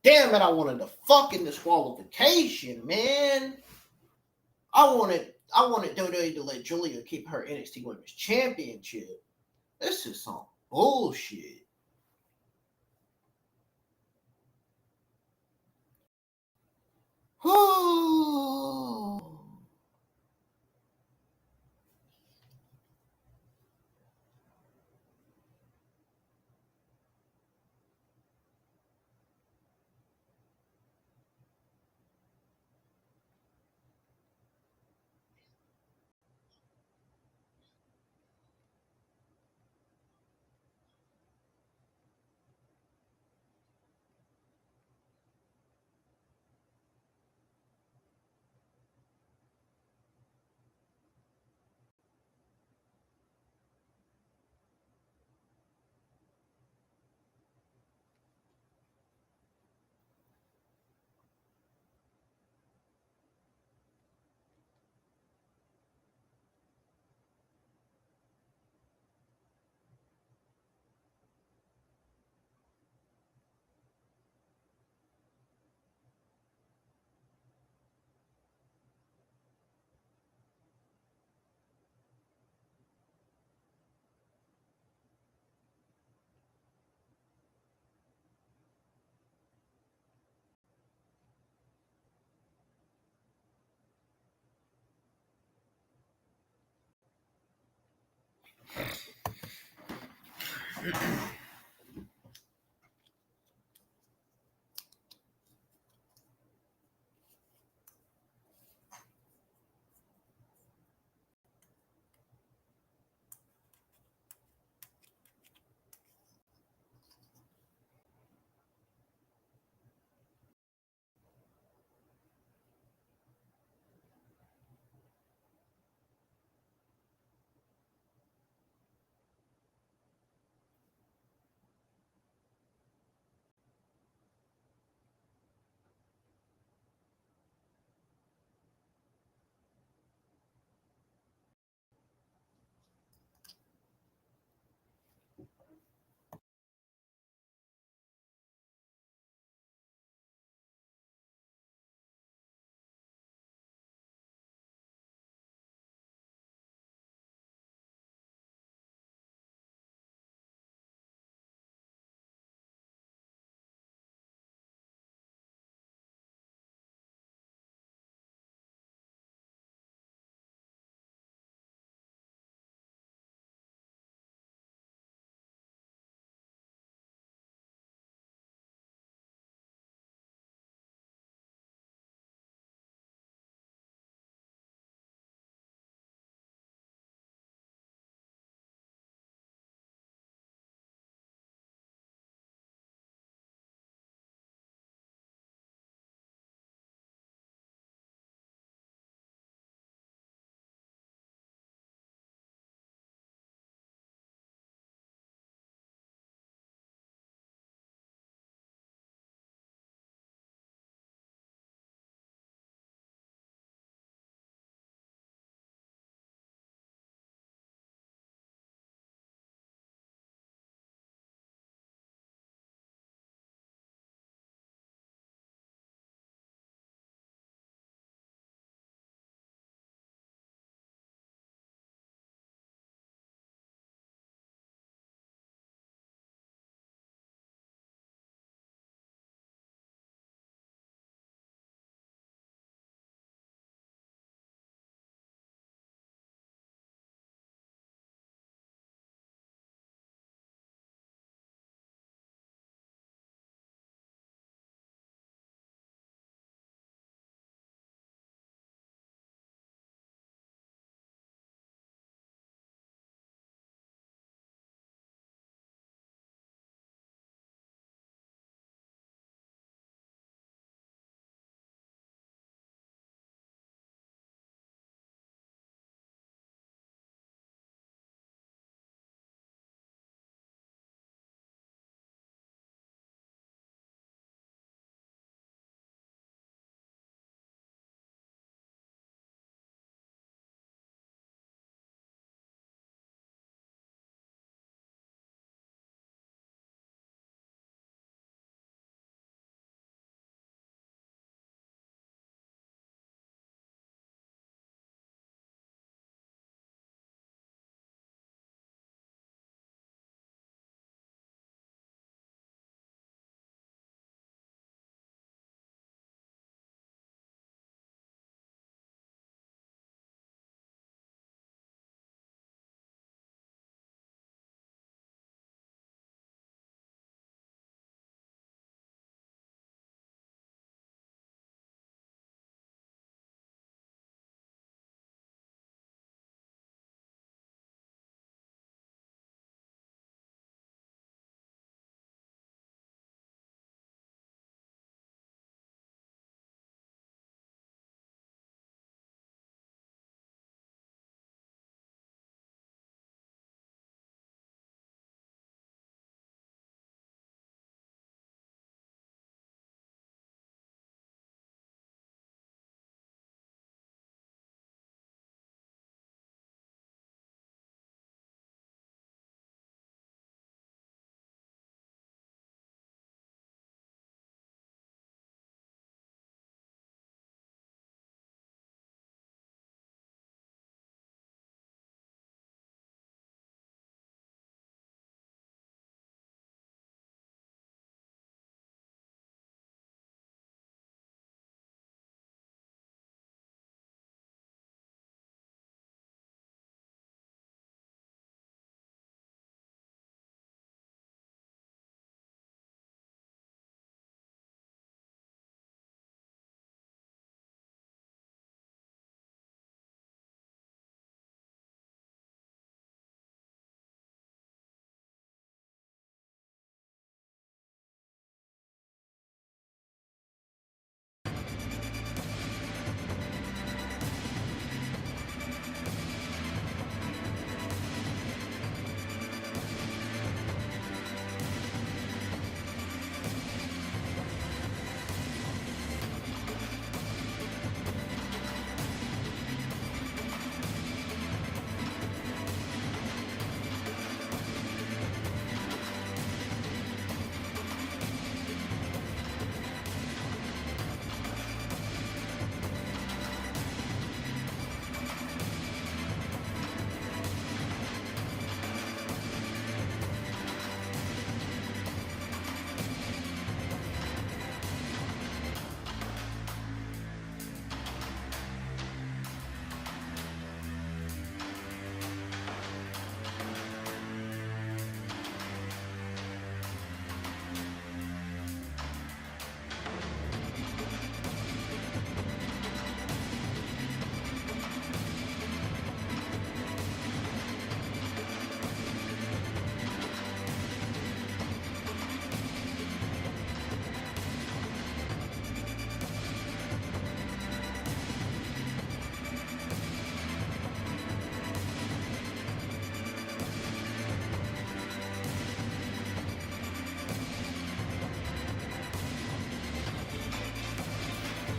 Damn it, I wanted the fucking disqualification, man. I wanted WWE to let Giulia keep her NXT Women's Championship. This is some bullshit.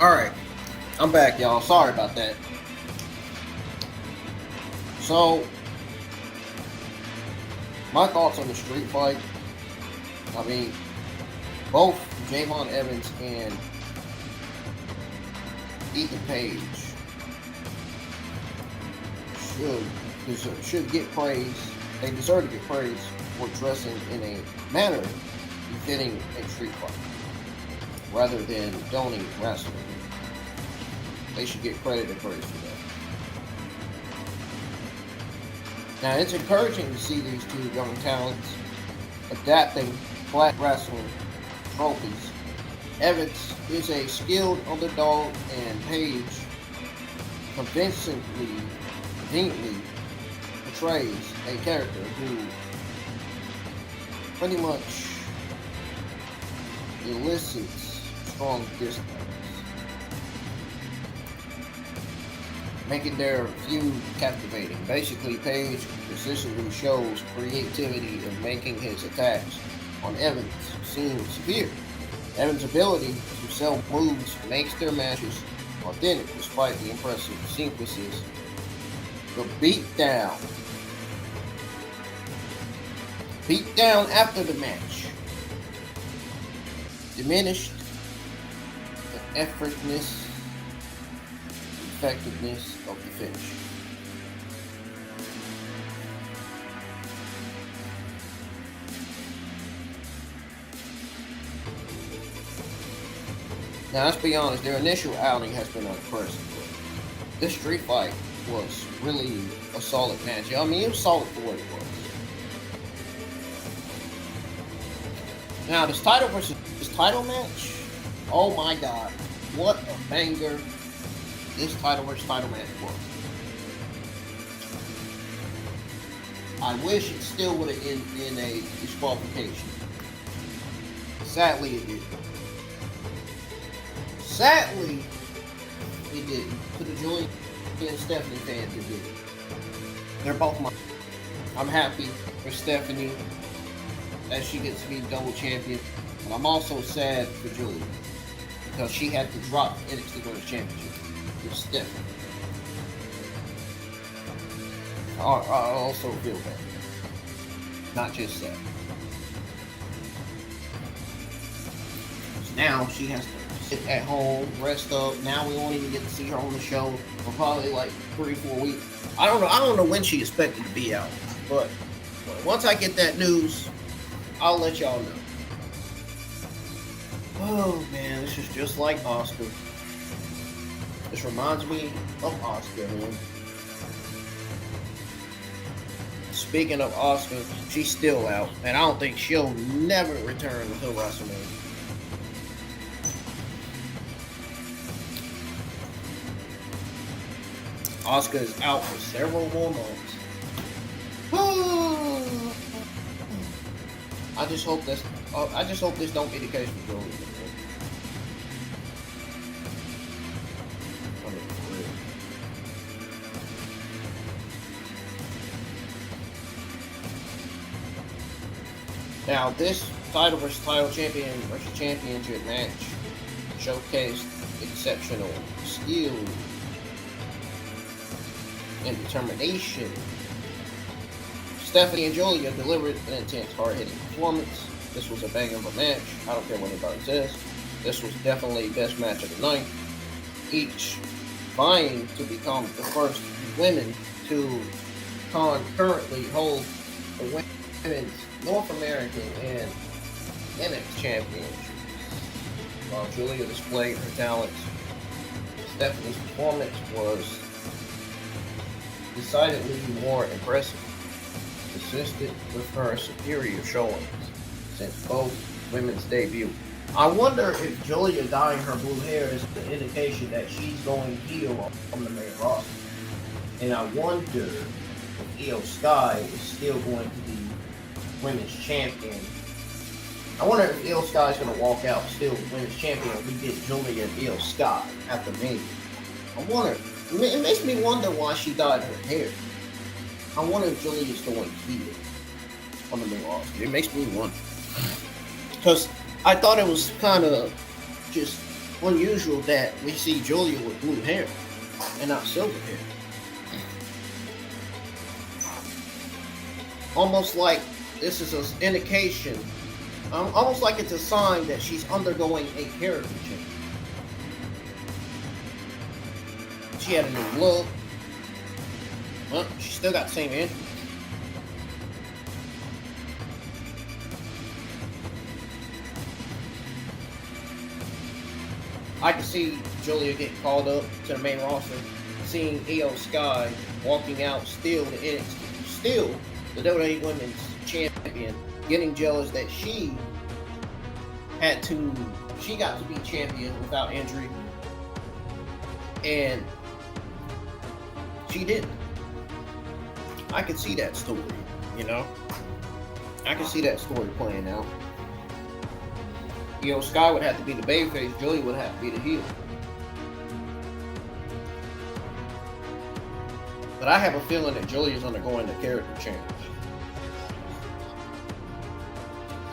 Alright, I'm back, y'all. Sorry about that. So, my thoughts on the street fight. I mean, both Javon Evans and Ethan Page should get praise. They deserve to get praise for dressing in a manner befitting a street fight, rather than donning wrestling. They should get credit and praise for that. Now, it's encouraging to see these two young talents adapting flat wrestling trophies. Evans is a skilled underdog, and Page convincingly portrays a character who pretty much elicits strong dislikes, making their feud captivating. Basically, Page consistently shows creativity in making his attacks on Evans seem severe. Evans' ability to sell moves makes their matches authentic despite the impressive sequences. The beatdown after the match diminished the effectiveness of the finish. Now, let's be honest, their initial outing has been unimpressive. This street fight was really a solid match. I mean, it was solid for what it was. Now, this title versus title match, oh my god, what a banger this title versus title match was. I wish it still would have ended in a disqualification. Sadly, it didn't. Sadly, it didn't. To the Giulia and Stephanie fans, it didn't. They're both mine. I'm happy for Stephanie that she gets to be double champion. But I'm also sad for Giulia because she had to drop the NXT World Championship with Stephanie. I also feel bad. Not just sad. So now she has to sit at home, rest up. Now we won't even get to see her on the show for probably like 3-4 weeks. I don't know when she expected to be out, but once I get that news, I'll let y'all know. Oh man, this is just like Oscar. This reminds me of Oscar, man. Speaking of Oscar, she's still out, and I don't think she'll never return until WrestleMania. Oscar is out for several more months. I just hope this don't be the case for Giulia. Now, this title versus title champion versus championship match showcased exceptional skill and determination. Stephanie and Giulia delivered an intense, hard-hitting performance. This was a banger of a match. I don't care what anybody says. This was definitely the best match of the night. Each vying to become the first women to concurrently hold the women's North American and NXT Championship. While Giulia displayed her talents, Stephanie's performance was decidedly more impressive, consistent with her superior showings since both women's debut. I wonder if Giulia dyeing her blue hair is an indication that she's going heel on the main roster. And I wonder if Io Sky is still going to be women's champion. I wonder if Io Sky is going to walk out still women's champion if we get Giulia and Io Sky at the Mania. I wonder. It makes me wonder why she dyed her hair. I wonder if Giulia is going heel on the main roster. It makes me wonder. Because I thought it was kind of just unusual that we see Giulia with blue hair and not silver hair. Almost like this is an indication, almost like it's a sign that she's undergoing a character change. She had a new look. Well, she still got the same entrance. I can see Giulia getting called up to the main roster, seeing Io Sky walking out still the NXT, still the WWE Women's Champion, getting jealous that she got to be champion without injury, and she didn't. I can see that story, you know? I can see that story playing out. Sky would have to be the babyface, Giulia would have to be the heel. But I have a feeling that Giulia's undergoing a character change.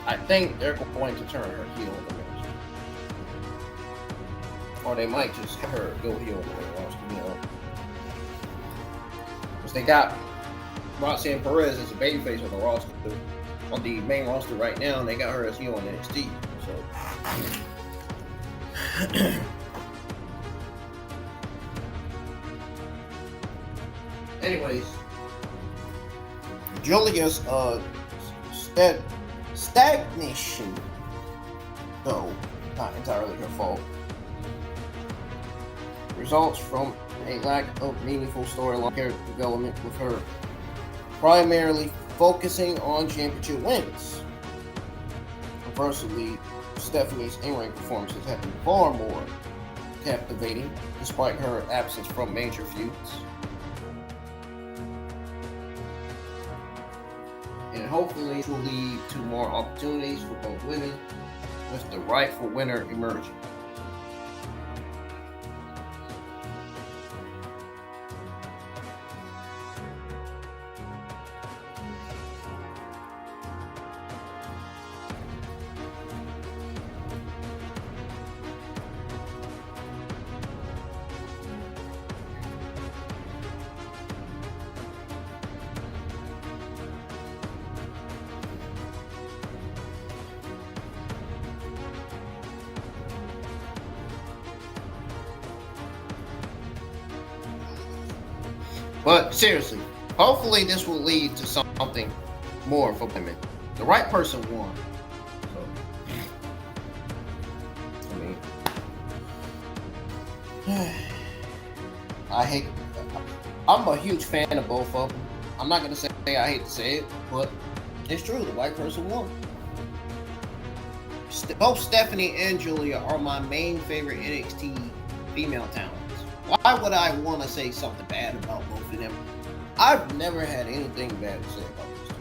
I think they're going to turn her heel in the match. Or they might just have her go heel in the roster, you know. Because they got Roxanne Perez as a babyface on the roster, on the main roster right now, and they got her as heel on NXT. So, anyways, Giulia's stagnation, though not entirely her fault, results from a lack of meaningful storyline character development, with her primarily focusing on championship wins. Conversely, Stephanie's in-ring performances have been far more captivating, despite her absence from major feuds. And hopefully it will lead to more opportunities for both women, with the rightful winner emerging. But seriously, hopefully this will lead to something more for women. The right person won. So, I'm a huge fan of both of them. I'm not going to say I hate to say it, but it's true. The right person won. Both Stephanie and Giulia are my main favorite NXT female talents. Why would I want to say something bad about both of them? I've never had anything bad to say about this two.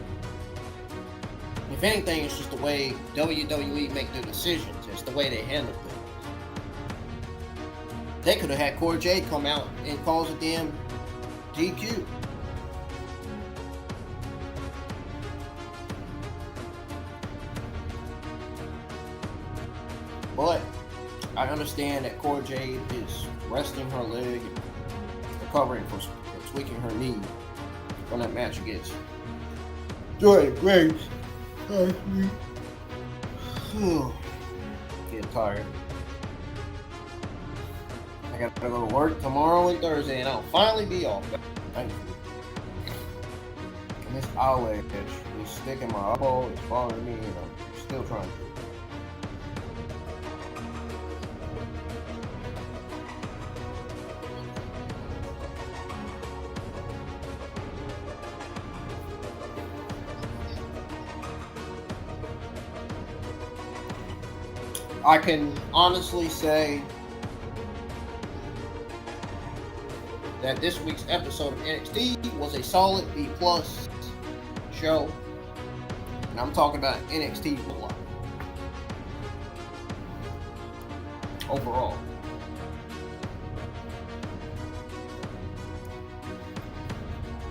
If anything, it's just the way WWE make their decisions. It's the way they handle things. They could have had Cora Jade come out and cause a damn DQ. But I understand that Cora Jade is resting her leg and recovering from tweaking her knee from that match against Jordynne Grace. Getting tired. I gotta go to work tomorrow and Thursday, and I'll finally be off. Thankfully. And this eye edge is sticking my elbow, it's bothering me, and I'm still trying to. I can honestly say that this week's episode of NXT was a solid B+ show, and I'm talking about NXT Roadblock overall.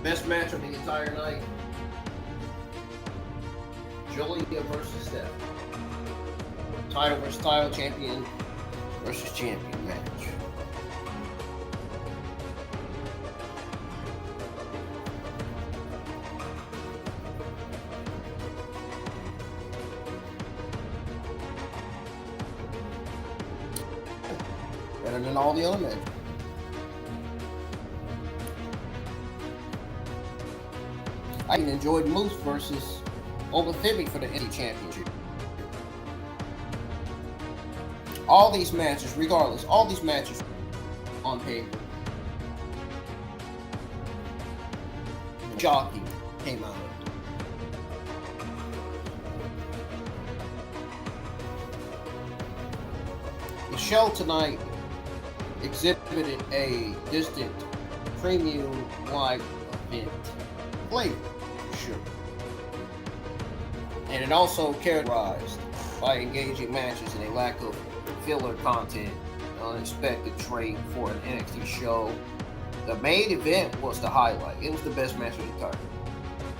Best match of the entire night: Giulia versus Steph. Title versus title champion versus Champion match. Better than all the other matches. I even enjoyed Moose versus Oba Femi for the NXT Championship. All these matches, regardless, all these matches on paper. Jockey came out of it. The show tonight exhibited a distant premium live event flavor, for sure. And it also characterized by engaging matches and a lack of filler content, an unexpected trait for an NXT show. The main event was the highlight. It was the best match of the card.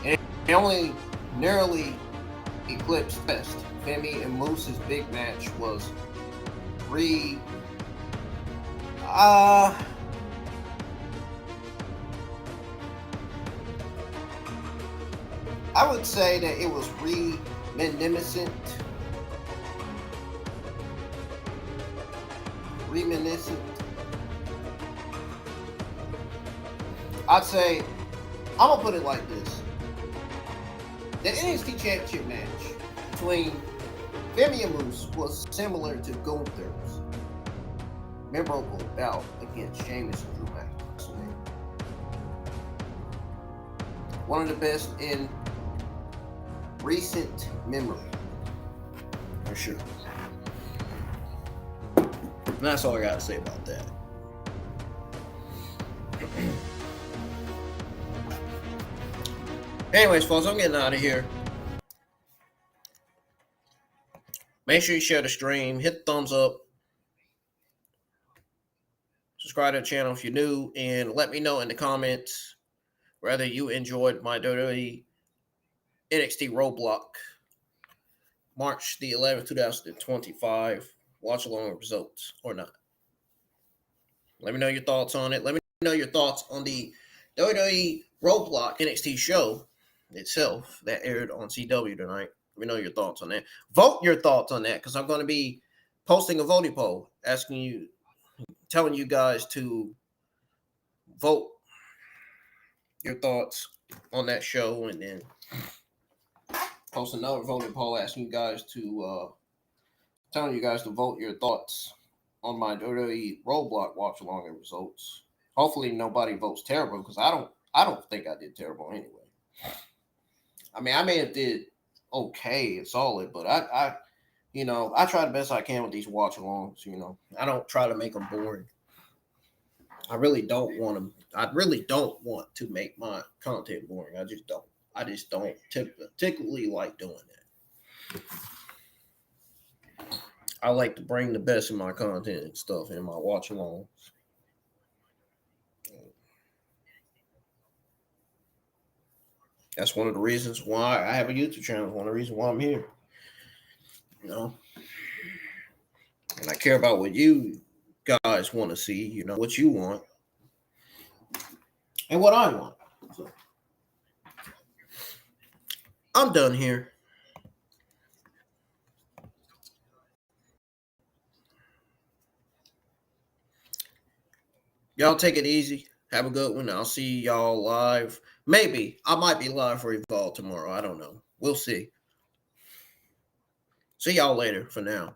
And it only narrowly eclipsed best. Femi and Moose's big match was I would say that it was reminiscent. I'd say, I'm gonna put it like this. The NXT Championship match between Femi and Moose was similar to Gunther's memorable bout against Sheamus and Drew McIntyre. One of the best in recent memory, for sure. And that's all I gotta say about that. Anyways, folks, I'm getting out of here. Make sure you share the stream, hit the thumbs up, subscribe to the channel if you're new, and let me know in the comments whether you enjoyed my WWE NXT Roadblock March the 11th, 2025 watch along results or not. Let me know your thoughts on it. Let me know your thoughts on the WWE Roadblock NXT show itself that aired on CW tonight. Let me know your thoughts on that. Vote your thoughts on that, because I'm going to be posting a voting poll asking you, telling you guys to vote your thoughts on that show, and then post another voting poll asking you guys to telling you guys to vote your thoughts on my WWE Roadblock watch along and results. Hopefully nobody votes terrible, because I don't think I did terrible anyway. I mean, I may have did okay and solid, but I try the best I can with these watch alongs. I don't try to make them boring. I really don't want to make my content boring. I just don't particularly like doing that. I like to bring the best of my content and stuff in my watch alongs. That's one of the reasons why I have a YouTube channel. One of the reasons why I'm here. And I care about what you guys want to see, what you want and what I want. So I'm done here. Y'all take it easy. Have a good one. I'll see y'all live. Maybe I might be live for Evolve tomorrow. I don't know. We'll see. See y'all later for now.